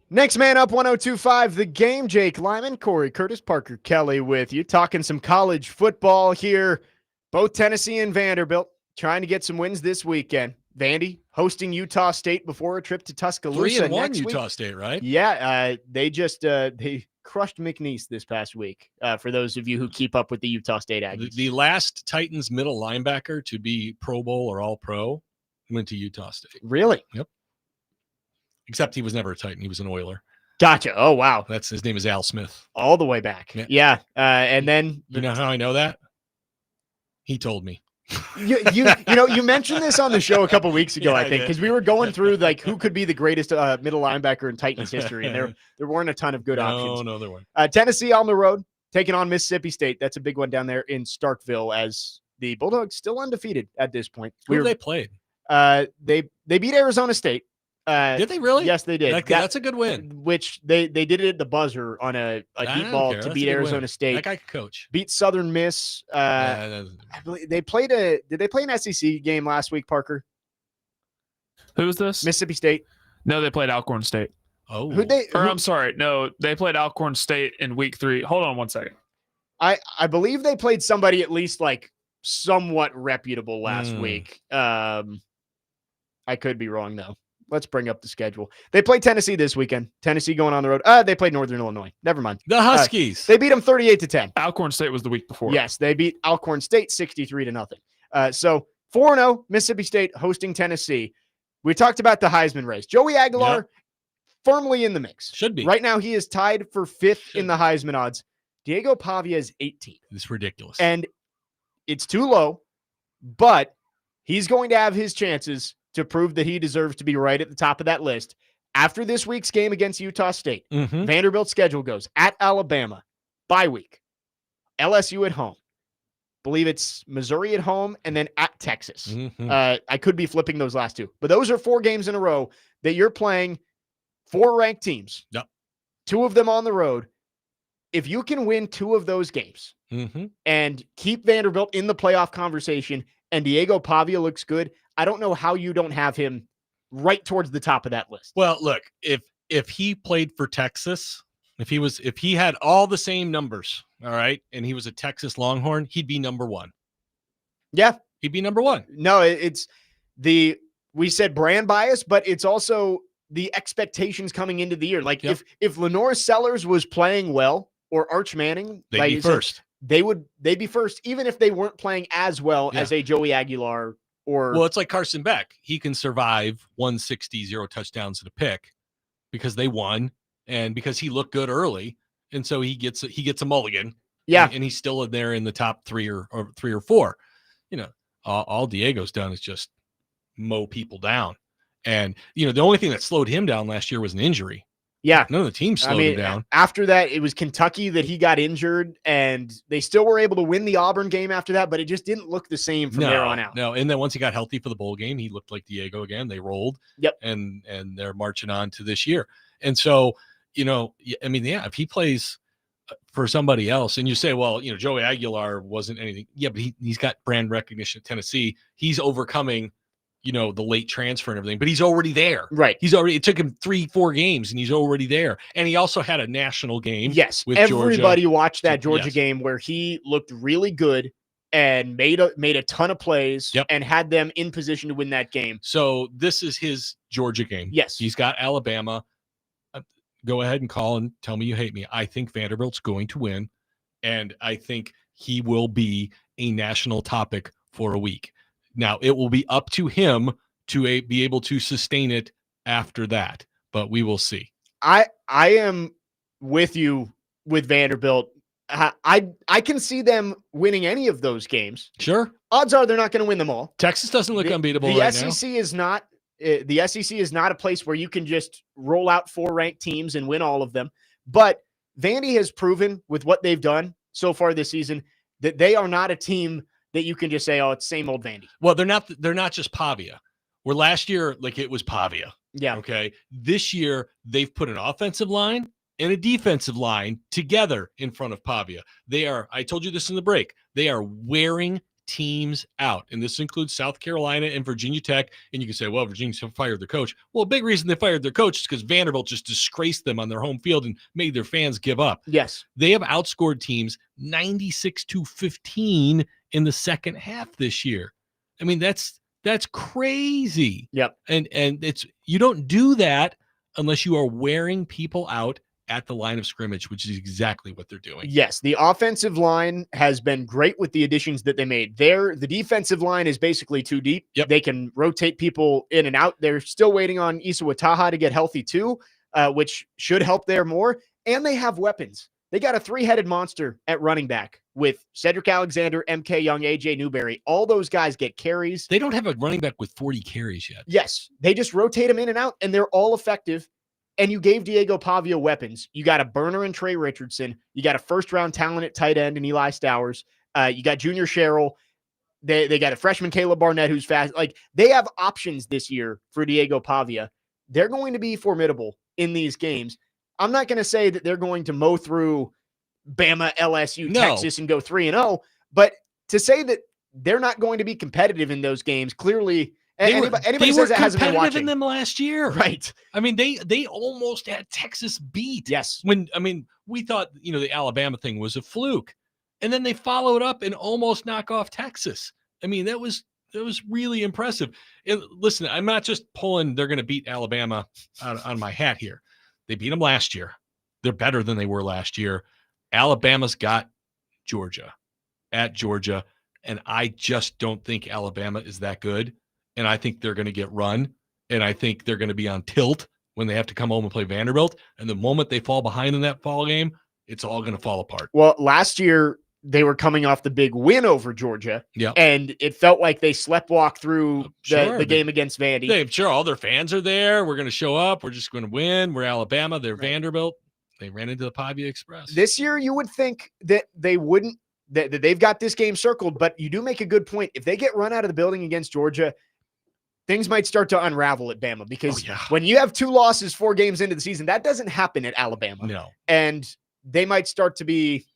Next man up, 102.5 The Game. Jake Lyman, Cory Curtis, Parker Kelly with you. Talking some college football here. Both Tennessee and Vanderbilt trying to get some wins this weekend. Vandy hosting Utah State before a trip to Tuscaloosa 3-1 next Utah week. State, right? Yeah, they crushed McNeese this past week. For those of you who keep up with the Utah State Aggies. The last Titans middle linebacker to be Pro Bowl or All Pro went to Utah State. Really? Yep. Except he was never a Titan. He was an Oiler. Gotcha. Oh, wow. That's his name is Al Smith. All the way back. Yeah. And then you know how I know that? He told me. You mentioned this on the show a couple weeks ago, Yeah, I think, because we were going through like who could be the greatest middle linebacker in Titans history, and there weren't a ton of good options. No, there weren't. Tennessee on the road, taking on Mississippi State. That's a big one down there in Starkville, as the Bulldogs still undefeated at this point. Who they played? They beat Arizona State. Did they really? Yes, they did. That's a good win. Which they did it at the buzzer on a deep ball to beat Arizona State. That guy could coach. Beat Southern Miss. I believe they played did they play an SEC game last week, Parker? Who was this? Mississippi State. No, they played Alcorn State. Oh. I'm sorry. No, they played Alcorn State in week 3. Hold on one second. I believe they played somebody at least like somewhat reputable last week. I could be wrong though. Let's bring up the schedule. They played Tennessee this weekend. Tennessee going on the road. They played Northern Illinois. Never mind. The Huskies. They beat them 38-10. Alcorn State was the week before. Yes, they beat Alcorn State 63-0. So 4-0, Mississippi State hosting Tennessee. We talked about the Heisman race. Joey Aguilar firmly in the mix. Should be. Right now, he is tied for 5th in the Heisman odds. Diego Pavia is 18th. It's ridiculous. And it's too low, but he's going to have his chances to prove that he deserves to be right at the top of that list. After this week's game against Utah State, Vanderbilt's schedule goes at Alabama, bye week, LSU at home, believe it's Missouri at home, and then at Texas. I could be flipping those last two, but those are 4 games in a row that you're playing 4 ranked teams, 2 of them on the road. If you can win 2 of those games and keep Vanderbilt in the playoff conversation and Diego Pavia looks good, I don't know how you don't have him right towards the top of that list. Well, look, if he played for Texas, if he had all the same numbers, all right, and he was a Texas Longhorn, he'd be number 1. Yeah. He'd be number 1. No, we said brand bias, but it's also the expectations coming into the year. Like if Lenore Sellers was playing well or Arch Manning, they'd be first. They'd be first, even if they weren't playing as well as a Joey Aguilar. Well, it's like Carson Beck. He can survive 160, 0 touchdowns at a pick because they won and because he looked good early. And so he gets a mulligan. Yeah. And he's still in there in the top 3 or 3 or 4. You know, all Diego's done is just mow people down. And, you know, the only thing that slowed him down last year was an injury. Yeah. None of the teams slowed him down. After that, it was Kentucky that he got injured, and they still were able to win the Auburn game after that, but it just didn't look the same from there on out. No, and then once he got healthy for the bowl game, he looked like Diego again. They rolled. Yep. And they're marching on to this year. And so, you know, I mean, if he plays for somebody else, and you say, well, you know, Joey Aguilar wasn't anything. Yeah, but he's got brand recognition at Tennessee. He's overcoming, you know, the late transfer and everything, but he's already there. Right. It took him 3-4 games and he's already there. And he also had a national game. Yes. With everybody Georgia. Watched that Georgia game where he looked really good and made a ton of plays and had them in position to win that game. So this is his Georgia game. Yes. He's got Alabama. Go ahead and call and tell me you hate me. I think Vanderbilt's going to win. And I think he will be a national topic for a week. Now, it will be up to him to be able to sustain it after that, but we will see. I am with you with Vanderbilt. I can see them winning any of those games. Sure. Odds are they're not going to win them all. Texas doesn't look unbeatable right now. The SEC is not a place where you can just roll out 4 ranked teams and win all of them. But Vandy has proven with what they've done so far this season that they are not a team that you can just say, oh, it's same old Vandy. Well, they're not just Pavia. Where last year, like it was Pavia. Yeah. Okay. This year, they've put an offensive line and a defensive line together in front of Pavia. I told you this in the break, they are wearing teams out. And this includes South Carolina and Virginia Tech. And you can say, well, Virginia fired their coach. Well, a big reason they fired their coach is because Vanderbilt just disgraced them on their home field and made their fans give up. Yes. They have outscored teams 96-15 in the second half this year. I mean, that's crazy. Yep. And you don't do that unless you are wearing people out at the line of scrimmage, which is exactly what they're doing. Yes, the offensive line has been great with the additions that they made. The defensive line is basically too deep. Yep. They can rotate people in and out. They're still waiting on Issa Wataha to get healthy too, which should help there more. And they have weapons. They got a three-headed monster at running back with Cedric Alexander, MK Young, AJ Newberry. All those guys get carries. They don't have a running back with 40 carries yet. Yes, they just rotate them in and out, and they're all effective. And you gave Diego Pavia weapons. You got a burner in Trey Richardson. You got a first-round talent at tight end in Eli Stowers. You got Junior Sherrill. They got a freshman Caleb Barnett who's fast. Like, they have options this year for Diego Pavia. They're going to be formidable in these games. I'm not going to say that they're going to mow through Bama, LSU, Texas, and go 3-0. But to say that they're not going to be competitive in those games, clearly – Anybody says that hasn't been watching. In them last year, right? I mean, they almost had Texas beat. Yes. We thought the Alabama thing was a fluke, and then they followed up and almost knock off Texas. I mean, that was really impressive. And listen, I'm not just pulling they're going to beat Alabama on my hat here. They beat them last year. They're better than they were last year. Alabama's got Georgia at Georgia, and I just don't think Alabama is that good. And I think they're going to get run, and I think they're going to be on tilt when they have to come home and play Vanderbilt. And the moment they fall behind in that fall game, it's all going to fall apart. Well, last year they were coming off the big win over Georgia, and it felt like they sleptwalked through the game against Vandy. Sure, all their fans are there. We're going to show up. We're just going to win. We're Alabama. They're Vanderbilt. They ran into the Pavia Express. This year, you would think that they wouldn't. That they've got this game circled, but you do make a good point. If they get run out of the building against Georgia, things might start to unravel at Bama because when you have 2 losses 4 games into the season, that doesn't happen at Alabama. No. And they might start to be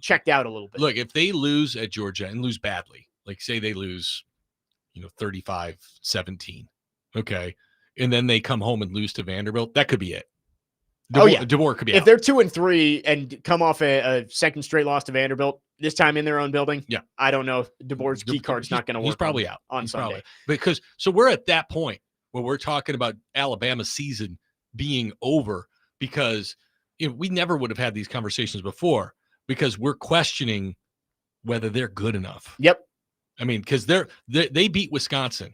checked out a little bit. Look, if they lose at Georgia and lose badly, like say they lose, 35-17, okay, and then they come home and lose to Vanderbilt, that could be it. DeBoer could be if out. they're 2-3 and come off a second straight loss to Vanderbilt, this time in their own building, I don't know. DeBoer's key card's not going to work. He's probably out on Sunday. So we're at that point where we're talking about Alabama's season being over because we never would have had these conversations before because we're questioning whether they're good enough. Yep. I mean, because they beat Wisconsin.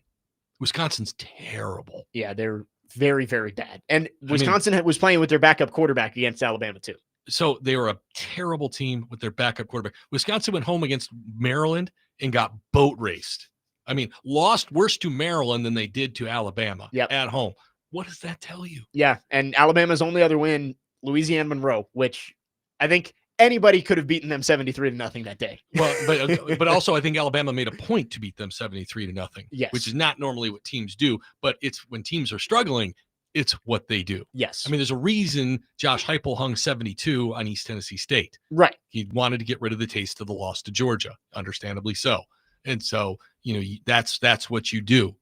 Wisconsin's terrible. Yeah, they're very, very bad. And Wisconsin was playing with their backup quarterback against Alabama too. So they were a terrible team with their backup quarterback. Wisconsin went home against Maryland and got boat raced. I mean, lost worse to Maryland than they did to Alabama at home. What does that tell you? Yeah, and Alabama's only other win, Louisiana Monroe, which I think anybody could have beaten them 73-0 that day. Well, but also I think Alabama made a point to beat them 73-0. Yes. Which is not normally what teams do, but it's when teams are struggling, it's what they do. Yes. I mean, there's a reason Josh Heupel hung 72 on East Tennessee State. Right. He wanted to get rid of the taste of the loss to Georgia, understandably so. And so, that's what you do.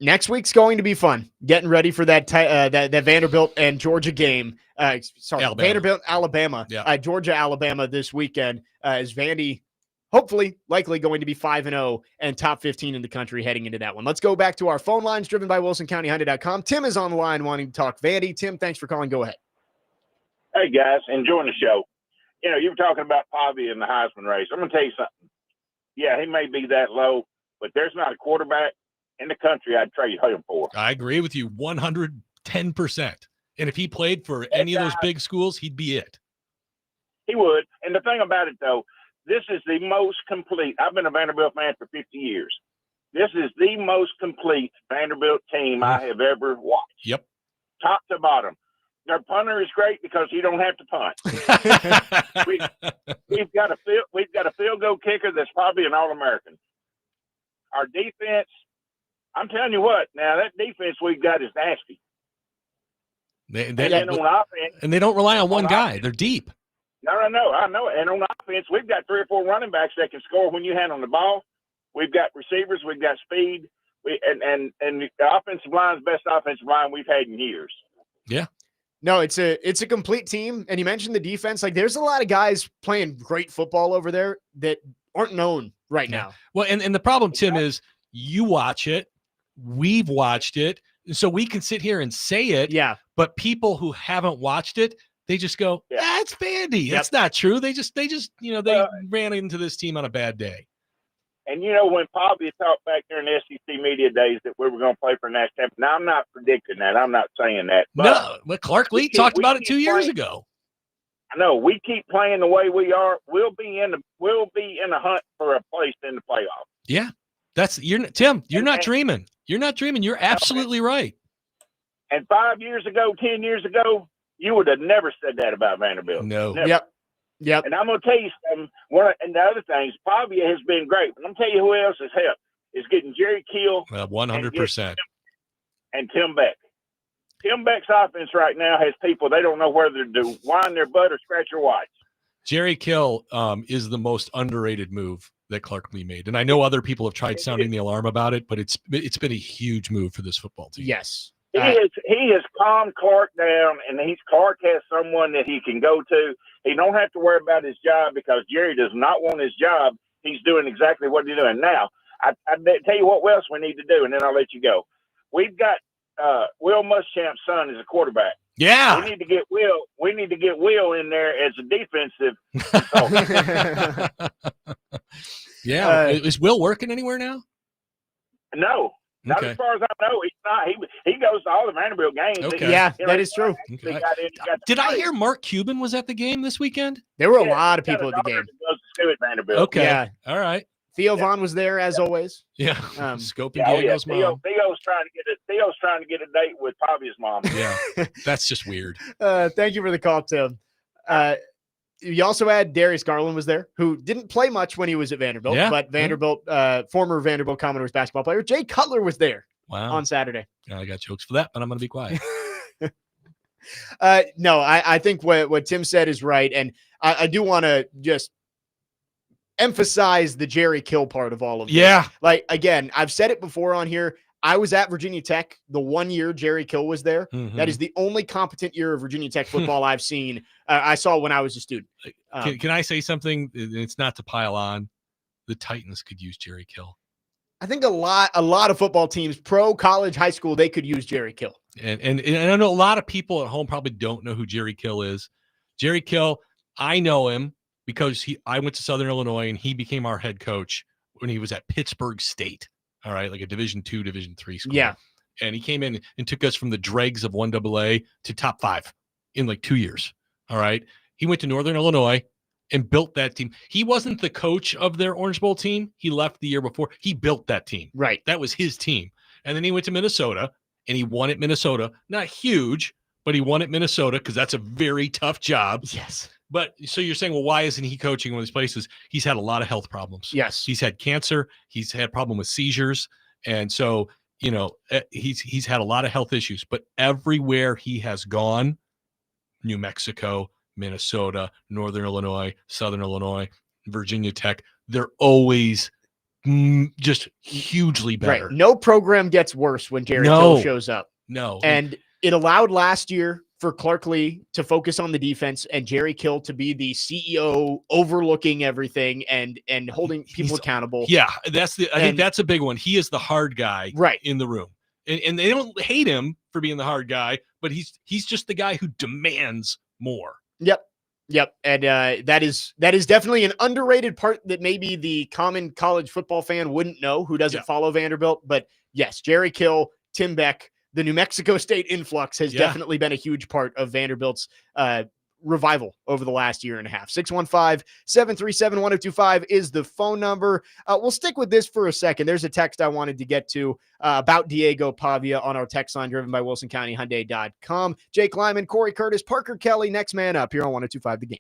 Next week's going to be fun. Getting ready for that Vanderbilt and Georgia game. Alabama. Vanderbilt, Alabama. Yeah. Georgia, Alabama this weekend. Is Vandy hopefully likely going to be 5-0 and top 15 in the country heading into that one. Let's go back to our phone lines driven by WilsonCountyHyundai.com. Tim is on the line wanting to talk Vandy. Tim, thanks for calling. Go ahead. Hey, guys. Enjoying the show. You were talking about Pavia in the Heisman race. I'm going to tell you something. Yeah, he may be that low, but there's not a quarterback in the country I'd trade him for. I agree with you 110%. And if he played for any of those big schools, he'd be it. He would. And the thing about it, though, this is the most complete. I've been a Vanderbilt fan for 50 years. This is the most complete Vanderbilt team I have ever watched. Yep. Top to bottom. Their punter is great because he don't have to punt. we've got a field goal kicker that's probably an All-American. Our defense, I'm telling you what, now that defense we've got is nasty. And they don't rely on one guy. They're deep. No, I know. And on offense, we've got 3 or 4 running backs that can score when you hand on the ball. We've got receivers. We've got speed. And the offensive line's best offensive line we've had in years. Yeah. No, it's a complete team. And you mentioned the defense. Like, there's a lot of guys playing great football over there that aren't known right now. Well, and the problem, Tim, is you watch it. We've watched it. So we can sit here and say it. Yeah. But people who haven't watched it, they just go, it's Vandy. That's not true. They just, they ran into this team on a bad day. And, when Pavia talked back during the SEC media days that we were going to play for national championship, now I'm not predicting that. I'm not saying that. But Clark Lee talked about it 2 years ago. I know. We keep playing the way we are. We'll be in the hunt for a place in the playoff. Yeah. Tim, you're not dreaming. You're not dreaming. You're absolutely right. And 5 years ago, 10 years ago, you would have never said that about Vanderbilt. No. Never. Yep. And I'm going to tell you something. And the other things, Pavia has been great. But I'm going to tell you who else has helped is getting Jerry Kill 100%. And Tim Beck. Tim Beck's offense right now has people they don't know whether to wind their butt or scratch their whites. Jerry Kill is the most underrated move that Clark Lee made. And I know other people have tried sounding the alarm about it, but it's been a huge move for this football team. Yes. He has calmed Clark down, and Clark has someone that he can go to. He don't have to worry about his job because Jerry does not want his job. He's doing exactly what he's doing. Now, I tell you what else we need to do, and then I'll let you go. We've got Will Muschamp's son as a quarterback. Yeah. We need to get Will. We need to get Will in there as a defensive consultant. Yeah. Is Will working anywhere now? No. Not as far as I know, he's not. He goes to all the Vanderbilt games. Okay. Yeah, that is true. Okay. Did I hear Mark Cuban was at the game this weekend? There were a lot of people at the game. Goes to school at Vanderbilt. Okay. Yeah. All right. Theo Vaughn was there as always. Yeah. Scoping Diego's mom. Theo's trying to get a date with Pavia's mom. Yeah. That's just weird. Thank you for the call, Tim. You also had Darius Garland was there, who didn't play much when he was at Vanderbilt, but Vanderbilt, former Vanderbilt Commodores basketball player, Jay Cutler was there on Saturday. I got jokes for that, but I'm going to be quiet. No, I think what Tim said is right. And I do want to just emphasize the Jerry Kill part of all of this. Yeah. Like, again, I've said it before on here. I was at Virginia Tech the 1 year Jerry Kill was there. Mm-hmm. That is the only competent year of Virginia Tech football I've seen. I saw when I was a student. Can I say something? It's not to pile on. The Titans could use Jerry Kill. I think a lot of football teams, pro, college, high school, they could use Jerry Kill. And I know a lot of people at home probably don't know who Jerry Kill is. Jerry Kill, I know him because I went to Southern Illinois and he became our head coach when he was at Pittsburgh State. All right, like a Division II, Division III school. Yeah. And he came in and took us from the dregs of 1AA to top 5 in like 2 years. All right. He went to Northern Illinois and built that team. He wasn't the coach of their Orange Bowl team. He left the year before. He built that team. Right. That was his team. And then he went to Minnesota and he won at Minnesota. Not huge, but he won at Minnesota because that's a very tough job. Yes. But so you're saying, well, why isn't he coaching one of these places? He's had a lot of health problems. Yes. He's had cancer. He's had problem with seizures. And so, he's had a lot of health issues, but everywhere he has gone, New Mexico, Minnesota, Northern Illinois, Southern Illinois, Virginia Tech, they're always just hugely better. Right. No program gets worse when Jerry Kill shows up. No. And it allowed last year for Clark Lee to focus on the defense and Jerry Kill to be the CEO overlooking everything and holding people accountable. Yeah, I think that's a big one. He is the hard guy in the room. And they don't hate him for being the hard guy, but he's just the guy who demands more. Yep. And that is definitely an underrated part that maybe the common college football fan wouldn't know who doesn't follow Vanderbilt. But yes, Jerry Kill, Tim Beck, the New Mexico State influx has definitely been a huge part of Vanderbilt's revival over the last year and a half. 615-737-1025 is the phone number. We'll stick with this for a second. There's a text I wanted to get to about Diego Pavia on our text line driven by WilsonCountyHyundai.com. Jake Lyman, Cory Curtis, Parker Kelly, next man up here on 102.5 The Game.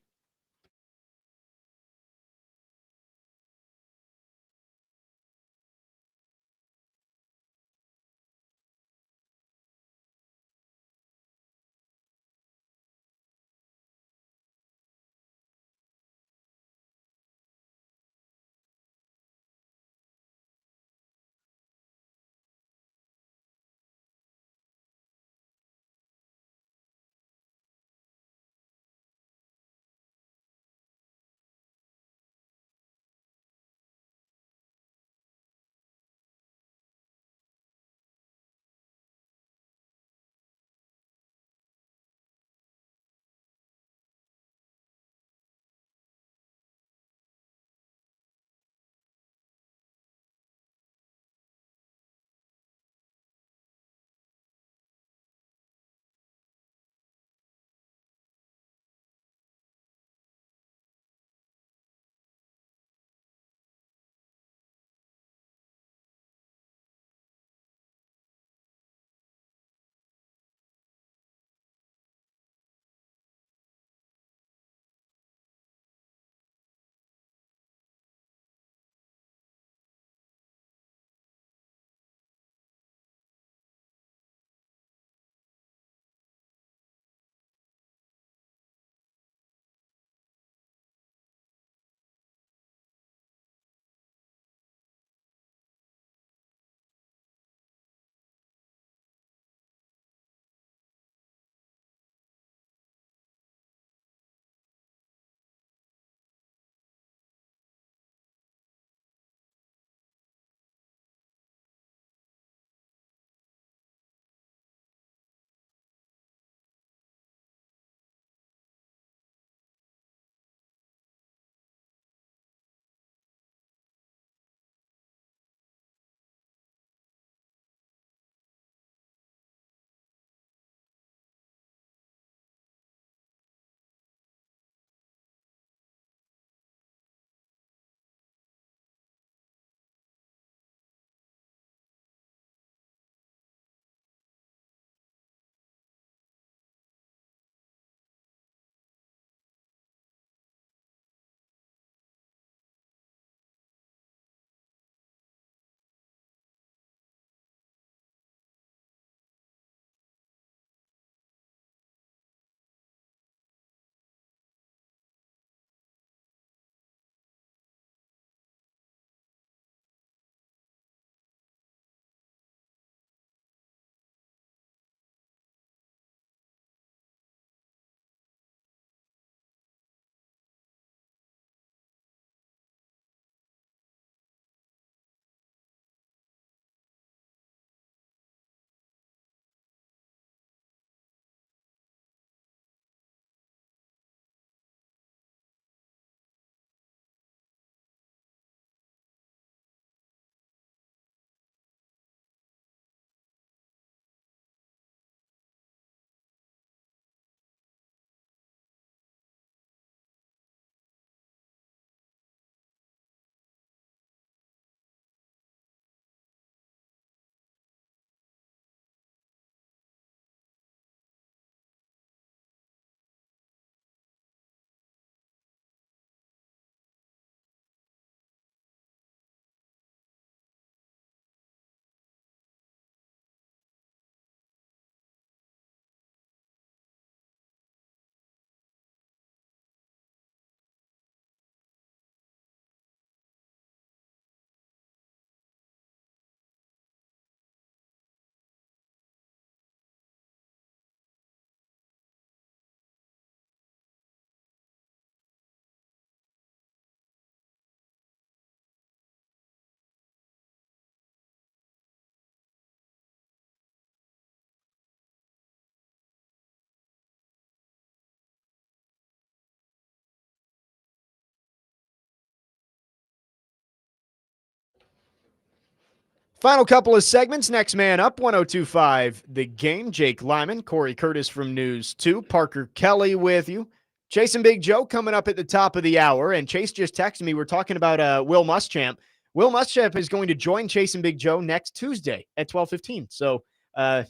Final couple of segments. Next man up, 102.5 The Game. Jake Lyman, Cory Curtis from News 2, Parker Kelly with you. Chase and Big Joe coming up at the top of the hour. And Chase just texted me. We're talking about Will Muschamp. Will Muschamp is going to join Chase and Big Joe next Tuesday at 12:15. So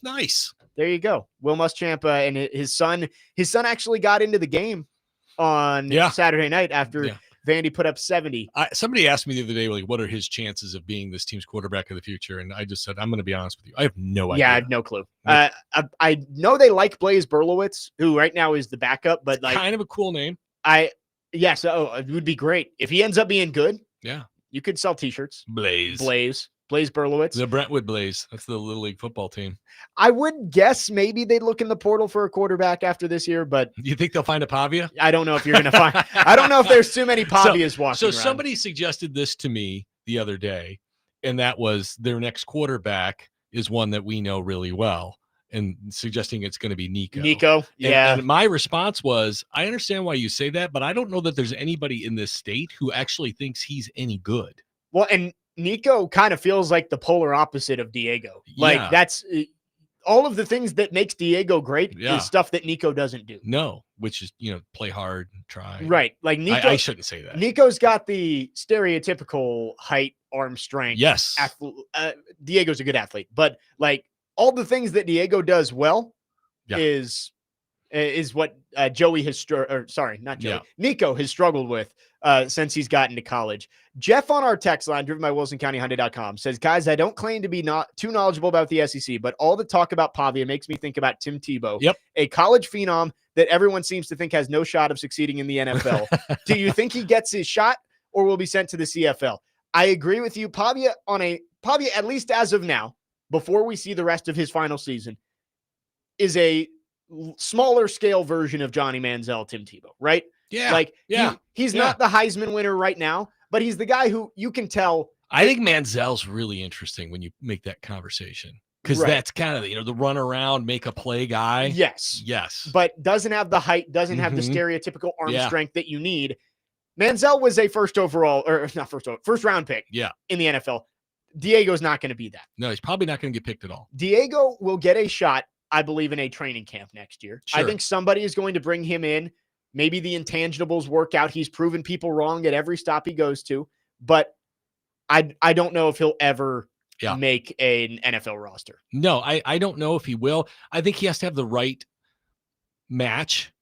nice. There you go. Will Muschamp and his son actually got into the game on Saturday night after Vandy put up 70. Somebody asked me the other day, like, what are his chances of being this team's quarterback of the future? And I just said, I'm going to be honest with you. I have no idea. Yeah, I have no clue. I know they like Blaze Berlowitz, who right now is the backup, but like kind of a cool name. It would be great. If he ends up being good, you could sell t-shirts. Blaze Berlowitz. The Brentwood Blaze. That's the Little League football team. I would guess maybe they'd look in the portal for a quarterback after this year, but you think they'll find a Pavia? I don't know if you're going to find. I don't know if there's too many Pavias walking So around. somebody suggested this to me the other day, and that was their next quarterback is one that we know really well, and suggesting it's going to be Nico. And my response was, I understand why you say that, but I don't know that there's anybody in this state who actually thinks he's any good. Well, and Nico kind of feels like the polar opposite of Diego. Like that's all of the things that makes Diego great is stuff that Nico doesn't do. No, which is, play hard, try. Right. Like Nico, I shouldn't say that. Nico's got the stereotypical height, arm strength. Yes. Diego's a good athlete, but like all the things that Diego does well is what Joey has Nico has struggled with since he's gotten to college. Jeff on our text line, driven by WilsonCountyHyundai.com, says, guys, I don't claim to be not too knowledgeable about the SEC, but all the talk about Pavia makes me think about Tim Tebow, a college phenom that everyone seems to think has no shot of succeeding in the NFL. Do you think he gets his shot or will be sent to the CFL? I agree with you. Pavia, at least as of now, before we see the rest of his final season, is a smaller scale version of Johnny Manziel, Tim Tebow, right? Yeah. He's not the Heisman winner right now, but he's the guy who you can tell. I think Manziel's really interesting when you make that conversation because that's kind of, the run around, make a play guy. Yes. But doesn't have the height, doesn't have the stereotypical arm strength that you need. Manziel was a first round pick in the NFL. Diego's not going to be that. No, he's probably not going to get picked at all. Diego will get a shot, I believe, in a training camp next year. Sure. I think somebody is going to bring him in. Maybe the intangibles work out. He's proven people wrong at every stop he goes to, but I don't know if he'll ever make an NFL roster. No, I don't know if he will. I think he has to have the right match.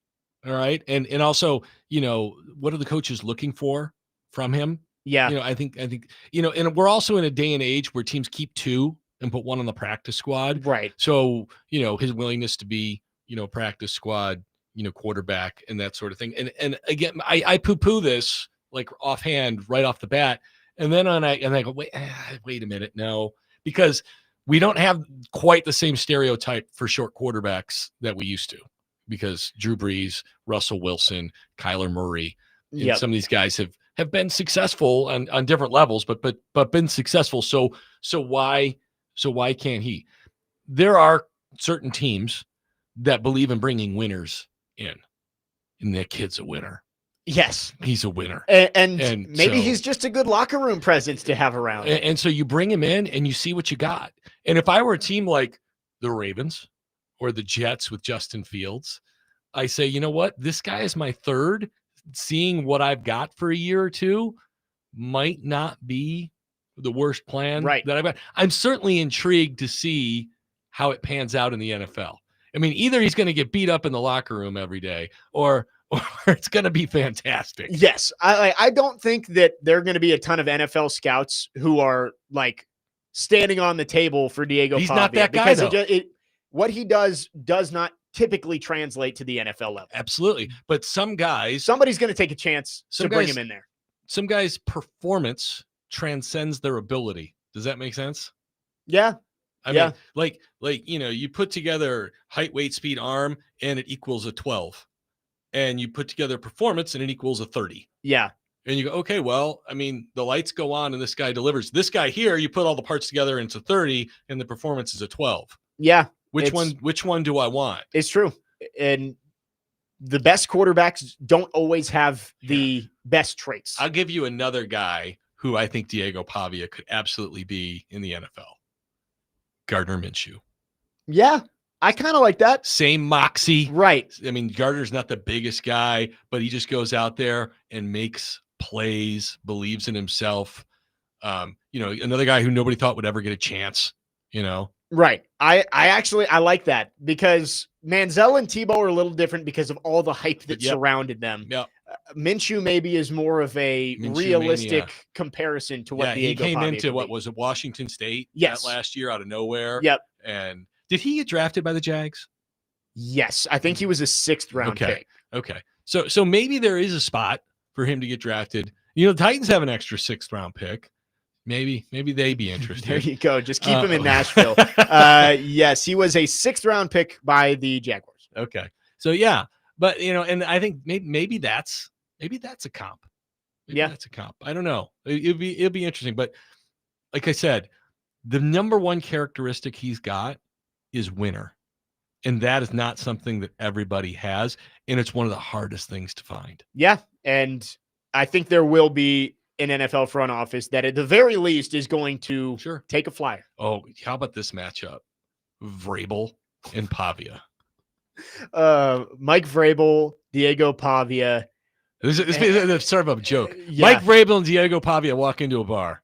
All right. And also, what are the coaches looking for from him? Yeah. I think, and we're also in a day and age where teams keep two and put one on the practice squad. Right. So, his willingness to be, practice squad, quarterback and that sort of thing. And again, I poo-poo this like offhand right off the bat. And then I go, wait a minute. No, because we don't have quite the same stereotype for short quarterbacks that we used to, because Drew Brees, Russell Wilson, Kyler Murray, and some of these guys have been successful on different levels, but been successful. So why can't he? There are certain teams that believe in bringing winners in, and that kid's a winner. Yes, he's a winner, and maybe he's just a good locker room presence to have around. And so you bring him in, and you see what you got. And if I were a team like the Ravens or the Jets with Justin Fields, I say, you know what, this guy is my third. Seeing what I've got for a year or two might not be the worst plan that I've got. I'm certainly intrigued to see how it pans out in the NFL. I mean, either he's going to get beat up in the locker room every day, or it's going to be fantastic. Yes. I don't think that there are going to be a ton of NFL scouts who are like standing on the table for Diego He's Pavia, not that guy, because what he does not typically translate to the NFL level. Absolutely. But somebody's going to take a chance to bring him in there. Some guys' performance transcends their ability. Does that make sense? Yeah. I mean, like, you put together height, weight, speed, arm, and it equals a 12. And you put together performance and it equals a 30. Yeah. And you go, okay, well, I mean, the lights go on and this guy delivers. This guy here, you put all the parts together and it's a 30 and the performance is a 12. Yeah. Which one do I want? It's true. And the best quarterbacks don't always have the best traits. I'll give you another guy who I think Diego Pavia could absolutely be in the NFL. Gardner Minshew. Yeah, I kind of like that. Same moxie. Right. I mean, Gardner's not the biggest guy, but he just goes out there and makes plays, believes in himself. Another guy who nobody thought would ever get a chance, Right. I like that because Manziel and Tebow are a little different because of all the hype that surrounded them. Yep. Minshew maybe is more of a realistic comparison to what he came Pavia into could be. was it Washington State Yes. that last year out of nowhere. Yep. And did he get drafted by the Jags? Yes, I think he was a 6th round pick. Okay. So maybe there is a spot for him to get drafted. The Titans have an extra 6th round pick. Maybe they be interested. There you go. Just keep him in Nashville. Yes, he was a 6th round pick by the Jaguars. Okay. So yeah, but and I think maybe that's a comp. Maybe that's a comp. I don't know. It'll be interesting. But like I said, the number one characteristic he's got is winner. And that is not something that everybody has. And it's one of the hardest things to find. Yeah. And I think there will be an NFL front office that at the very least is going to take a flyer. Oh, how about this matchup? Vrabel and Pavia. Mike Vrabel, Diego Pavia. This is sort of a joke. Yeah. Mike Vrabel and Diego Pavia walk into a bar.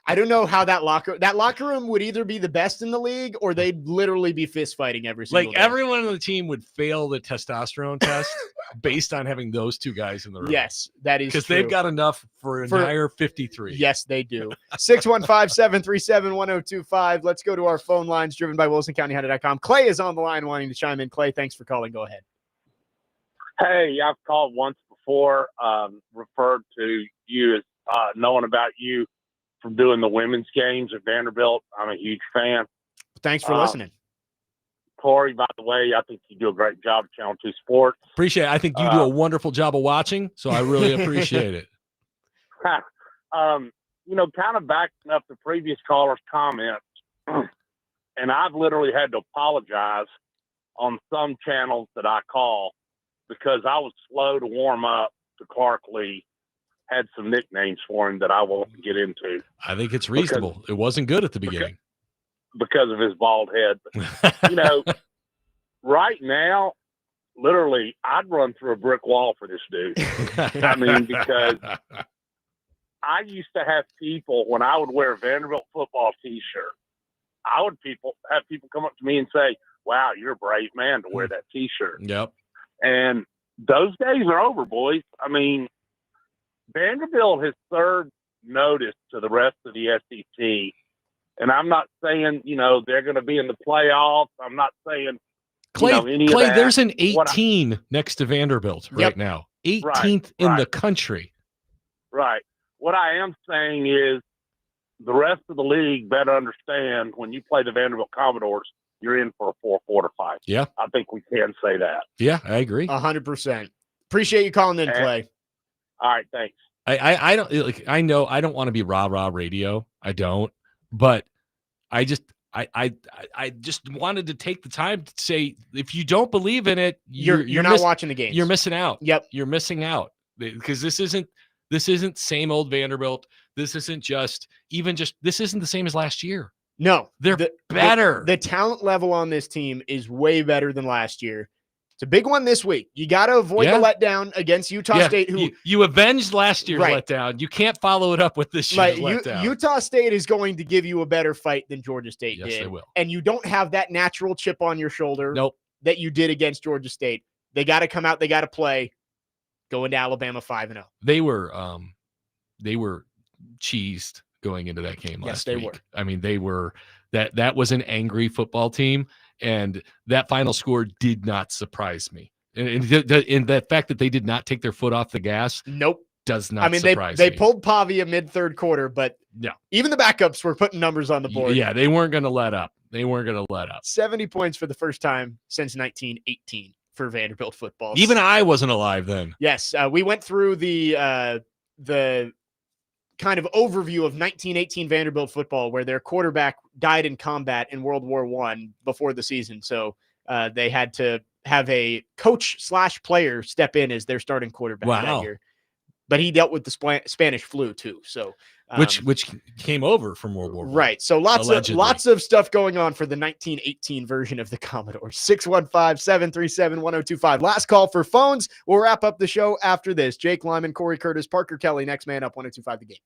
I don't know how that locker room would either be the best in the league or they'd literally be fist fighting every single day. Everyone on the team would fail the testosterone test based on having those two guys in the room. Yes, that is because they've got enough for an entire 53. Yes, they do. 615-737-1025. Let's go to our phone lines driven by WilsonCountyHunter.com. Clay is on the line wanting to chime in. Clay, thanks for calling. Go ahead. Hey, I've called once before, referred to you as knowing about you from doing the women's games at Vanderbilt. I'm a huge fan. Thanks for listening. Cory, by the way, I think you do a great job at Channel 2 Sports. Appreciate it. I think you do a wonderful job of watching, so I really appreciate it. Kind of backing up the previous caller's comments, and I've literally had to apologize on some channels that I call because I was slow to warm up to Clark Lee. Had some nicknames for him that I won't get into. I think it's reasonable. It wasn't good at the beginning. Because of his bald head. But, right now, literally, I'd run through a brick wall for this dude. I mean, because I used to have people, when I would wear a Vanderbilt football T-shirt, have people come up to me and say, wow, you're a brave man to wear that T-shirt. Yep. And those days are over, boys. I mean, Vanderbilt has served notice to the rest of the SEC. And I'm not saying, they're going to be in the playoffs. I'm not saying, Clay, any of that. There's an 18 next to Vanderbilt right now. 18th in the country. Right. What I am saying is the rest of the league better understand when you play the Vanderbilt Commodores, you're in for a 4-quarter fight. Yeah. I think we can say that. Yeah, I agree. 100%. Appreciate you calling in, Clay. All right, thanks. I don't I know I don't want to be rah-rah radio. I don't. But I just wanted to take the time to say, if you don't believe in it, you're not watching the games. You're missing out. Yep. You're missing out because this isn't same old Vanderbilt. This isn't this isn't the same as last year. No, they're better. The talent level on this team is way better than last year. It's a big one this week. You got to avoid the letdown against Utah State. Who you avenged last year's letdown. You can't follow it up with this year's letdown. Utah State is going to give you a better fight than Georgia State did. Yes, they will. And you don't have that natural chip on your shoulder that you did against Georgia State. They got to come out. They got to play. Go into Alabama 5-0. They were cheesed going into that game last week. Were. I mean, they were that was an angry football team. And that final score did not surprise me. And the fact that they did not take their foot off the gas, does not surprise me. They pulled Pavia mid-third quarter, but even the backups were putting numbers on the board. Yeah, they weren't going to let up. 70 points for the first time since 1918 for Vanderbilt football. Even I wasn't alive then. Yes, we went through the kind of overview of 1918 Vanderbilt football, where their quarterback died in combat in World War I before the season. So they had to have a coach/player step in as their starting quarterback that year. But he dealt with the Spanish flu too. So which came over from World War I. Right. So lots of stuff going on for the 1918 version of the Commodore. 615-737-1025. Last call for phones. We'll wrap up the show after this. Jake Lyman, Cory Curtis, Parker Kelly, next man up, 1025 The Game.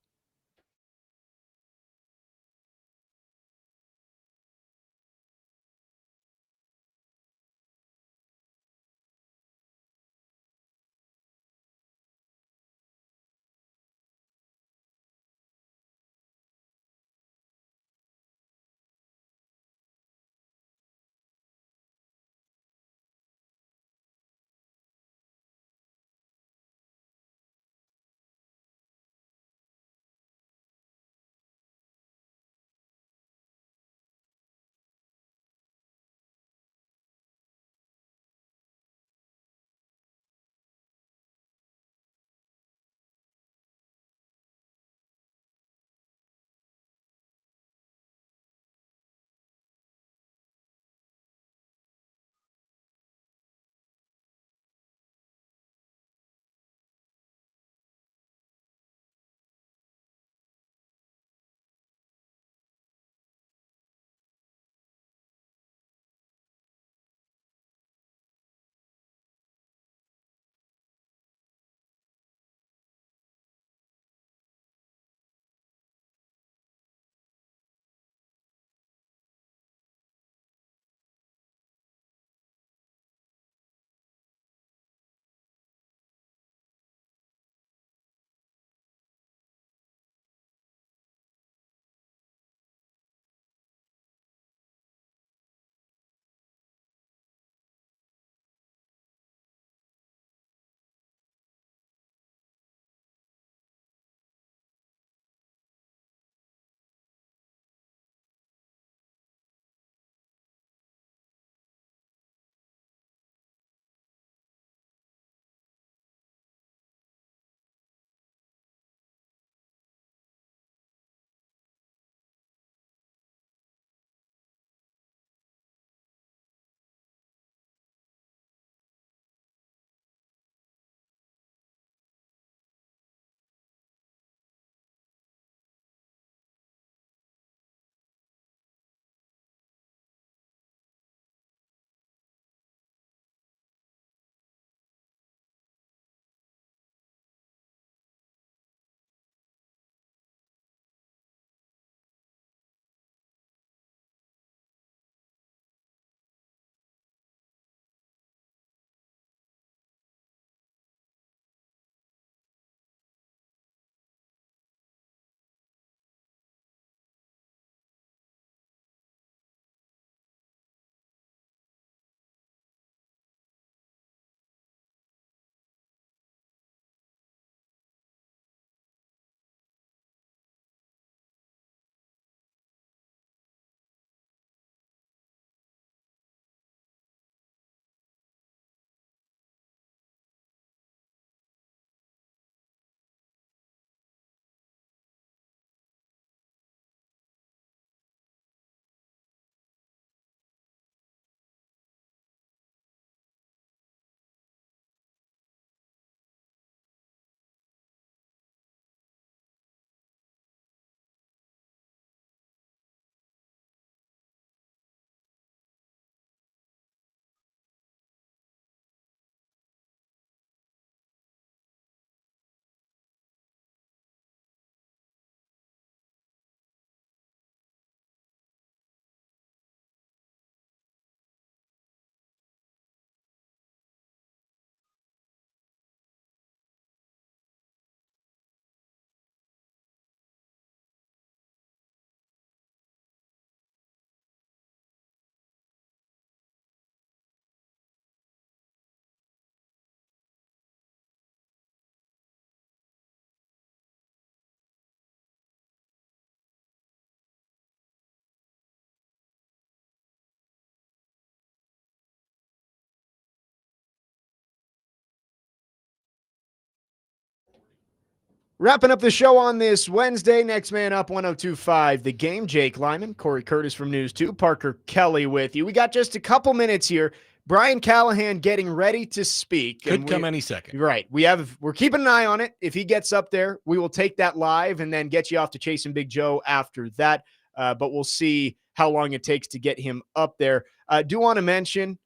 Wrapping up the show on this Wednesday, next man up, 1025 The Game. Jake Lyman, Cory Curtis from News 2, Parker Kelly with you. We got just a couple minutes here Brian Callahan getting ready to speak. Could come any second. Right. We're keeping an eye on it. If he gets up there, we will take that live and then get you off to Chasing Big Joe after that. But we'll see how long it takes to get him up there. Do want to mention,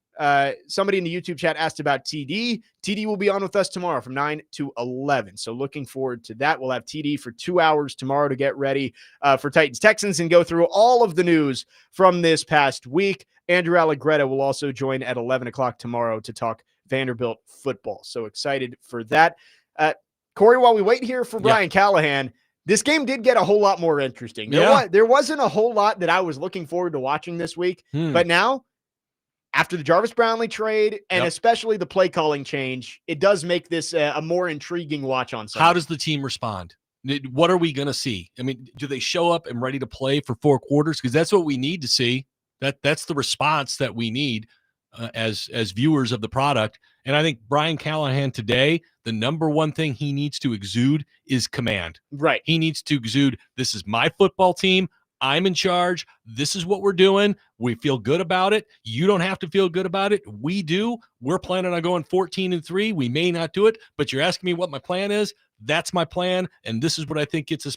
somebody in the YouTube chat asked about TD. TD will be on with us tomorrow from 9 to 11. So looking forward to that. We'll have TD for 2 hours tomorrow to get ready for Titans Texans and go through all of the news from this past week. Andrew Allegretta will also join at 11 o'clock tomorrow to talk Vanderbilt football. So excited for that. Cory, while we wait here for Brian Callahan, this game did get a whole lot more interesting. There wasn't a whole lot that I was looking forward to watching this week, but now, after the Jarvis Brownlee trade and especially the play calling change, it does make this a more intriguing watch on Sunday. How does the team respond? What are we going to see? I mean, do they show up and ready to play for 4 quarters? Because that's what we need to see. That's the response that we need as viewers of the product. And I think Brian Callahan today, the number one thing he needs to exude is command. Right. He needs to exude, this is my football team. I'm in charge. This is what we're doing. We feel good about it. You don't have to feel good about it. We do. We're planning on going 14-3. We may not do it, but you're asking me what my plan is. That's my plan. And this is what I think gets us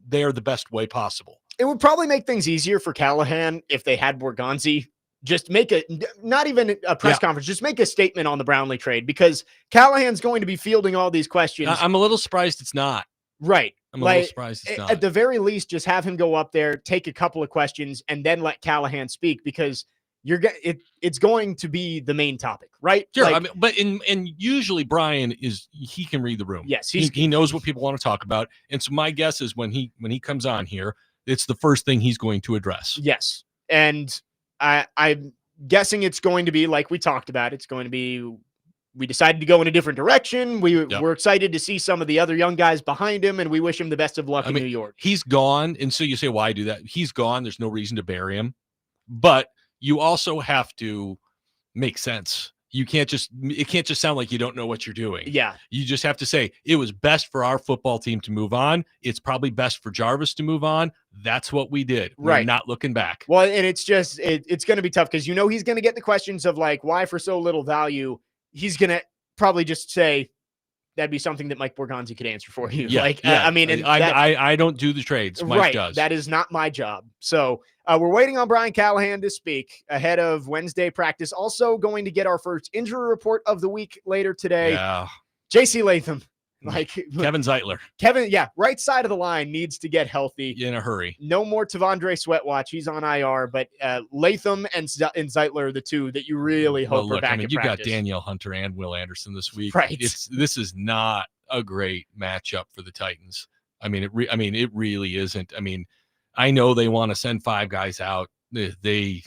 there the best way possible. It would probably make things easier for Callahan if they had Borgonzi just make not even a press conference, just make a statement on the Brownlee trade, because Callahan's going to be fielding all these questions. I'm a little surprised it's not. Right. I'm a little surprised it's not. At the very least, just have him go up there, take a couple of questions, and then let Callahan speak, because it's going to be the main topic, right? Sure. I mean, but usually Brian he can read the room. Yes, he knows what people want to talk about, and so my guess is when he comes on here, it's the first thing he's going to address. Yes, and I'm guessing it's going to be like we talked about. It's going to be, we decided to go in a different direction. We're excited to see some of the other young guys behind him, and we wish him the best of luck in New York. He's gone, and so you say, why do that? He's gone. There's no reason to bury him, but you also have to make sense. It can't just sound like you don't know what you're doing. Yeah. You just have to say, it was best for our football team to move on. It's probably best for Jarvis to move on. That's what we did. Right. We're not looking back. Well, and it's just, it's going to be tough, because he's going to get the questions of like, why for so little value? He's going to probably just say, that'd be something that Mike Borgonzi could answer for you. Yeah, I don't do the trades. Mike does. That is not my job. So we're waiting on Brian Callahan to speak ahead of Wednesday practice. Also going to get our first injury report of the week later today. Yeah. JC Latham, Kevin Zeitler. Right side of the line needs to get healthy in a hurry. No more Tavondre Sweatwatch. He's on IR, but Latham and Zeitler are the two that you really hope are back at you've practice. got Danielle Hunter and Will Anderson this week. Right. This is not a great matchup for the Titans. I mean, it really isn't. I mean, I know they want to send 5 guys out. They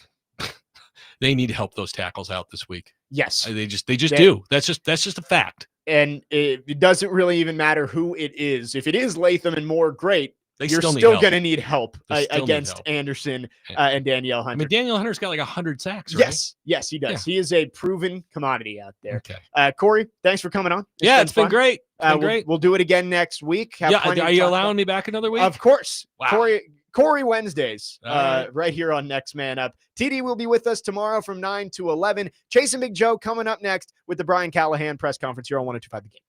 need to help those tackles out this week. Yes. They just do. That's just a fact. And it doesn't really even matter who it is. If it is Latham and Moore, great. You're still going to need help against Anderson and Danielle Hunter. I mean, Danielle Hunter's got like 100 sacks, right? Yes, he does. Yeah. He is a proven commodity out there. Okay. Cory, thanks for coming on. It's been great. We'll do it again next week. Are you allowing me back another week? Of course. Wow. Cory Wednesdays, right here on Next Man Up. TD will be with us tomorrow from 9 to 11. Chasing Big Joe coming up next with the Brian Callahan press conference here on 102.5 The Game.